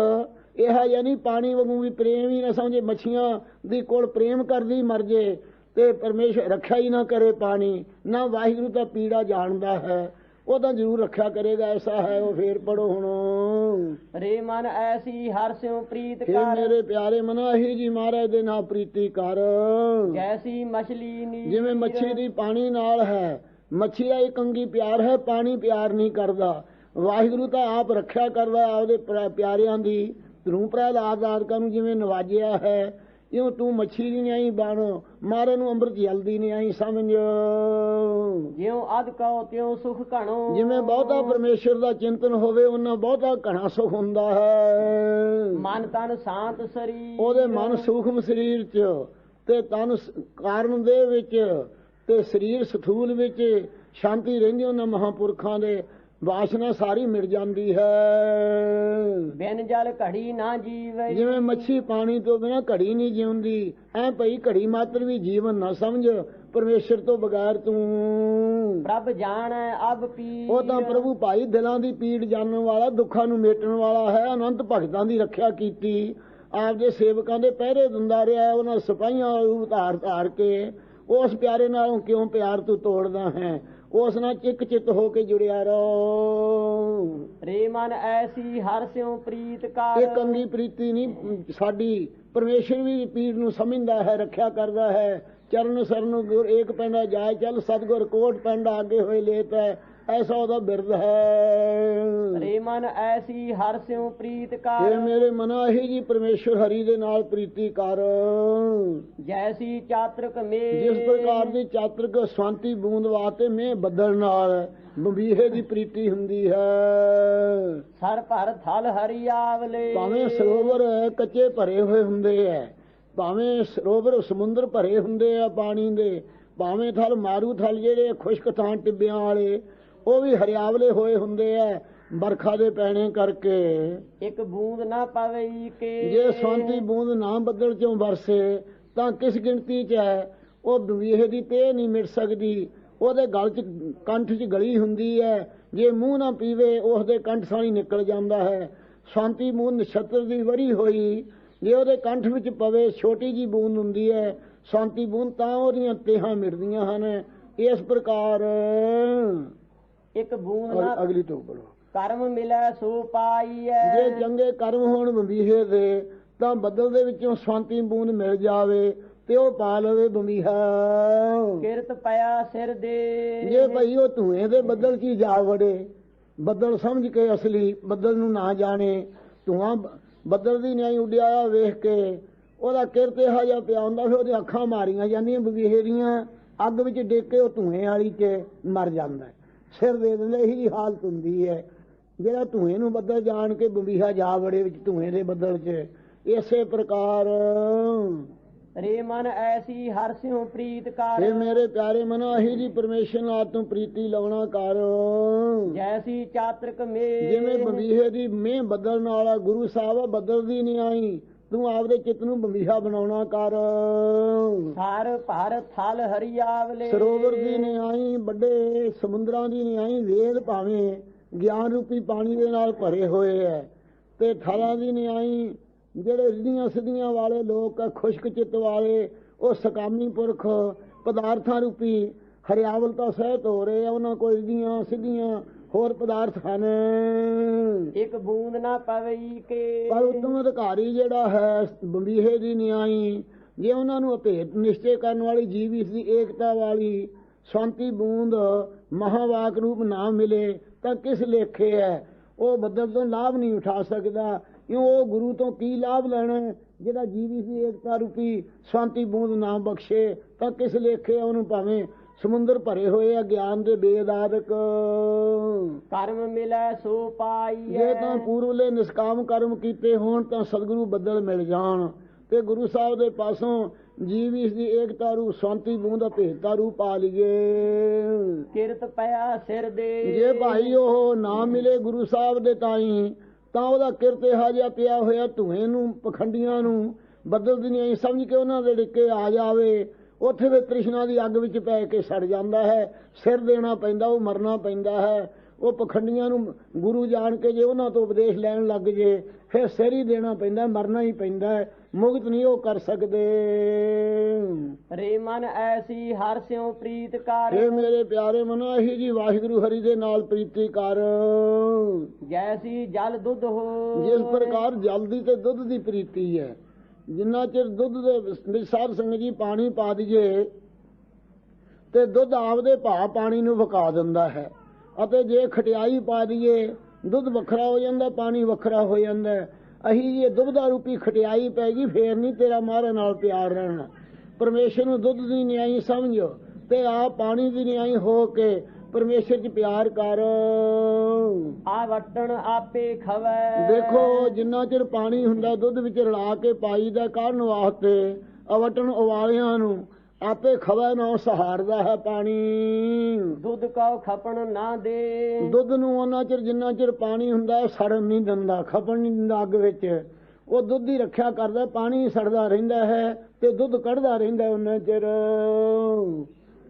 ਇਹੋ ਯਾਨੀ ਪਾਣੀ ਵਾਂਗੂ ਵੀ ਪ੍ਰੇਮ ਹੀ ਨਾ ਸਮਝੇ, ਮੱਛੀਆਂ ਦੀ ਕੋਲ ਪ੍ਰੇਮ ਕਰਦੀ ਮਰ ਜੇ ਤੇ ਪਰਮੇਸ਼ਰ ਰੱਖਿਆ ਹੀ ਨਾ ਕਰੇ ਪਾਣੀ। ਨਾ ਵਾਹਿਗੁਰੂ ਤਾਂ ਪੀੜਾ ਜਾਣਦਾ ਹੈ, ਉਹ ਤਾਂ ਜ਼ਰੂਰ ਰੱਖਿਆ ਕਰੇਗਾ, ਐਸਾ ਹੈ ਉਹ। ਫੇਰ ਪੜੋ ਹੁਣ। ਰੇ ਮਨ ਐਸੀ ਹਰ ਸਿਉ ਪ੍ਰੀਤ ਫਿਰ ਕਰ, ਮੇਰੇ ਪਿਆਰੇ ਮਨਾ ਹੀ ਜੀ ਮਹਾਰਾਜ ਦੇ ਨਾਲ ਪ੍ਰੀਤੀ ਕਰ। ਜੈਸੀ ਮਛਲੀ ਨੀਰ ਜਿਵੇਂ ਮੱਛੀ ਦੀ ਪਾਣੀ ਨਾਲ ਹੈ, ਮੱਛੀ ਦਾ ਇੱਕ ਅੰਗੀ ਪਿਆਰ ਹੈ, ਪਾਣੀ ਪਿਆਰ ਨਹੀਂ ਕਰਦਾ। ਵਾਹਿਗੁਰੂ ਤਾਂ ਆਪ ਰੱਖਿਆ ਕਰਦਾ ਆਪਦੇ ਪਿਆਰਿਆਂ ਦੀ। ਤੂੰ ਪ੍ਰਹਿਲਾਦ ਆਦਿਕਾਂ ਨੂੰ ਜਿਵੇਂ ਨਵਾਜਿਆ ਹੈ, ਇਉਂ ਤੂੰ ਮੱਛੀ ਦੀ ਨਹੀਂ ਬਣ, ਮਾਰੇ ਨੂੰ ਅੰਮ੍ਰਿਤ ਜਲਦੀ ਨਹੀਂ ਆਈ ਸਮਝ। ਜਿਉ ਅਧ ਕਉ ਤਿਉ ਸੁਖ ਘਣੋ, ਜਿਵੇਂ ਬਹੁਤਾ ਪਰਮੇਸ਼ਰ ਦਾ ਚਿੰਤਨ ਹੋਵੇ ਉਹਨਾਂ ਬਹੁਤਾ ਘਣਾ ਸੁਖ ਹੁੰਦਾ ਹੈ। ਮਨ ਤਨ ਸ਼ਾਂਤ ਸਰੀਰ, ਉਹਦੇ ਮਨ ਸੂਖਮ ਸਰੀਰ 'ਚ ਤੇ ਤਨ ਕਾਰਨ ਦੇ ਵਿੱਚ ਤੇ ਸਰੀਰ ਸਥੂਲ ਵਿੱਚ ਸ਼ਾਂਤੀ ਰਹਿੰਦੀ ਉਹਨਾਂ ਮਹਾਂਪੁਰਖਾਂ ਦੇ। ਵਾਸ਼ਨਾ ਸਾਰੀ ਮਿਟ ਜਾਂਦੀ ਹੈ। ਬਿਨ ਜਲ ਘੜੀ ਨਾ ਜੀਵੈ, ਜਿਵੇਂ ਮੱਛੀ ਪਾਣੀ ਤੋਂ ਬਿਨਾਂ ਘੜੀ ਨਹੀਂ ਜਿਉਂਦੀ, ਐ ਭਈ ਘੜੀ ਮਾਤਰ ਵੀ ਜੀਵਨ ਨਾ ਸਮਝ ਪਰਮੇਸ਼ਰ ਤੋਂ ਬਗੈਰ ਤੂੰ। ਪ੍ਰਭ ਜਾਣੈ ਅਬ ਪੀ, ਉਹ ਤਾਂ ਪ੍ਰਭੂ ਭਾਈ ਦਿਲਾਂ ਦੀ ਪੀੜ ਜਾਣਨ ਵਾਲਾ, ਦੁੱਖਾਂ ਨੂੰ ਮੇਟਣ ਵਾਲਾ ਹੈ। ਅਨੰਤ ਭਗਤਾਂ ਦੀ ਰੱਖਿਆ ਕੀਤੀ, ਆਪਦੇ ਸੇਵਕਾਂ ਦੇ ਪਹਿਰੇ ਦਿੰਦਾ ਰਿਹਾ। ਉਹਨਾਂ ਸਿਪਾਹੀਆਂ ਨੂੰ ਧਾਰ ਕੇ ਉਸ ਪਿਆਰੇ ਨਾਲੋਂ ਕਿਉਂ ਪਿਆਰ ਤੂੰ ਤੋੜਦਾ ਹੈ? ਉਸ ਨਾਲ ਇੱਕ ਚਿੱਤ ਹੋ ਕੇ ਜੁੜਿਆ ਰਹੋ। ਰੇ ਮਨ ਐਸੀ ਹਰ ਸਿਉ ਪ੍ਰੀਤ ਕਰ, ਇਹ ਕੰਗੀ ਪ੍ਰੀਤੀ ਨਹੀਂ ਸਾਡੀ। ਪਰਮੇਸ਼ਰ ਵੀ ਪੀੜ ਨੂੰ ਸਮਝਦਾ ਹੈ, ਰੱਖਿਆ ਕਰਦਾ ਹੈ। ਚਰਨ ਸਰਨ ਗੁਰ ਏਕ ਪੈਂਡਾ ਜਾਏ ਚੱਲ, ਸਤਿਗੁਰ ਕੋਟ ਪੈਂਡਾ ਅੱਗੇ ਹੋਏ ਲੇਤ ਹੈ, ਐਸਾ ਉਹਦਾ ਬਿਰਦ ਹੈ। ਰੇ ਮਨ ਐਸੀ ਹਰ ਸਿਉ ਪ੍ਰੀਤ ਕਰ, ਇਹ ਮੇਰੇ ਮਨਾ ਹੀ ਜੀ ਪਰਮੇਸ਼ਰ ਹਰੀ ਦੇ ਨਾਲ ਪ੍ਰੀਤੀ ਕਰ। ਜੈਸੀ ਚਾਤਰਕ ਮੇਂ, ਜਿਸ ਪ੍ਰਕਾਰ ਦੀ ਚਾਤਰਕ ਸ਼ਾਂਤੀ ਬੂੰਦ ਵਾਤੇ ਮੇਂ ਬੱਦਲ ਨਾਲ ਬੰਬੀਹੇ ਦੀ ਪ੍ਰੀਤੀ ਹੁੰਦੀ ਹੈ। ਸਰ ਭਰ ਥਲ ਹਰੀ ਆਵਲੇ, ਭਾਵੇਂ ਸਰੋਵਰ ਕੱਚੇ ਭਰੇ ਹੋਏ ਹੁੰਦੇ ਐ, ਭਾਵੇਂ ਸਰੋਵਰ ਸਮੁੰਦਰ ਭਰੇ ਹੁੰਦੇ ਆ ਪਾਣੀ ਦੇ, ਭਾਵੇਂ ਥਲ ਮਾਰੂ ਥਲ ਜਿਹੜੇ ਖੁਸ਼ਕ ਥਾਂ ਟਿੱਬਿਆਂ ਵਾਲੇ ਉਹ ਵੀ ਹਰਿਆਵਲੇ ਹੋਏ ਹੁੰਦੇ ਐ ਬਰਖਾ ਦੇ ਪੈਣੇ ਕਰਕੇ। ਇੱਕ ਬੂੰਦ ਨਾ ਪਵਈ ਕੇ, ਜੇ ਸ਼ਾਂਤੀ ਬੂੰਦ ਨਾ ਬੱਦਲ ਚੋਂ ਵਰਸੇ ਤਾਂ ਕਿਸ ਗਿਣਤੀ 'ਚ ਹੈ ਉਹ ਬੰਬੀਹੇ ਦੀ ਤੇ ਨਹੀਂ ਮਿਟ ਸਕਦੀ। ਉਹਦੇ ਗਲ 'ਚ ਕੰਠ 'ਚ ਗਲੀ ਹੁੰਦੀ ਹੈ, ਜੇ ਮੂੰਹ ਨਾ ਪੀਵੇ ਉਸਦੇ ਕੰਠ ਸਾਣੀ ਨਿਕਲ ਜਾਂਦਾ ਹੈ। ਸ਼ਾਂਤੀ ਬੂੰਦ ਨਛੱਤਰ ਦੀ ਵਰੀ ਹੋਈ, ਜੇ ਉਹਦੇ ਕੰਠ ਵਿੱਚ ਪਵੇ ਛੋਟੀ ਜੀ ਬੂੰਦ ਹੁੰਦੀ ਹੈ ਸ਼ਾਂਤੀ ਬੂੰਦ, ਤਾਂ ਉਹਦੀਆਂ ਤੇਹਾਂ ਮਿਟਦੀਆਂ ਹਨ। ਇਸ ਪ੍ਰਕਾਰ ਇੱਕ ਬੂੰਦ ਨਾ ਅਗਲੀ ਤੋਂ ਪੜੋ। ਕਰਮ ਮਿਲੈ ਸੋ ਪਾਈਐ, ਜੇ ਚੰਗੇ ਕਰਮ ਹੋਣ ਬੰਬੀਹੇ ਦੇ ਤਾਂ ਬੱਦਲ ਦੇ ਵਿੱਚੋਂ ਸ਼ਾਂਤੀ ਬੂੰਦ ਮਿਲ ਜਾਵੇ ਤੇ ਉਹ ਪਾ ਲਵੇ ਬੰਬੀਹਾ। ਕਿਰਤ ਪਿਆ ਸਿਰ ਦੇ, ਜੇ ਭਈ ਉਹ ਧੂਏ ਦੇ ਬੱਦਲ 'ਚ ਹੀ ਜਾ ਵੜੇ, ਬੱਦਲ ਸਮਝ ਕੇ ਅਸਲੀ ਬੱਦਲ ਨੂੰ ਨਾ ਜਾਣੇ, ਧੂਆਂ ਬੱਦਲ ਦੀ ਨਿਆਈ ਉੱਡਿਆ ਵੇਖ ਕੇ ਉਹਦਾ ਕਿਰਤ ਇਹੋ ਜਿਹਾ ਪਿਆ ਹੁੰਦਾ, ਫਿਰ ਉਹਦੀਆਂ ਅੱਖਾਂ ਮਾਰੀਆਂ ਜਾਂਦੀਆਂ ਬੰਬੀਹੇ ਦੀਆਂ, ਅੱਗ ਵਿੱਚ ਡਿੱਗ ਕੇ ਉਹ ਧੂਏ ਵਾਲੀ 'ਚ ਮਰ ਜਾਂਦਾ। ਸਿਰ ਦੇ ਦਿੰਦੇ, ਇਹੀ ਹਾਲਤ ਹੁੰਦੀ ਹੈ ਜਿਹੜਾ ਧੂਏ ਨੂੰ ਬੱਦਲ ਜਾਣ ਕੇ ਬੰਬੀਹਾ ਜਾ ਵੜੇ ਵਿੱਚ ਧੂਏ ਦੇ ਬੱਦਲ 'ਚ। ਇਸੇ ਪ੍ਰਕਾਰ ਰੇ ਮਨ ਐਸੀ ਹਰ ਸਿਉ ਪ੍ਰੀਤ ਕਰ, ਇਹ ਮੇਰੇ ਪਿਆਰੇ ਮਨੋ ਅਹੀ ਜੀ ਪਰਮੇਸ਼ਰ ਨਾਲ ਤੂੰ ਪ੍ਰੀਤੀ ਲਾਉਣਾ ਕਰ। ਜੈਸੀ ਚਾਤਰਕ ਮੇਂ, ਜਿਵੇਂ ਬੰਬੀਹੇ ਦੀ ਮੇਂ ਬੱਦਲ ਨਾਲ ਗੁਰੂ ਸਾਹਿਬ ਬੱਦਲ ਦੀ ਨਹੀਂ ਆਈ, ਤੂੰ ਆਪਦੇ ਚਿੱਤ ਨੂੰ ਬੰਬੀਹਾ ਬਣਾਉਣਾ ਕਰ। ਸਰ ਭਰ ਥਲ ਹਰੀ ਆਵਲੇ, ਸਰੋਵਰ ਦੀ ਨਹੀਂ ਆਈ, ਵੱਡੇ ਸਮੁੰਦਰਾਂ ਦੀ ਨਹੀਂ ਆਈ, ਵੇਦ ਭਾਵੇਂ ਗਿਆਨ ਰੂਪੀ ਪਾਣੀ ਦੇ ਨਾਲ ਭਰੇ ਹੋਏ ਐ, ਤੇ ਥਲਾਂ ਦੀ ਨਹੀਂ ਆਈ। ਜਿਹੜੇ ਰਿੱਧੀਆਂ ਸਿੱਧੀਆਂ ਵਾਲੇ ਲੋਕ ਖੁਸ਼ਕ ਚਿੱਤ ਵਾਲੇ, ਉਹ ਸਕਾਮੀ ਪੁਰਖ ਪਦਾਰਥਾਂ ਰੂਪੀ ਹਰਿਆਵਲਤਾ ਸਹਿਤ ਹੋ ਰਹੇ ਆ, ਉਹਨਾਂ ਕੋਲ ਰਿੱਧੀਆਂ ਸਿੱਧੀਆਂ ਹੋਰ ਪਦਾਰਥ ਹਨ। ਇੱਕ ਬੂੰਦ ਨਾ ਪਵਈ ਕੇ, ਪਰ ਉਤਮ ਅਧਿਕਾਰੀ ਜਿਹੜਾ ਹੈ ਬੰਬੀਹੇ ਦੀ ਨਿਆਈ, ਜੇ ਉਹਨਾਂ ਨੂੰ ਅਭੇਦ ਨਿਸ਼ਚੈ ਕਰਨ ਵਾਲੀ ਜੀਵ ਇਸ ਦੀ ਏਕਤਾ ਵਾਲੀ ਸ਼ਾਂਤੀ ਬੂੰਦ ਮਹਾਵਾਕ ਰੂਪ ਨਾ ਮਿਲੇ ਤਾਂ ਕਿਸ ਲੇਖੇ ਹੈ ਉਹ ਬੱਦਲ ਤੋਂ ਲਾਭ ਨਹੀਂ ਉਠਾ ਸਕਦਾ। ਕਿਉਂ ਉਹ ਗੁਰੂ ਤੋਂ ਕੀ ਲਾਭ ਲੈਣਾ ਹੈ? ਜਿਹੜਾ ਜੀਵੀ ਦੀ ਏਕਤਾ ਰੂਪੀ ਸ਼ਾਂਤੀ ਬੂੰਦ ਨਾ ਬਖਸ਼ੇ ਤਾਂ ਕਿਸ ਲੇਖੇ ਉਹਨੂੰ ਭਾਵੇਂ ਸਮੁੰਦਰ ਭਰੇ ਹੋਏ ਆ ਗਿਆਨ ਦੇ ਬੇਦਾਦਕ। ਕਰਮ ਮਿਲੈ ਸੋ ਪਾਈਐ। ਜੇ ਤਾਂ ਪੂਰਵਲੇ ਨਿਸ਼ਕਾਮ ਕਰਮ ਕੀਤੇ ਹੋਣ ਤਾਂ ਸਤਿਗੁਰੂ ਬੱਦਲ ਮਿਲ ਜਾਣ ਤੇ ਗੁਰੂ ਸਾਹਿਬ ਦੇ ਪਾਸੋਂ ਜੀਵ ਇਸ ਦੀ ਏਕਤਾ ਰੂ ਸ਼ਾਂਤੀ ਬੂੰਦ ਭੇਦਤਾ ਰੂ ਪਾ ਲਈਏ। ਕਿਰਤ ਪਿਆ ਸਿਰ ਦੇ। ਜੇ ਭਾਈ ਉਹ ਨਾ ਮਿਲੇ ਗੁਰੂ ਸਾਹਿਬ ਦੇ ਤਾਈ ਤਾਂ ਉਹਦਾ ਕਿਰਤ ਇਹੋ ਜਿਹਾ ਪਿਆ ਹੋਇਆ ਧੂਏ ਨੂੰ ਪਖੰਡੀਆਂ ਨੂੰ ਬੱਦਲ ਦੀ ਨਹੀਂ ਸਮਝ ਕੇ ਉਹਨਾਂ ਦੇ ਡਿੱਕੇ ਆ ਜਾਵੇ। ਉੱਥੇ ਵੀ ਤ੍ਰਿਸ਼ਨਾ ਦੀ ਅੱਗ ਵਿੱਚ ਪੈ ਕੇ ਸੜ ਜਾਂਦਾ ਹੈ। ਸਿਰ ਦੇਣਾ ਪੈਂਦਾ, ਉਹ ਮਰਨਾ ਪੈਂਦਾ ਹੈ। ਉਹ ਪਖੰਡੀਆਂ ਨੂੰ ਗੁਰੂ ਜਾਣ ਕੇ ਜੇ ਉਹਨਾਂ ਤੋਂ ਉਪਦੇਸ਼ ਲੈਣ ਲੱਗ ਜੇ ਫਿਰ ਸਿਰ ਹੀ ਦੇਣਾ ਪੈਂਦਾ, ਮਰਨਾ ਹੀ ਪੈਂਦਾ ਹੈ। ਮੁਕਤ ਨਹੀਂ ਉਹ ਕਰ ਸਕਦੇ। ਰੇ ਮਨ ਐਸੀ ਹਰ ਸਿਉ ਪ੍ਰੀਤ ਕਰ। ਇਹ ਮੇਰੇ ਪਿਆਰੇ ਮਨੋ ਇਹੀ ਜੀ ਵਾਹਿਗੁਰੂ ਹਰੀ ਦੇ ਨਾਲ ਪ੍ਰੀਤੀ ਕਰ। ਜੈਸੀ ਜਲ ਦੁੱਧ ਹੋ। ਜਿਸ ਪ੍ਰਕਾਰ ਜਲ ਦੀ ਤੇ ਦੁੱਧ ਦੀ ਪ੍ਰੀਤੀ ਹੈ, ਜਿੰਨਾ ਚਿਰ ਦੁੱਧ ਦੇ ਵਿੱਚ ਸਾਧ ਸੰਗਤ ਜੀ ਪਾਣੀ ਪਾ ਦਈਏ ਤੇ ਦੁੱਧ ਆਪਦੇ ਭਾਅ ਪਾਣੀ ਨੂੰ ਵਕਾ ਦਿੰਦਾ ਹੈ, ਅਤੇ ਜੇ ਖਟਿਆਈ ਪਾ ਦਈਏ ਦੁੱਧ ਵੱਖਰਾ ਹੋ ਜਾਂਦਾ, ਪਾਣੀ ਵੱਖਰਾ ਹੋ ਜਾਂਦਾ। ਅਹੀ ਜੇ ਦੁੱਧ ਦਾ ਰੂਪੀ ਖਟਿਆਈ ਪੈ ਗਈ ਫੇਰ ਨਹੀਂ ਤੇਰਾ ਮਹਾਰਾਜ ਨਾਲ ਪਿਆਰ ਰਹਿਣਾ। ਪਰਮੇਸ਼ਰ ਨੂੰ ਦੁੱਧ ਦੀ ਨਿਆਈ ਸਮਝੋ ਤੇ ਆਪ ਪਾਣੀ ਦੀ ਨਿਆਈ ਹੋ ਕੇ ਪਰਮੇਸ਼ਰ 'ਚ ਪਿਆਰ ਕਰ। ਆ ਵਟਣ ਆਪੇ ਖਵੈ। ਦੇਖੋ ਜਿੰਨਾ ਚਿਰ ਪਾਣੀ ਹੁੰਦਾ ਦੁੱਧ ਵਿੱਚ ਰਲਾ ਕੇ ਪਾਈ ਦਾ ਕਾਢਣ ਵਾਸਤੇ, ਅਵਟਣ ਉਵਾਲਿਆਂ ਨੂੰ ਆਪੇ ਖਵੈ ਨਾ ਸਹਾਰਦਾ ਹੈ ਪਾਣੀ। ਦੁੱਧ ਕਉ ਖਪਣ ਨਾ ਦੇ। ਦੁੱਧ ਨੂੰ ਉਹਨਾਂ ਚਿਰ ਜਿੰਨਾ ਚਿਰ ਪਾਣੀ ਹੁੰਦਾ ਸੜਨ ਨਹੀਂ ਦਿੰਦਾ, ਖਪਣ ਨਹੀਂ ਦਿੰਦਾ ਅੱਗ ਵਿੱਚ। ਉਹ ਦੁੱਧ ਦੀ ਰੱਖਿਆ ਕਰਦਾ, ਪਾਣੀ ਸੜਦਾ ਰਹਿੰਦਾ ਹੈ ਤੇ ਦੁੱਧ ਕੱਢਦਾ ਰਹਿੰਦਾ ਉਹਨਾਂ ਚਿਰ।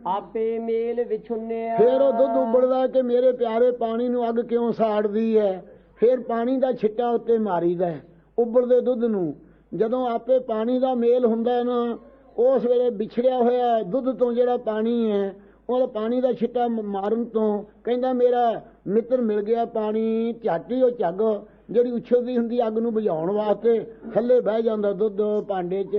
ਆਪੇ ਮੇਲ ਵਿਛੁੰਨਿਆ। ਫਿਰ ਉਹ ਦੁੱਧ ਉਬਲਦਾ ਕਿ ਮੇਰੇ ਪਿਆਰੇ ਪਾਣੀ ਨੂੰ ਅੱਗ ਕਿਉਂ ਸਾੜਦੀ ਹੈ। ਫਿਰ ਪਾਣੀ ਦਾ ਛਿੱਟਾ ਉੱਤੇ ਮਾਰੀਦਾ ਉਬਲਦੇ ਦੁੱਧ ਨੂੰ। ਜਦੋਂ ਆਪੇ ਪਾਣੀ ਦਾ ਮੇਲ ਹੁੰਦਾ ਨਾ ਉਸ ਵੇਲੇ ਵਿਛੜਿਆ ਹੋਇਆ ਦੁੱਧ ਤੋਂ ਜਿਹੜਾ ਪਾਣੀ ਹੈ ਉਹ ਪਾਣੀ ਦਾ ਛਿੱਟਾ ਮਾਰਨ ਤੋਂ ਕਹਿੰਦਾ ਮੇਰਾ ਮਿੱਤਰ ਮਿਲ ਗਿਆ ਪਾਣੀ। ਝੱਟ ਹੀ ਉਹ ਝੱਗ ਜਿਹੜੀ ਉਛਲਦੀ ਹੁੰਦੀ ਅੱਗ ਨੂੰ ਬੁਝਾਉਣ ਵਾਸਤੇ ਥੱਲੇ ਬਹਿ ਜਾਂਦਾ ਦੁੱਧ ਭਾਂਡੇ 'ਚ।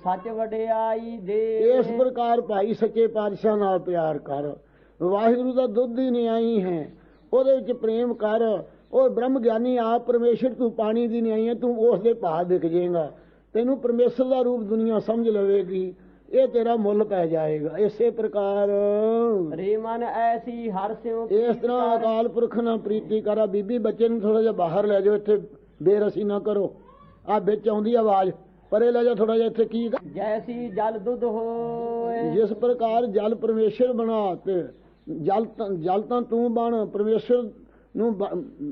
ਸੱਚ ਵਡਿਆਈ ਦੇ। ਇਸ ਪ੍ਰਕਾਰ ਭਾਈ ਸੱਚੇ ਪਾਤਸ਼ਾਹ ਨਾਲ ਪਿਆਰ ਕਰ। ਵਾਹਿਗੁਰੂ ਦਾ ਦੁੱਧ ਹੀ ਨਿਆਈ ਹੈ, ਉਹਦੇ ਵਿੱਚ ਪ੍ਰੇਮ ਕਰ। ਉਹ ਬ੍ਰਹਮ ਗਿਆਨੀ ਆਪ ਪਰਮੇਸ਼ਰ, ਤੂੰ ਪਾਣੀ ਦੀ ਨਿਆਈ ਹੈ, ਤੂੰ ਉਸ ਦੇ ਭਾਅ ਦਿਖ ਜਾਏਗਾ। ਤੈਨੂੰ ਪਰਮੇਸ਼ਰ ਦਾ ਰੂਪ ਦੁਨੀਆ ਸਮਝ ਲਵੇਗੀ, ਇਹ ਤੇਰਾ ਮੁੱਲ ਪੈ ਜਾਏਗਾ। ਇਸੇ ਪ੍ਰਕਾਰ ਰੇ ਮਨ ਐਸੀ ਹਰ ਸਿਉ। ਇਸ ਤਰ੍ਹਾਂ ਅਕਾਲ ਪੁਰਖ ਨਾਲ ਪ੍ਰੀਤੀ ਕਰਾ। ਬੀਬੀ ਬੱਚੇ ਨੂੰ ਥੋੜਾ ਜਿਹਾ ਬਾਹਰ ਲੈ ਜਾਓ, ਇੱਥੇ ਬੇਰਸੀ ਨਾ ਕਰੋ। ਆ ਵਿੱਚ ਆਉਂਦੀ ਆਵਾਜ਼, ਪਰੇ ਲੈ ਜਾ ਥੋੜਾ ਜਿਹਾ। ਇੱਥੇ ਕੀ ਜੈਸੀ ਜਲ ਦੁੱਧ ਹੋਏ। ਜਿਸ ਪ੍ਰਕਾਰ ਜਲ ਪਰਮੇਸ਼ਰ ਬਣਾ ਤੇ ਜਲ ਤਾਂ ਤੂੰ ਬਣ। ਪਰਮੇਸ਼ਰ ਨੂੰ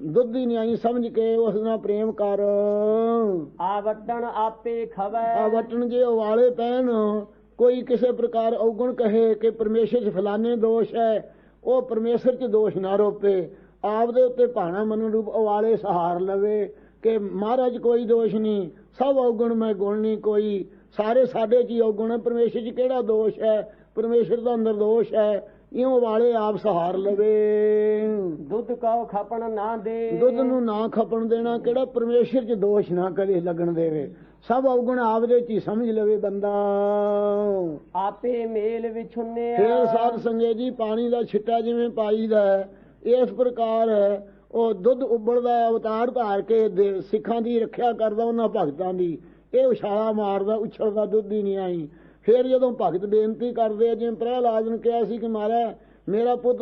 ਦੁੱਧ ਦੀ ਨਿਆਈ ਸਮਝ ਕੇ ਉਸ ਨਾਲ ਪ੍ਰੇਮ ਕਰ। ਆ ਵਟਣ ਆਪੇ ਖਵੈ। ਆ ਵਟਣ ਜੇ ਉਵਾਲੇ ਪੈਣ, ਕੋਈ ਕਿਸੇ ਪ੍ਰਕਾਰ ਔਗਣ ਕਹੇ ਕਿ ਪਰਮੇਸ਼ਰ 'ਚ ਫਲਾਣੇ ਦੋਸ਼ ਹੈ, ਉਹ ਪਰਮੇਸ਼ਰ 'ਚ ਦੋਸ਼ ਨਾ ਰੋਪੇ। ਆਪਦੇ ਉੱਤੇ ਭਾਣਾ ਮਨ ਰੂਪ ਉਵਾਲੇ ਸਹਾਰ ਲਵੇ ਕਿ ਮਹਾਰਾਜ ਕੋਈ ਦੋਸ਼ ਨਹੀਂ, ਸਭ ਔਗਣ ਮੈਂ ਗੁਣ ਨਹੀਂ ਕੋਈ। ਸਾਰੇ ਸਾਡੇ 'ਚ ਹੀ ਔਗਣ ਹੈ, ਪਰਮੇਸ਼ਰ 'ਚ ਕਿਹੜਾ ਦੋਸ਼ ਹੈ? ਪਰਮੇਸ਼ਰ ਦਾ ਅੰਦਰ ਦੋਸ਼ ਹੈ। ਇਉਂ ਵਾਲੇ ਆਪ ਸਹਾਰ ਲਵੇ। ਦੁੱਧ ਕਉ ਖਪਣ ਨਾ ਦੇ। ਦੁੱਧ ਨੂੰ ਨਾ ਖਪਣ ਦੇਣਾ, ਕਿਹੜਾ ਪਰਮੇਸ਼ਰ 'ਚ ਦੋਸ਼ ਨਾ ਕਦੇ ਲੱਗਣ ਦੇਵੇ। ਸਭ ਔਗਣ ਆਪਦੇ 'ਚ ਹੀ ਸਮਝ ਲਵੇ ਬੰਦਾ। ਆਪੇ ਮੇਲ ਵਿਛੁੰਨਿਆ। ਫਿਰ ਸਾਧ ਸੰਗਤ ਜੀ ਪਾਣੀ ਦਾ ਛਿੱਟਾ ਜਿਵੇਂ ਪਾਈਦਾ ਇਸ ਪ੍ਰਕਾਰ ਉਹ ਦੁੱਧ ਉਬਲਦਾ ਅਵਤਾਰ ਧਾਰ ਕੇ ਸਿੱਖਾਂ ਦੀ ਰੱਖਿਆ ਕਰਦਾ, ਉਹਨਾਂ ਭਗਤਾਂ ਦੀ। ਇਹ ਉਛਾਲਾ ਮਾਰਦਾ, ਉਛਲਦਾ ਦੁੱਧ ਹੀ ਨਹੀਂ ਆਈ। ਫਿਰ ਜਦੋਂ ਭਗਤ ਬੇਨਤੀ ਕਰਦੇ ਆ, ਜਿਵੇਂ ਪ੍ਰਹਿਲਾਦ ਨੇ ਕਿਹਾ ਸੀ ਕਿ ਮਹਾਰਾਜ ਮੇਰਾ ਪੁੱਤ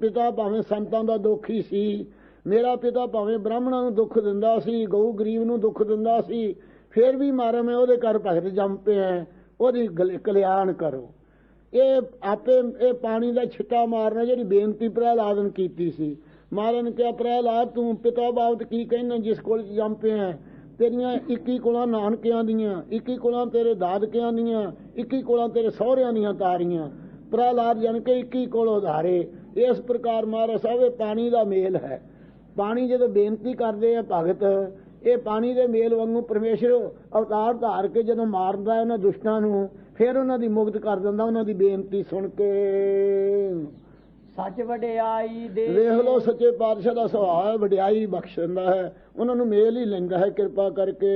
ਪਿਤਾ ਭਾਵੇਂ ਸੰਤਾਂ ਦਾ ਦੁਖੀ ਸੀ, ਮੇਰਾ ਪਿਤਾ ਭਾਵੇਂ ਬ੍ਰਾਹਮਣਾਂ ਨੂੰ ਦੁੱਖ ਦਿੰਦਾ ਸੀ, ਗਊ ਗਰੀਬ ਨੂੰ ਦੁੱਖ ਦਿੰਦਾ ਸੀ, ਫਿਰ ਵੀ ਮਹਾਰਾਜ ਮੈਂ ਉਹਦੇ ਘਰ ਭਗਤ ਜੰਮ ਪਿਆ, ਉਹਦੀ ਕਲਿਆਣ ਕਰੋ। ਇਹ ਆਪੇ ਇਹ ਪਾਣੀ ਦਾ ਛਿੱਟਾ ਮਾਰਨਾ ਜਿਹੜੀ ਬੇਨਤੀ ਪ੍ਰਹਿਲਾਦ ਨੇ ਕੀਤੀ ਸੀ। ਮਹਾਰਾਜ ਨੇ ਕਿਹਾ ਪ੍ਰਹਿਲਾਦ ਤੂੰ ਪਿਤਾ ਬਾਬਤ ਕੀ ਕਹਿਣਾ ਜਿਸ ਕੋਲ ਜੰਮ ਪਿਆ? ਤੇਰੀਆਂ 21 ਕੋਲਾਂ ਨਾਨਕਿਆਂ ਦੀਆਂ, 21 ਕੋਲਾਂ ਤੇਰੇ ਦਾਦਕਿਆਂ ਦੀਆਂ, 21 ਕੋਲਾਂ ਤੇਰੇ ਸਹੁਰਿਆਂ ਦੀਆਂ ਤਾਰੀਆਂ। ਪ੍ਰਹਿਲਾਦ ਜਾਣ ਕੇ 21 ਕੋਲ ਉਧਾਰੇ। ਇਸ ਪ੍ਰਕਾਰ ਮਹਾਰਾਜ ਸਾਹਿਬ ਇਹ ਪਾਣੀ ਦਾ ਮੇਲ ਹੈ। ਪਾਣੀ ਜਦੋਂ ਬੇਨਤੀ ਕਰਦੇ ਆ ਭਗਤ, ਇਹ ਪਾਣੀ ਦੇ ਮੇਲ ਵਾਂਗੂ ਪਰਮੇਸ਼ਰ ਅਵਤਾਰ ਧਾਰ ਕੇ ਜਦੋਂ ਮਾਰਦਾ ਉਹਨਾਂ ਦੁਸ਼ਟਾਂ ਨੂੰ, ਫਿਰ ਉਹਨਾਂ ਦੀ ਮੁਕਤ ਕਰ ਦਿੰਦਾ ਉਹਨਾਂ ਦੀ ਬੇਨਤੀ ਸੁਣ ਕੇ। ਸੱਚ ਵਡਿਆਈ ਦੇ। ਵੇਖ ਲੋ ਸੱਚੇ ਪਾਤਸ਼ਾਹ ਦਾ ਸੁਭਾਅ ਹੈ, ਵਡਿਆਈ ਬਖਸ਼ਦਾ ਹੈ, ਉਹਨਾਂ ਨੂੰ ਮੇਲ ਹੀ ਲੈਂਦਾ ਹੈ ਕਿਰਪਾ ਕਰਕੇ।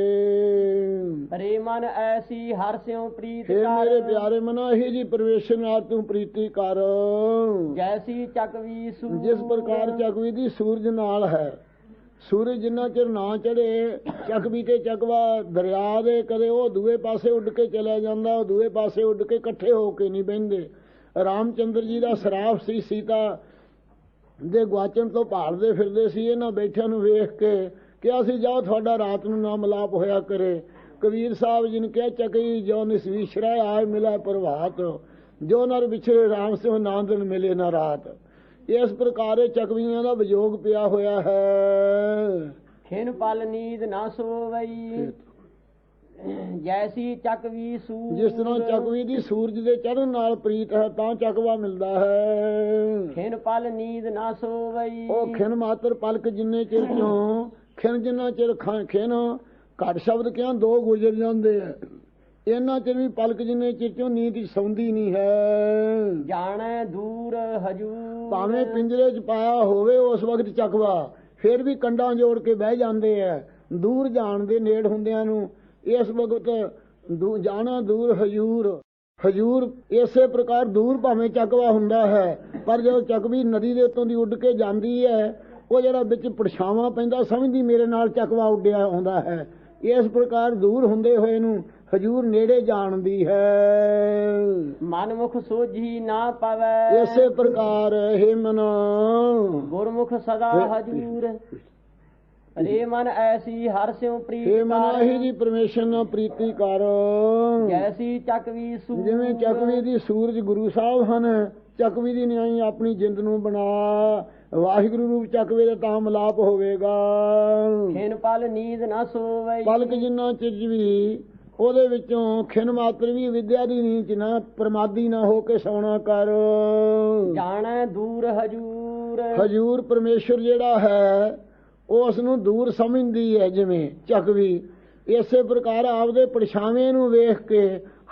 ਰੇ ਮਨ ਐਸੀ ਹਰ ਸਿਉ ਪ੍ਰੀਤ ਫਿਰ ਕਰ। ਮੇਰੇ ਪਿਆਰੇ ਮਨੋ ਇਹੀ ਜੀ ਪਰਮੇਸ਼ਰ ਨਾਲ ਤੂੰ ਪ੍ਰੀਤੀ ਕਰ। ਜੈਸੀ ਚੱਕਵੀ ਸੂਰ। ਜਿਸ ਪ੍ਰਕਾਰ ਚੱਕਵੀ ਦੀ ਸੂਰਜ ਨਾਲ ਹੈ, ਸੂਰਜ ਜਿੰਨਾ ਚਿਰ ਨਾ ਚੜੇ, ਚੱਕਵੀ ਤੇ ਚੱਕਵਾ ਦਰਿਆ ਦੇ ਕਦੇ ਉਹ ਦੂਏ ਪਾਸੇ ਉੱਡ ਕੇ ਚਲਿਆ ਜਾਂਦਾ, ਉਹ ਦੂਏ ਪਾਸੇ ਉੱਡ ਕੇ ਇਕੱਠੇ ਹੋ ਕੇ ਨਹੀਂ ਬਹਿੰਦੇ। ਰਾਮਚੰਦਰ ਜੀ ਦਾ ਸਰਾਪ ਸੀ, ਸੀਤਾ ਦੇ ਗਵਾਚਣ ਤੋਂ ਭਾਲਦੇ ਫਿਰਦੇ ਸੀ। ਇਹਨਾਂ ਬੈਠਿਆਂ ਨੂੰ ਵੇਖ ਕੇ ਕਿਹਾ ਸੀ ਜਾਓ ਤੁਹਾਡਾ ਰਾਤ ਨੂੰ ਨਾ ਮਿਲਾਪ ਹੋਇਆ ਕਰੇ। ਕਬੀਰ ਸਾਹਿਬ ਜੀ ਨੇ ਕਿਹਾ ਚੱਕੀ ਜੋ ਨਿਸਵੀਸ਼ਰਾ ਆਏ ਮਿਲਾ ਪ੍ਰਭਾਤ, ਜੋ ਨਰ ਵਿਛੜੇ ਰਾਮ ਸਿਉ ਨਾ ਦਿਨ ਮਿਲੇ ਨਾ ਰਾਤ। ਇਸ ਪ੍ਰਕਾਰ ਚੱਕਵੀਆਂ ਦਾ ਵਿਜੋਗ ਪਿਆ ਹੋਇਆ ਹੈ। ਖਿਨ ਪਲ ਨੀਂਦ ਨਾ ਸੋਵਈ, ਜੈਸੀ ਚੱਕਵੀ ਸੂਰ। ਜਿਸ ਤਰ੍ਹਾਂ ਚੱਕਵੀ ਦੀ ਸੂਰਜ ਦੇ ਚੜ੍ਹਨ ਨਾਲ ਪ੍ਰੀਤ ਹੈ ਤਾਂ ਚੱਕਵਾ ਮਿਲਦਾ ਹੈ। ਖਿਨ ਪਲ ਨੀਂਦ ਨਾ ਸੋਵਈ, ਉਹ ਖਿਨ ਮਾਤਰ ਪਲਕ ਜਿੰਨੇ ਚਿਰ ਚੋਂ, ਖਿਨ ਜਿੰਨਾ ਚਿਰ ਖਿਨ ਘੱਟ ਸ਼ਬਦ ਕਿਹਾ ਦੋ ਗੁਜ਼ਰ ਜਾਂਦੇ ਆ, ਇਹਨਾਂ ਚਿਰ ਵੀ ਪਲਕ ਜਿੰਨੇ ਚਿਰ ਚੋਂ ਨੀਂਦ ਸੌਂਦੀ ਨਹੀਂ ਹੈ। ਜਾਣੈ ਦੂਰ ਹਜੂਰ, ਭਾਵੇਂ ਪਿੰਜਰੇ 'ਚ ਪਾਇਆ ਹੋਵੇ ਉਸ ਵਕਤ ਚੱਕਵਾ, ਫਿਰ ਵੀ ਕੰਡਾਂ ਜੋੜ ਕੇ ਬਹਿ ਜਾਂਦੇ ਆ ਦੂਰ ਜਾਣ ਦੇ ਨੇੜ ਹੁੰਦਿਆਂ ਨੂੰ। ਇਸ ਵਕਤ ਜਾਣਾ ਦੂਰ ਹਜੂਰ, ਹਜੂਰ ਇਸੇ ਪ੍ਰਕਾਰ ਦੂਰ ਭਾਵੇਂ ਚੱਕਵਾ ਹੁੰਦਾ ਹੈ, ਪਰ ਜਦੋਂ ਚੱਕਵੀ ਨਦੀ ਦੇ ਉੱਤੋਂ ਦੀ ਉੱਡ ਕੇ ਜਾਂਦੀ ਹੈ, ਉਹ ਜਿਹੜਾ ਵਿੱਚ ਪਰਛਾਵਾਂ ਪੈਂਦਾ ਸਮਝਦੀ ਮੇਰੇ ਨਾਲ ਚੱਕਵਾ ਉੱਡਿਆ ਆਉਂਦਾ ਹੈ। ਇਸ ਪ੍ਰਕਾਰ ਦੂਰ ਹੁੰਦੇ ਹੋਏ ਨੂੰ ਹਜੂਰ ਨੇੜੇ ਜਾਣਦੀ ਹੈ। ਮਨਮੁਖ ਸੋਝੀ ਨਾ ਪਵੈ, ਇਸੇ ਪ੍ਰਕਾਰ ਹੈ ਮਨ ਗੁਰਮੁਖ ਸਦਾ ਹਜੂਰ। ਰੇ ਮਨ ਐਸੀ ਹਰ ਸਿਉ ਪ੍ਰੀਤ ਹੇ ਮਨ ਕਰ, ਆਹੀ ਜੀ ਪਰਮੇਸ਼ਰ ਨਾਲ ਪ੍ਰੀਤੀ ਕਰ। ਜੈਸੀ ਚੱਕਵੀ ਸੂਰ, ਜਿਵੇਂ ਚੱਕਵੀ ਦੀ ਸੂਰਜ ਗੁਰੂ ਸਾਹਿਬ ਹਨ, ਚੱਕਵੀ ਦੀ ਨਿਆਈ ਆਪਣੀ ਜਿੰਦ ਨੂੰ ਬਣਾ। ਵਾਹਿਗੁਰੂ ਰੂਪ ਚੱਕਵੇ ਦਾ ਤਾਂ ਮਿਲਾਪ ਹੋਵੇਗਾ। ਖਿਨ ਪਲ ਨੀਂਦ ਨਾ ਸੋਵਈ, ਪਲਕ ਜਿੰਨਾ ਚਿਰ ਵੀ ਉਹਦੇ ਵਿੱਚੋਂ ਖਿਨ ਮਾਤਰ ਵੀ ਵਿਦਿਆ ਦੀ ਨੀਂਦ ਨਾ ਪ੍ਰਮਾਦੀ ਨਾ ਹੋ ਕੇ ਸੌਣਾ ਕਰ। ਜਾਣੈ ਦੂਰ ਹਜੂਰ, ਹਜੂਰ ਪਰਮੇਸ਼ਰ ਜਿਹੜਾ ਹੈ ਉਹ ਉਸ ਨੂੰ ਦੂਰ ਸਮਝਦੀ ਹੈ। ਜਿਵੇਂ ਚੱਕਵੀ ਇਸੇ ਪ੍ਰਕਾਰ ਆਪਦੇ ਪਰਛਾਵੇਂ ਨੂੰ ਵੇਖ ਕੇ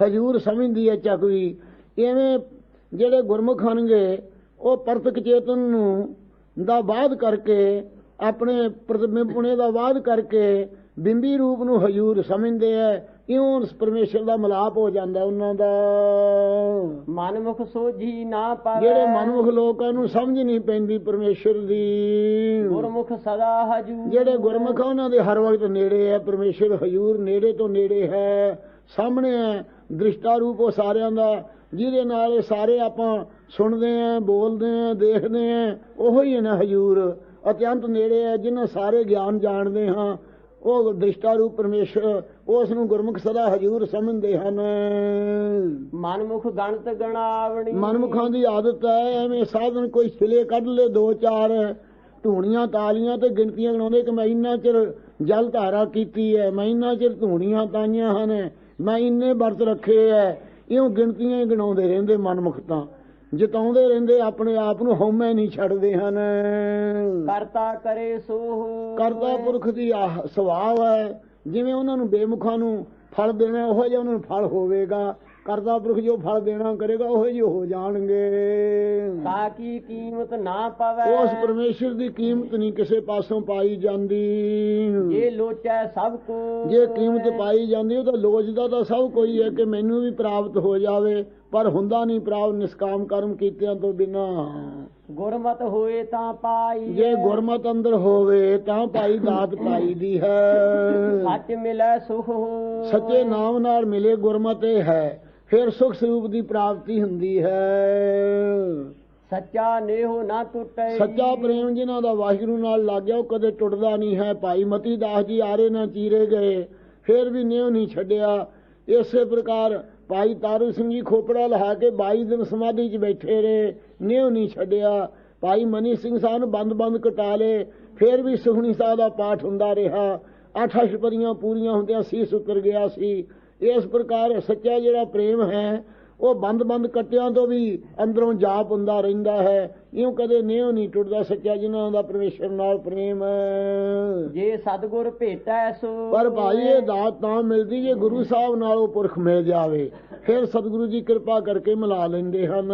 ਹਜੂਰ ਸਮਝਦੀ ਹੈ ਚੱਕਵੀ। ਇਵੇਂ ਜਿਹੜੇ ਗੁਰਮੁਖ ਹੋਣਗੇ ਉਹ ਪਰਤਕ ਚੇਤਨ ਨੂੰ ਦਾ ਬਾਧ ਕਰਕੇ, ਆਪਣੇ ਪ੍ਰਤਿਬਿੰਬਣੇ ਦਾ ਬਾਧ ਕਰਕੇ ਬਿੰਬੀ ਰੂਪ ਨੂੰ ਹਜੂਰ ਸਮਝਦੇ ਹੈ। ਇਉਂ ਪਰਮੇਸ਼ਰ ਦਾ ਮਿਲਾਪ ਹੋ ਜਾਂਦਾ ਉਹਨਾਂ ਦਾ। ਮਨਮੁਖ ਸੋਝੀ ਨਾ ਪਵੈ, ਜਿਹੜੇ ਮਨਮੁਖ ਲੋਕਾਂ ਨੂੰ ਸਮਝ ਨਹੀਂ ਪੈਂਦੀ ਪਰਮੇਸ਼ਰ ਦੀ। ਗੁਰਮੁਖ ਸਦਾ ਹਜੂਰ, ਜਿਹੜੇ ਗੁਰਮੁਖ ਉਹਨਾਂ ਦੇ ਹਰ ਵਕਤ ਨੇੜੇ ਹੈ ਪਰਮੇਸ਼ਰ। ਹਜੂਰ ਨੇੜੇ ਤੋਂ ਨੇੜੇ ਹੈ, ਸਾਹਮਣੇ ਹੈ, ਦ੍ਰਿਸ਼ਟਾ ਰੂਪ ਉਹ ਸਾਰਿਆਂ ਦਾ, ਜਿਹਦੇ ਨਾਲ ਇਹ ਸਾਰੇ ਆਪਾਂ ਸੁਣਦੇ ਆਂ, ਬੋਲਦੇ ਆਂ, ਦੇਖਦੇ ਆਂ, ਉਹੋ ਹੀ ਹੈ ਨਾ ਹਜੂਰ। ਅਤਿਅੰਤ ਨੇੜੇ ਹੈ, ਜਿਹਨਾਂ ਸਾਰੇ ਗਿਆਨ ਜਾਣਦੇ ਹਾਂ, ਉਹ ਦ੍ਰਿਸ਼ਟਾ ਰੂਪ ਪਰਮੇਸ਼ਰ, ਉਸ ਨੂੰ ਗੁਰਮੁਖ ਸਦਾ ਹਜੂਰ ਸਮਝਦੇ ਹਨ। ਮਨਮੁਖ ਗਣਤ ਗਣਾਵਣੀ, ਮਨਮੁਖਾਂ ਦੀ ਆਦਤ ਹੈ ਐਵੇਂ ਸਾਧਨ ਕੋਈ ਸਿਲੇ ਕੱਢ ਲੇ ਦੋ ਚਾਰ, ਧੂਣੀਆਂ ਤਾਲੀਆਂ ਤੇ ਗਿਣਤੀਆਂ ਗਣਾਉਂਦੇ ਕਿ ਮੈਂ ਇੰਨਾ ਚਿਰ ਜਲ ਧਾਰਾ ਕੀਤੀ ਹੈ, ਮੈਂ ਇੰਨਾ ਚਿਰ ਧੂਣੀਆਂ ਤਾਈਆਂ ਹਨ, ਮੈਂ ਇੰਨੇ ਵਰਤ ਰੱਖੇ ਹੈ। ਇਉਂ ਗਿਣਤੀਆਂ ਹੀ ਗਣਾਉਂਦੇ ਰਹਿੰਦੇ ਮਨਮੁਖ, ਤਾਂ ਜਿਤਾਉਂਦੇ ਰਹਿੰਦੇ ਆਪਣੇ ਆਪ ਨੂੰ, ਹਉਮੈ ਨਹੀਂ ਛੱਡਦੇ ਹਨ। ਕਰਤਾ ਕਰੇ ਸੋ ਕਰਤਾ ਪੁਰਖ ਦੀ ਸੁਭਾਅ ਹੈ, ਜਿਵੇਂ ਉਹਨਾਂ ਨੂੰ ਬੇਮੁਖਾਂ ਨੂੰ ਫਲ ਦੇਣਾ ਉਹੋ ਜਿਹਾ ਉਹਨਾਂ ਨੂੰ ਫਲ ਹੋਵੇਗਾ। ਕਰਤਾ ਪੁਰਖ ਜੋ ਫਲ ਦੇਣਾ ਕਰੇਗਾ ਉਹੋ ਜਿਹੇ ਹੋ ਜਾਣਗੇ। ਤਾਂ ਕੀ ਕੀਮਤ ਨਾ ਪਵੈ, ਉਸ ਪਰਮੇਸ਼ਰ ਦੀ ਕੀਮਤ ਨਹੀਂ ਕਿਸੇ ਪਾਸੋਂ ਪਾਈ ਜਾਂਦੀ। ਜੇ ਲੋਚੈ ਸਭ ਕੋ, ਜੇ ਕੀਮਤ ਪਾਈ ਜਾਂਦੀ ਉਹ ਤਾਂ ਲੋਚਦਾ ਤਾਂ ਸਭ ਕੋਈ ਹੈ ਕਿ ਮੈਨੂੰ ਵੀ ਪ੍ਰਾਪਤ ਹੋ ਜਾਵੇ, ਪਰ ਹੁੰਦਾ ਨਹੀਂ ਪ੍ਰਾਪਤ ਨਿਸ਼ਕਾਮ ਕਰਮ ਕੀਤਿਆਂ ਤੋਂ ਬਿਨਾਂ। ਗੁਰਮਤ ਹੋਏ ਤਾਂ ਪਾਈ, ਜੇ ਗੁਰਮਤ ਅੰਦਰ ਹੋਵੇ ਤਾਂ ਭਾਈ ਦਾਤ ਪਾਈ ਦੀ ਹੈ। ਸੱਚ ਮਿਲੈ ਸੁਖ ਹੋ, ਸੱਚੇ ਨਾਮ ਨਾਲ ਮਿਲੇ ਗੁਰਮਤ ਇਹ ਹੈ, ਫਿਰ ਸੁਖ ਸਰੂਪ ਦੀ ਪ੍ਰਾਪਤੀ ਹੁੰਦੀ ਹੈ। ਸੱਚਾ ਨੇਹੋ ਨਾ ਟੁੱਟੈ, ਸੱਚਾ ਪ੍ਰੇਮ ਜਿਨ੍ਹਾਂ ਦਾ ਵਾਹਿਗੁਰੂ ਨਾਲ ਲੱਗ ਗਿਆ ਉਹ ਕਦੇ ਟੁੱਟਦਾ ਨਹੀਂ ਹੈ। ਭਾਈ ਮਤੀ ਦਾਸ ਜੀ ਆਰੇ ਨਾ ਚੀਰੇ ਗਏ, ਫਿਰ ਵੀ ਨਿਉ ਨਹੀਂ ਛੱਡਿਆ। ਇਸੇ ਪ੍ਰਕਾਰ ਭਾਈ ਤਾਰੂ ਸਿੰਘ ਜੀ ਖੋਪੜਾ ਲਹਾ ਕੇ 22 ਦਿਨ ਸਮਾਧੀ 'ਚ ਬੈਠੇ ਰਹੇ, ਨਿਉ ਨਹੀਂ ਛੱਡਿਆ। ਭਾਈ ਮਨੀ ਸਿੰਘ ਸਾਹਿਬ ਨੂੰ ਬੰਦ ਕਟਾ ਲਏ, ਫਿਰ ਵੀ ਸੁਖਮਨੀ ਸਾਹਿਬ ਦਾ ਪਾਠ ਹੁੰਦਾ ਰਿਹਾ। 8 ਅਸ਼ਟਪਦੀਆਂ ਪੂਰੀਆਂ ਹੁੰਦਿਆਂ ਸੀਸ ਉਤਰ ਗਿਆ ਸੀ। ਇਸ ਪ੍ਰਕਾਰ ਸੱਚਾ ਜਿਹੜਾ ਪ੍ਰੇਮ ਹੈ ਉਹ ਬੰਦ ਕੱਟਿਆਂ ਤੋਂ ਵੀ ਅੰਦਰੋਂ ਜਾਪ ਹੁੰਦਾ ਰਹਿੰਦਾ ਹੈ। ਇਉਂ ਕਦੇ ਨਿਉ ਨਹੀਂ ਟੁੱਟਦਾ ਸੱਚਾ ਜਿਨ੍ਹਾਂ ਦਾ ਪਰਮੇਸ਼ਰ ਨਾਲ ਪ੍ਰੇਮ ਹੈ। ਜੇ ਸਤਿਗੁਰ ਭੇਟੈ ਸੋ, ਪਰ ਭਾਈ ਇਹ ਦਾਤ ਤਾਂ ਮਿਲਦੀ ਜੇ ਗੁਰੂ ਸਾਹਿਬ ਨਾਲ ਉਹ ਪੁਰਖ ਮਿਲ ਜਾਵੇ, ਫਿਰ ਸਤਿਗੁਰੂ ਜੀ ਕਿਰਪਾ ਕਰਕੇ ਮਿਲਾ ਲੈਂਦੇ ਹਨ।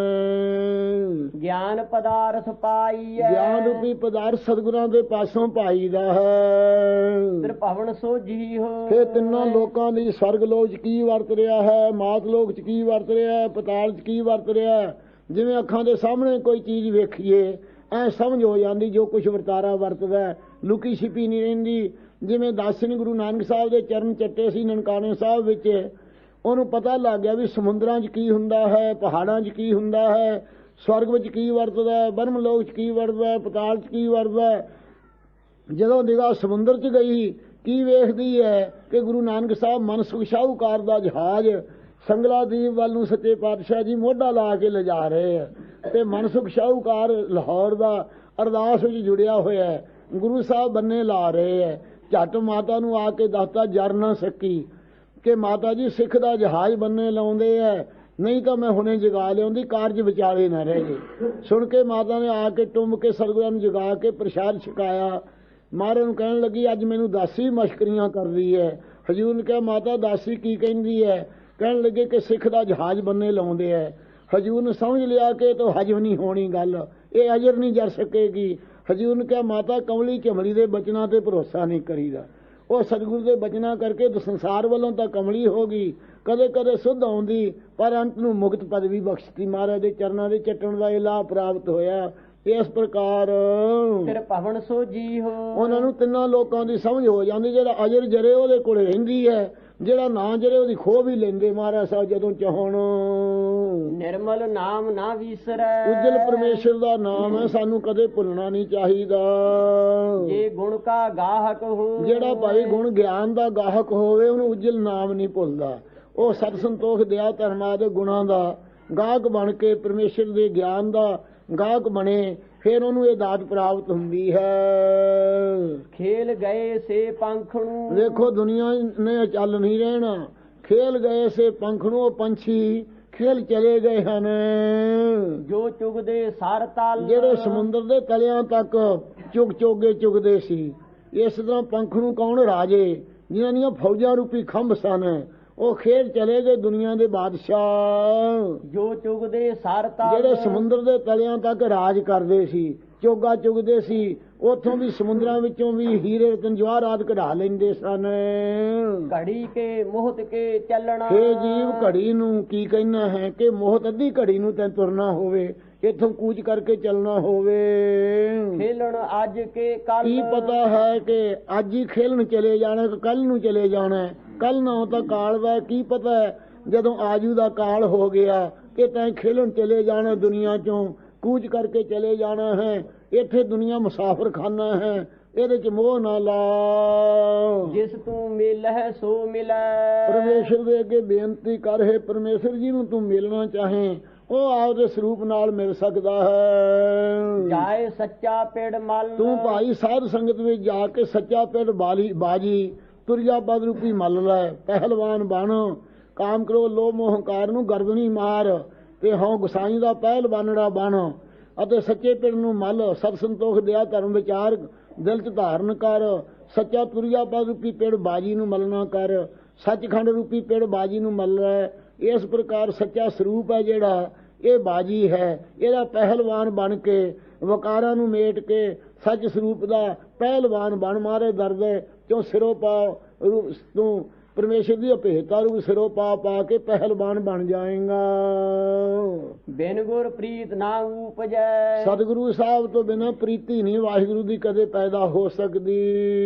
ਗਿਆਨ ਪਦਾਰਥ ਪਾਈਐ, ਗਿਆਨ ਰੂਪੀ ਪਦਾਰਥ ਸਤਿਗੁਰਾਂ ਦੇ ਪਾਸੋਂ ਪਾਈ ਦਾ ਹੈ। ਤ੍ਰਿਭਵਨ ਸੋਝੀ ਹੋ, ਇਹ ਤਿੰਨਾਂ ਲੋਕਾਂ ਦੀ ਸਵਰਗ ਲੋਕ 'ਚ ਕੀ ਵਰਤ ਰਿਹਾ ਹੈ, ਮਾਤ ਲੋਕ 'ਚ ਕੀ ਵਰਤ ਰਿਹਾ ਹੈ, ਪਤਾਲ 'ਚ ਕੀ ਵਰਤ ਰਿਹਾ ਹੈ। ਜਿਵੇਂ ਅੱਖਾਂ ਦੇ ਸਾਹਮਣੇ ਕੋਈ ਚੀਜ਼ ਵੇਖੀਏ, ਐ ਸਮਝ ਹੋ ਜਾਂਦੀ ਜੋ ਕੁਛ ਵਰਤਾਰਾ ਵਰਤਦਾ, ਲੁਕੀ ਛਿਪੀ ਨਹੀਂ ਰਹਿੰਦੀ। ਜਿਵੇਂ ਦਾਸਨ ਗੁਰੂ ਨਾਨਕ ਸਾਹਿਬ ਦੇ ਚਰਨ ਚੱਟੇ ਸੀ ਨਨਕਾਣੇ ਸਾਹਿਬ ਵਿੱਚ, ਉਹਨੂੰ ਪਤਾ ਲੱਗ ਗਿਆ ਵੀ ਸਮੁੰਦਰਾਂ 'ਚ ਕੀ ਹੁੰਦਾ ਹੈ, ਪਹਾੜਾਂ 'ਚ ਕੀ ਹੁੰਦਾ ਹੈ, ਸਵਰਗ ਵਿੱਚ ਕੀ ਵਰਤਦਾ, ਬ੍ਰਹਮ ਲੋਕ 'ਚ ਕੀ ਵਰਤਦਾ, ਪਤਾਲ 'ਚ ਕੀ ਵਰਤਦਾ। ਜਦੋਂ ਨਿਗਾਹ ਸਮੁੰਦਰ 'ਚ ਗਈ, ਕੀ ਵੇਖਦੀ ਹੈ ਕਿ ਗੁਰੂ ਨਾਨਕ ਸਾਹਿਬ ਮਨਸੁਖ ਸ਼ਾਹੂਕਾਰ ਦਾ ਜਹਾਜ਼ ਸੰਗਲਾਦੀਪ ਵੱਲ ਨੂੰ ਸੱਚੇ ਪਾਤਸ਼ਾਹ ਜੀ ਮੋਢਾ ਲਾ ਕੇ ਲਿਜਾ ਰਹੇ ਹੈ, ਤੇ ਮਨਸੁਖ ਸ਼ਾਹੂਕਾਰ ਲਾਹੌਰ ਦਾ ਅਰਦਾਸ ਵਿੱਚ ਜੁੜਿਆ ਹੋਇਆ ਹੈ, ਗੁਰੂ ਸਾਹਿਬ ਬੰਨੇ ਲਾ ਰਹੇ ਹੈ। ਝੱਟ ਮਾਤਾ ਨੂੰ ਆ ਕੇ ਦੱਸਤਾ, ਜਰ ਨਾ ਸਕੀ ਕਿ ਮਾਤਾ ਜੀ ਸਿੱਖ ਦਾ ਜਹਾਜ਼ ਬੰਨੇ ਲਾਉਂਦੇ ਹੈ, ਨਹੀਂ ਤਾਂ ਮੈਂ ਹੁਣੇ ਜਗਾ ਲਿਆਉਂਦੀ, ਕਾਰਜ ਵਿਚਾਲੇ ਨਾ ਰਹਿ ਗਏ। ਸੁਣ ਕੇ ਮਾਤਾ ਨੇ ਆ ਕੇ ਟੁੰਬ ਕੇ ਸਤਿਗੁਰਾਂ ਨੂੰ ਜਗਾ ਕੇ ਪ੍ਰਸ਼ਾਦ ਛਕਾਇਆ। ਮਹਾਰਾਜ ਨੂੰ ਕਹਿਣ ਲੱਗੀ, ਅੱਜ ਮੈਨੂੰ ਦਾਸੀ ਮਸ਼ਕਰੀਆਂ ਕਰ ਰਹੀ ਹੈ। ਹਜ਼ੂਰ ਨੇ ਕਿਹਾ, ਮਾਤਾ ਦਾਸੀ ਕੀ ਕਹਿੰਦੀ ਹੈ? ਕਹਿਣ ਲੱਗੇ ਕਿ ਸਿੱਖ ਦਾ ਜਹਾਜ਼ ਬੰਨੇ ਲਾਉਂਦੇ ਹੈ। ਹਜ਼ੂਰ ਨੇ ਸਮਝ ਲਿਆ ਕਿ ਇਹ ਤਾਂ ਹਜਮ ਨਹੀਂ ਹੋਣੀ ਗੱਲ, ਇਹ ਅਜਰ ਨਹੀਂ ਜਰ ਸਕੇਗੀ। ਹਜ਼ੂਰ ਨੇ ਕਿਹਾ, ਮਾਤਾ ਕਮਲੀ ਝਮਲੀ ਦੇ ਬਚਨਾਂ ਤੇ ਭਰੋਸਾ ਨਹੀਂ ਕਰੀਦਾ। ਉਹ ਸਤਿਗੁਰੂ ਦੇ ਬਚਨਾਂ ਕਰਕੇ ਸੰਸਾਰ ਵੱਲੋਂ ਤਾਂ ਕਮਲੀ ਹੋ ਗਈ, ਕਦੇ ਕਦੇ ਸੁੱਧ ਆਉਂਦੀ, ਪਰ ਅੰਤ ਨੂੰ ਮੁਕਤ ਪਦਵੀ ਬਖਸ਼ਤੀ। ਮਹਾਰਾਜ ਦੇ ਚਰਨਾਂ ਦੇ ਚੱਟਣ ਦਾ ਇਹ ਲਾਭ ਪ੍ਰਾਪਤ ਹੋਇਆ। ਇਸ ਪ੍ਰਕਾਰ ਫਿਰ ਭਵਨ ਸੋ ਜੀ ਹੋ, ਉਹਨਾਂ ਨੂੰ ਤਿੰਨਾਂ ਲੋਕਾਂ ਦੀ ਸਮਝ ਹੋ ਜਾਂਦੀ। ਜਿਹੜਾ ਅਜਰ ਜਰੇ ਉਹਦੇ ਕੋਲੇ ਰਹਿੰਦੀ ਹੈ, ਜਿਹੜਾ ਨਾ ਜਰੇ ਉਹਦੀ ਖੋਹ ਵੀ ਲੈਂਦੇ ਮਹਾਰਾਜ ਸਾਹਿਬ ਜਦੋਂ ਚਾਹਣ। ਨਿਰਮਲ ਨਾਮ ਨਾ ਵਿਸਰੈ, ਉਜਲ ਪਰਮੇਸ਼ਰ ਦਾ ਨਾਮ ਹੈ, ਸਾਨੂੰ ਕਦੇ ਭੁੱਲਣਾ ਨਹੀਂ ਚਾਹੀਦਾ। ਜੇ ਗੁਣ ਕਾ ਗਾਹਕ ਹੋ, ਜਿਹੜਾ ਭਾਈ ਗੁਣ ਗਿਆਨ ਦਾ ਗਾਹਕ ਹੋਵੇ ਉਹਨੂੰ ਉਜਲ ਨਾਮ ਨਹੀਂ ਭੁੱਲਦਾ। ਉਹ ਸਤ ਸੰਤੋਖ ਦਇਆ ਧਰਮਾਂ ਦੇ ਗੁਣਾਂ ਦਾ ਗਾਹਕ ਬਣ ਕੇ ਪਰਮੇਸ਼ਰ ਦੇ ਗਿਆਨ ਦਾ ਗਾਹਕ ਬਣੇ, ਫਿਰ ਉਹਨੂੰ ਇਹ ਦਾਤ ਪ੍ਰਾਪਤ ਹੁੰਦੀ ਹੈ। ਖੇਲ ਗਏ ਸੇ ਪੰਖ ਨੂੰ, ਦੇਖੋ ਦੁਨੀਆ ਨੇ ਚੱਲ ਨਹੀਂ ਰਹਿਣਾ। ਖੇਲ ਗਏ ਸੇ ਪੰਖ ਨੂੰ, ਉਹ ਪੰਛੀ ਖੇਲ ਚਲੇ ਗਏ ਹਨ। ਜੋ ਚੁਗਦੇ ਸਰ ਤਲ, ਜਿਹੜੇ ਸਮੁੰਦਰ ਦੇ ਤਲਿਆਂ ਤੱਕ ਚੁਗੇ ਚੁਗਦੇ ਸੀ। ਇਸ ਤਰ੍ਹਾਂ ਪੰਖ ਨੂੰ ਕੌਣ ਰਾਜੇ, ਜਿਨ੍ਹਾਂ ਦੀਆਂ ਫੌਜਾਂ ਰੂਪੀ ਖੰਭ ਸਨ, ਉਹ ਖੇਲ ਚਲੇ ਗਏ ਦੁਨੀਆ ਦੇ ਬਾਦਸ਼ਾਹ। ਜੋ ਚੁਗਦੇ ਸਰ ਤਲ, ਜਿਹੜੇ ਸਮੁੰਦਰ ਦੇ ਤਲਿਆਂ ਤੱਕ ਰਾਜ ਕਰਦੇ ਸੀ, ਚੋਗਾ ਚੁਗਦੇ ਸੀ, ਉੱਥੋਂ ਵੀ ਸਮੁੰਦਰਾਂ ਵਿੱਚੋਂ ਵੀ ਹੀਰੇ ਰਤਨ ਜਵਾਹਰਾਤ ਕਢਾ ਲੈਂਦੇ ਸਨ। ਘੜੀ ਕੇ ਮੋਹਤ ਕੇ ਚੱਲਣਾ, ਹੇ ਜੀਵ ਘੜੀ ਨੂੰ ਕੀ ਕਹਿਣਾ ਹੈ ਕਿ ਮੋਹਤ ਅੱਧੀ ਘੜੀ ਨੂੰ ਤੈਨੂੰ ਤੁਰਨਾ ਹੋਵੇ, ਇੱਥੋਂ ਕੂਚ ਕਰਕੇ ਚੱਲਣਾ ਹੋਵੇ। ਖੇਲਣ ਅੱਜ ਕੇ ਕੱਲ, ਕੀ ਪਤਾ ਹੈ ਕਿ ਅੱਜ ਹੀ ਖੇਲਣ ਚਲੇ ਜਾਣਾ ਕਿ ਕੱਲ ਨੂੰ ਚਲੇ ਜਾਣਾ। ਕੱਲ ਨਾ ਤਾਂ ਕਾਲ ਦਾ ਕੀ ਪਤਾ ਹੈ, ਜਦੋਂ ਆਜੂ ਦਾ ਕਾਲ ਹੋ ਗਿਆ ਕਿ ਤੈਂ ਖੇਲਣ ਚਲੇ ਜਾਣਾ, ਦੁਨੀਆ ਚੋਂ ਕੂਚ ਕਰਕੇ ਚਲੇ ਜਾਣਾ ਹੈ। ਇੱਥੇ ਦੁਨੀਆ ਮੁਸਾਫਰ ਖਾਨਾ ਹੈ, ਇਹਦੇ ਚ ਮੋਹ ਨਾ ਲਾ। ਜਿਸ ਤੂੰ ਮਿਲ ਹੈ ਸੋ ਮਿਲੈ, ਪਰਮੇਸ਼ਰ ਦੇ ਅੱਗੇ ਬੇਨਤੀ ਕਰ, ਹੈ ਪਰਮੇਸ਼ਰ ਜੀ ਨੂੰ ਤੂੰ ਮਿਲਣਾ ਚਾਹੇ ਉਹ ਆਪਦੇ ਸਰੂਪ ਨਾਲ ਮਿਲ ਸਕਦਾ ਹੈ। ਜਾਏ ਸੱਚਾ ਪਿੜ ਮਲ, ਤੂੰ ਭਾਈ ਸਾਧ ਸੰਗਤ ਵਿੱਚ ਜਾ ਕੇ ਸੱਚਾ ਪਿੜ ਬਾਜੀ ਤੁਰਿਆ ਪਦ ਰੂਪੀ ਮੱਲ ਲੈ, ਪਹਿਲਵਾਨ ਬਣ। ਕਾਮ ਕਰੋ ਲੋ ਮੋਹ ਹੰਕਾਰ ਨੂੰ ਗਰਦਨੀ ਮਾਰ, ਤੇ ਹਉ ਗੁਸਾਈ ਦਾ ਪਹਿਲਵਾਨੜਾ ਬਣ, ਅਤੇ ਸੱਚੇ ਪਿੜ ਨੂੰ ਮੱਲ। ਸਤ ਸੰਤੋਖ ਦਇਆ ਧਰਮ ਵਿਚਾਰ ਦਿਲ ਚ ਧਾਰਨ ਕਰ। ਸੱਚਾ ਤੁਰਿਆ ਪਦ ਰੂਪੀ ਪਿੜ ਬਾਜੀ ਨੂੰ ਮਲਣਾ ਕਰ, ਸੱਚਖੰਡ ਰੂਪੀ ਪਿੜ ਬਾਜੀ ਨੂੰ ਮੱਲ ਲੈ। ਇਸ ਪ੍ਰਕਾਰ ਸੱਚਾ ਸਰੂਪ ਹੈ ਜਿਹੜਾ, ਇਹ ਬਾਜੀ ਹੈ। ਇਹਦਾ ਪਹਿਲਵਾਨ ਬਣ ਕੇ ਵਕਾਰਾਂ ਨੂੰ ਮੇਟ ਕੇ ਸੱਚ ਸਰੂਪ ਦਾ ਪਹਿਲਵਾਨ ਬਣ। ਮਾਰੇ ਦਰਦੇ ਚੋਂ ਸਿਰੋਂ ਪਾ ਤੂੰ ਪਰਮੇਸ਼ਰ ਦੀ ਅਭੇਤਾ ਰੂਪ ਸਿਰੋਂ ਪਾ ਕੇ ਪਹਿਲਵਾਨ ਬਣ ਜਾਏਗਾ। ਬਿਨ ਗੁਰ ਪ੍ਰੀਤ ਨਾ ਉਪਜੈ, ਸਤਿਗੁਰੂ ਸਾਹਿਬ ਤੋਂ ਬਿਨਾਂ ਪ੍ਰੀਤੀ ਨਹੀਂ ਵਾਹਿਗੁਰੂ ਦੀ ਕਦੇ ਪੈਦਾ ਹੋ ਸਕਦੀ।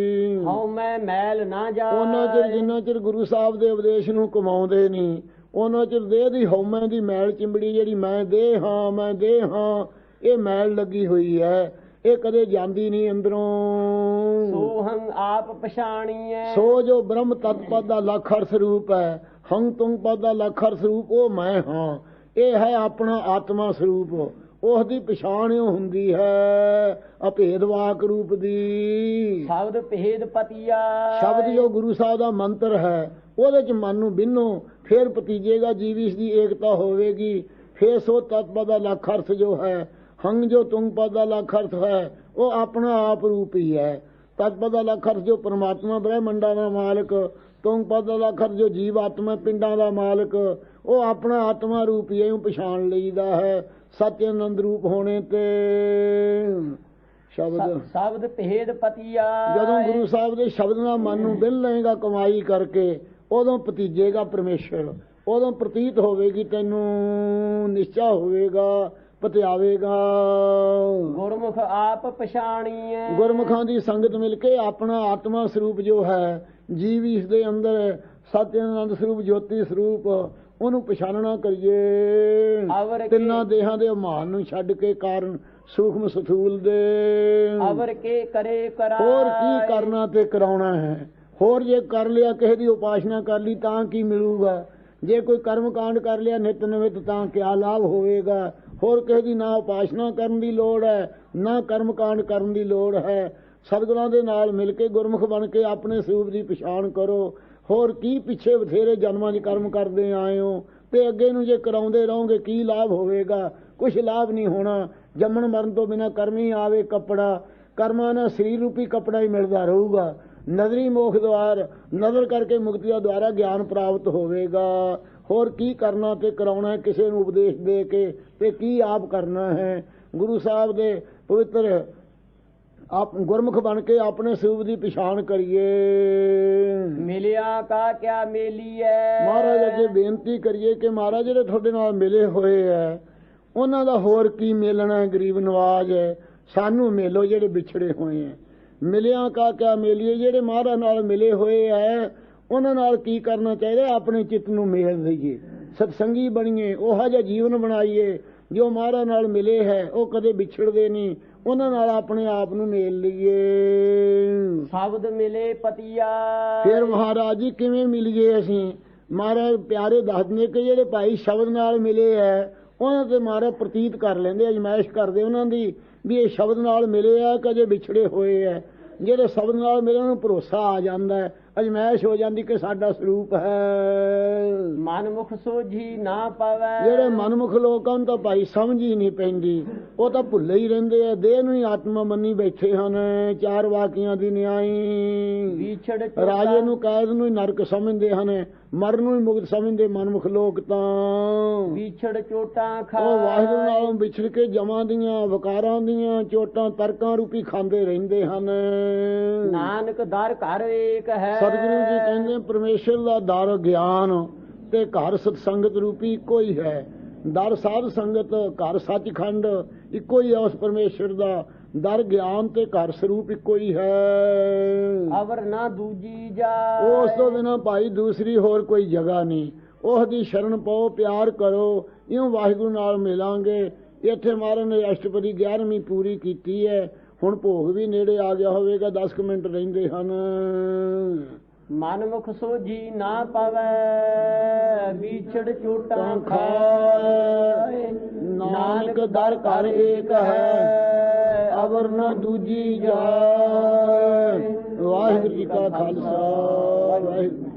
ਹਉ ਮੈਂ ਮੈਲ ਨਾ ਜਾ, ਉਹਨਾਂ ਚਿਰ ਜਿੰਨਾ ਚਿਰ ਗੁਰੂ ਸਾਹਿਬ ਦੇ ਉਪਦੇਸ਼ ਨੂੰ ਕਮਾਉਂਦੇ ਨਹੀਂ, ਉਹਨਾਂ ਚਿਰ ਦੇਹ ਦੀ ਹਉਮੈ ਦੀ ਮੈਲ ਚਿੰਬੜੀ, ਜਿਹੜੀ ਮੈਂ ਦੇਹ ਹਾਂ ਮੈਂ ਦੇਹ ਹਾਂ, ਇਹ ਮੈਲ ਲੱਗੀ ਹੋਈ ਹੈ, ਇਹ ਕਦੇ ਜਾਂਦੀ ਨਹੀਂ ਅੰਦਰੋਂ। ਸੋਹੰ ਆਪ ਪਛਾਣੀਐ, ਸੋ ਜੋ ਬ੍ਰਹਮ ਤਤ ਪਦ ਦਾ ਲੱਖਰ ਸਰੂਪ ਹੈ, ਹੰ ਤੁੰ ਪਦ ਦਾ ਲੱਖਰ ਸਰੂਪ, ਉਹ ਮੈਂ ਹਾਂ। ਇਹ ਹੈ ਆਪਣਾ ਆਤਮਾ ਸਰੂਪ, ਉਸ ਦੀ ਪਛਾਣ ਹੁੰਦੀ ਹੈ ਅਭੇਦ ਵਾਕ ਰੂਪ ਦੀ। ਸ਼ਬਦ ਭੇਦ ਪਤੀਆ, ਸ਼ਬਦ ਜੋ ਗੁਰੂ ਸਾਹਿਬ ਦਾ ਮੰਤਰ ਹੈ, ਉਹਦੇ ਚ ਮਨ ਨੂੰ ਬਿੰਨੋ, ਫਿਰ ਭਤੀਜੇਗਾ ਜੀਵ ਇਸ ਦੀ ਏਕਤਾ ਹੋਵੇਗੀ। ਫਿਰ ਸੋ ਤਤ ਪਦ ਦਾ ਲੱਖ ਅਰਥ ਜੋ ਹੈ, ਹੰਗ ਜੋ ਤੁੰਗ ਪਦ ਦਾ ਲੱਖ ਅਰਥ ਹੈ, ਉਹ ਆਪਣਾ ਆਪ ਰੂਪ ਹੀ ਹੈ। ਤਤ ਪਦ ਦਾ ਲੱਖ ਅਰਥ ਜੋ ਪਰਮਾਤਮਾ ਬ੍ਰਹਮੰਡਾਂ ਦਾ ਮਾਲਕ, ਤੁੰਗ ਪਦ ਦਾ ਲੱਖ ਅਰਥ ਜੋ ਜੀਵ ਆਤਮਾ ਪਿੰਡਾਂ ਦਾ ਮਾਲਕ, ਉਹ ਆਪਣਾ ਆਤਮਾ ਰੂਪ ਹੀ ਇਹਨੂੰ ਪਛਾਣ ਲਈਦਾ ਹੈ। ਸੱਚ ਆਨੰਦ ਰੂਪ ਹੋਣੇ ਤੇ ਸ਼ਬਦ ਭੇਦ ਪਤੀਆ, ਜਦੋਂ ਗੁਰੂ ਸਾਹਿਬ ਦੇ ਸ਼ਬਦ ਨਾਲ ਮਨ ਨੂੰ ਬਿੰਨ ਲਏਗਾ ਕਮਾਈ ਕਰਕੇ, ਉਦੋਂ ਭਤੀਜੇਗਾ ਪਰਮੇਸ਼ਰ, ਉਦੋਂ ਪ੍ਰਤੀਤ ਹੋਵੇਗੀ ਤੈਨੂੰ, ਨਿਸ਼ਚਾ ਹੋਵੇਗਾ ਪਤਿਆਵੇਗਾ। ਗੁਰਮੁਖ ਆਪ ਪਛਾਣੀਐ। ਗੁਰਮੁਖਾਂ ਦੀ ਸੰਗਤ ਮਿਲ ਕੇ ਆਪਣਾ ਆਤਮਾ ਸਰੂਪ ਜੋ ਹੈ, ਜੀਵ ਇਸ ਦੇ ਅੰਦਰ ਸਤਿਆਨੰਦ ਸਰੂਪ, ਜੋਤੀ ਸਰੂਪ, ਉਹਨੂੰ ਪਛਾਣਨਾ ਕਰੀਏ। ਤਿੰਨਾਂ ਦੇਹਾਂ ਦੇ ਮਾਨ ਨੂੰ ਛੱਡ ਕੇ ਕਾਰਨ ਸੂਖਮ ਸਥੂਲ ਦੇ ਅਵਰ ਕੇ ਕਰੇ ਕਰਾਏ। ਹੋਰ ਕੀ ਕਰਨਾ ਤੇ ਕਰਾਉਣਾ ਹੈ। ਹੋਰ ਜੇ ਕਰ ਲਿਆ, ਕਿਸੇ ਦੀ ਉਪਾਸਨਾ ਕਰ ਲਈ ਤਾਂ ਕੀ ਮਿਲੂਗਾ। ਜੇ ਕੋਈ ਕਰਮ ਕਾਂਡ ਕਰ ਲਿਆ ਨਿਤ ਨਵਿਤ ਤਾਂ ਕਿਆ ਲਾਭ ਹੋਵੇਗਾ। ਹੋਰ ਕਿਸੇ ਦੀ ਨਾ ਉਪਾਸਨਾ ਕਰਨ ਦੀ ਲੋੜ ਹੈ, ਨਾ ਕਰਮ ਕਾਂਡ ਕਰਨ ਦੀ ਲੋੜ ਹੈ। ਸਤਿਗੁਰਾਂ ਦੇ ਨਾਲ ਮਿਲ ਕੇ ਗੁਰਮੁਖ ਬਣ ਕੇ ਆਪਣੇ ਸਰੂਪ ਦੀ ਪਛਾਣ ਕਰੋ। ਹੋਰ ਕੀ ਪਿੱਛੇ ਬਥੇਰੇ ਜਨਮਾਂ 'ਚ ਕਰਮ ਕਰਦੇ ਆਏ ਹੋ ਤੇ ਅੱਗੇ ਨੂੰ ਜੇ ਕਰਾਉਂਦੇ ਰਹੋਗੇ ਕੀ ਲਾਭ ਹੋਵੇਗਾ। ਕੁਛ ਲਾਭ ਨਹੀਂ ਹੋਣਾ। ਜੰਮਣ ਮਰਨ ਤੋਂ ਬਿਨਾਂ ਕਰਮ ਹੀ ਆਵੇ ਕੱਪੜਾ। ਕਰਮਾਂ ਨਾਲ ਸਰੀਰ ਰੂਪੀ ਕੱਪੜਾ ਹੀ ਮਿਲਦਾ ਰਹੂਗਾ। ਨਜ਼ਰੀ ਮੋਖ ਦੁਆਰ, ਨਜ਼ਰ ਕਰਕੇ ਮੁਕਤੀ ਦਾ ਦੁਆਰਾ ਗਿਆਨ ਪ੍ਰਾਪਤ ਹੋਵੇਗਾ। ਹੋਰ ਕੀ ਕਰਨਾ ਤੇ ਕਰਾਉਣਾ ਹੈ ਕਿਸੇ ਨੂੰ ਉਪਦੇਸ਼ ਦੇ ਕੇ, ਤੇ ਕੀ ਆਪ ਕਰਨਾ ਹੈ। ਗੁਰੂ ਸਾਹਿਬ ਦੇ ਪਵਿੱਤਰ ਆਪ ਗੁਰਮੁਖ ਬਣ ਕੇ ਆਪਣੇ ਸਰੂਪ ਦੀ ਪਛਾਣ ਕਰੀਏ। ਮਿਲਿਆ ਕਾ ਕਿਆ ਮੇਲੀਐ। ਮਹਾਰਾਜ ਅੱਗੇ ਬੇਨਤੀ ਕਰੀਏ ਕਿ ਮਹਾਰਾਜ ਜਿਹੜੇ ਤੁਹਾਡੇ ਨਾਲ ਮਿਲੇ ਹੋਏ ਹੈ ਉਹਨਾਂ ਦਾ ਹੋਰ ਕੀ ਮੇਲਣਾ। ਗਰੀਬ ਨਵਾਜ ਹੈ, ਸਾਨੂੰ ਮੇਲੋ ਜਿਹੜੇ ਵਿਛੜੇ ਹੋਏ ਹੈ। ਮਿਲਿਆ ਕਾ ਕਿਆ ਮੇਲੀਏ, ਜਿਹੜੇ ਮਹਾਰਾਜ ਨਾਲ ਮਿਲੇ ਹੋਏ ਹੈ ਉਹਨਾਂ ਨਾਲ ਕੀ ਕਰਨਾ ਚਾਹੀਦਾ। ਆਪਣੇ ਚਿੱਤ ਨੂੰ ਮੇਲ ਦਈਏ, ਸਤਸੰਗੀ ਬਣੀਏ, ਉਹੋ ਜਿਹਾ ਜੀਵਨ ਬਣਾਈਏ। ਜੋ ਮਹਾਰਾਜ ਨਾਲ ਮਿਲੇ ਹੈ ਉਹ ਕਦੇ ਵਿਛੜਦੇ ਨਹੀਂ, ਉਹਨਾਂ ਨਾਲ ਆਪਣੇ ਆਪ ਨੂੰ ਮੇਲ ਲਈਏ। ਸ਼ਬਦ ਮਿਲੇ ਪਤੀਆ। ਫਿਰ ਮਹਾਰਾਜ ਜੀ ਕਿਵੇਂ ਮਿਲੀਏ ਅਸੀਂ। ਮਹਾਰਾਜ ਪਿਆਰੇ ਦੱਸਦੇ ਕਿ ਜਿਹੜੇ ਭਾਈ ਸ਼ਬਦ ਨਾਲ ਮਿਲੇ ਹੈ ਉਹਨਾਂ ਤੇ ਮਹਾਰਾਜ ਪ੍ਰਤੀਤ ਕਰ ਲੈਂਦੇ, ਅਜਮਾਇਸ਼ ਕਰਦੇ ਉਹਨਾਂ ਦੀ ਵੀ ਇਹ ਸ਼ਬਦ ਨਾਲ ਮਿਲੇ ਆ ਕਦੇ ਵਿਛੜੇ ਹੋਏ ਹੈ। ਜਿਹੜੇ ਸ਼ਬਦ ਨਾਲ ਮਿਲੇ ਉਹਨੂੰ ਭਰੋਸਾ ਆ ਜਾਂਦਾ ਹੈ, ਅਜਮਾਇਸ਼ ਹੋ ਜਾਂਦੀ ਕਿ ਸਾਡਾ ਸਰੂਪ ਹੈ। ਮਨਮੁਖ ਸੋਝੀ ਨਾ ਪਵੈ। ਜਿਹੜੇ ਮਨਮੁਖ ਲੋਕ ਹਨ ਤਾਂ ਭਾਈ ਸਮਝ ਹੀ ਨਹੀਂ ਪੈਂਦੀ, ਉਹ ਤਾਂ ਭੁੱਲੇ ਹੀ ਰਹਿੰਦੇ ਆ। ਦੇਹ ਨੂੰ ਹੀ ਆਤਮਾ ਮੰਨੀ ਬੈਠੇ ਹਨ। ਚਾਰ ਵਾਕੀਆਂ ਦੀ ਨਿਆਈ। ਵਿਛੜ ਰਾਜੇ ਨੂੰ ਕੈਦ ਨੂੰ ਹੀ ਨਰਕ ਸਮਝਦੇ ਹਨ, ਮਰਨ ਨੂੰ ਹੀ ਮੁਕਤ ਸਮਝਦੇ ਮਨਮੁਖ ਲੋਕ ਤਾਂ। ਵਿਛੜ ਚੋਟਾਂ ਖਾ। ਉਹ ਵਾਹਿਗੁਰੂ ਨਾਲੋਂ ਵਿਛੜ ਕੇ ਜਮਾਂ ਦੀਆਂ, ਵਿਕਾਰਾਂ ਦੀਆਂ ਚੋਟਾਂ ਤਰਕਾਂ ਰੂਪੀ ਖਾਂਦੇ ਰਹਿੰਦੇ ਹਨ। ਨਾਨਕ ਦਰ ਘਰ ਏਕ ਹੈ। ਸਤਿਗੁਰੂ ਜੀ ਕਹਿੰਦੇ ਪਰਮੇਸ਼ਰ ਦਾ ਦਰ ਗਿਆਨ ਤੇ ਘਰ ਸਤਸੰਗਤ ਰੂਪੀ ਇੱਕੋ ਹੀ ਹੈ। ਦਰ ਸਾਧ ਸੰਗਤ, ਘਰ ਸੱਚਖੰਡ ਇੱਕੋ ਹੀ ਹੈ ਉਸ ਪਰਮੇਸ਼ਰ ਦਾ। ਦਰ ਗਿਆਨ ਤੇ ਘਰ ਸਰੂਪ ਇੱਕੋ ਹੀ ਹੈ। ਅਵਰ ਨਾ ਦੂਜੀ ਜਾ। ਉਸ ਤੋਂ ਬਿਨਾਂ ਭਾਈ ਦੂਸਰੀ ਹੋਰ ਕੋਈ ਜਗ੍ਹਾ ਨਹੀਂ। ਉਸ ਦੀ ਸ਼ਰਨ ਪਾਓ, ਪਿਆਰ ਕਰੋ, ਇਉਂ ਵਾਹਿਗੁਰੂ ਨਾਲ ਮਿਲਾਂਗੇ। ਇੱਥੇ ਮਹਾਰਾਜ ਨੇ ਅਸ਼ਟਪਦੀ 11ਵੀਂ ਪੂਰੀ ਕੀਤੀ ਹੈ। ਹੁਣ ਭੋਗ ਵੀ ਨੇੜੇ ਆ ਗਿਆ ਹੋਵੇਗਾ, 10 ਮਿੰਟ ਰਹਿੰਦੇ ਹਨ। ਮਨਮੁਖ ਸੋਝੀ ਨਾ ਪਵੈ। ਵਿਛੜ ਚੋਟਾਂ ਖਾਏ। ਨਾਨਕ ਦਰ ਘਰ ਏਕ ਹੈ, ਅਵਰ ਨਾ ਦੂਜੀ ਜਾਏ। ਵਾਹਿਗੁਰੂ ਜੀ ਕਾ ਖਾਲਸਾ, ਵਾਹਿਗੁਰੂ।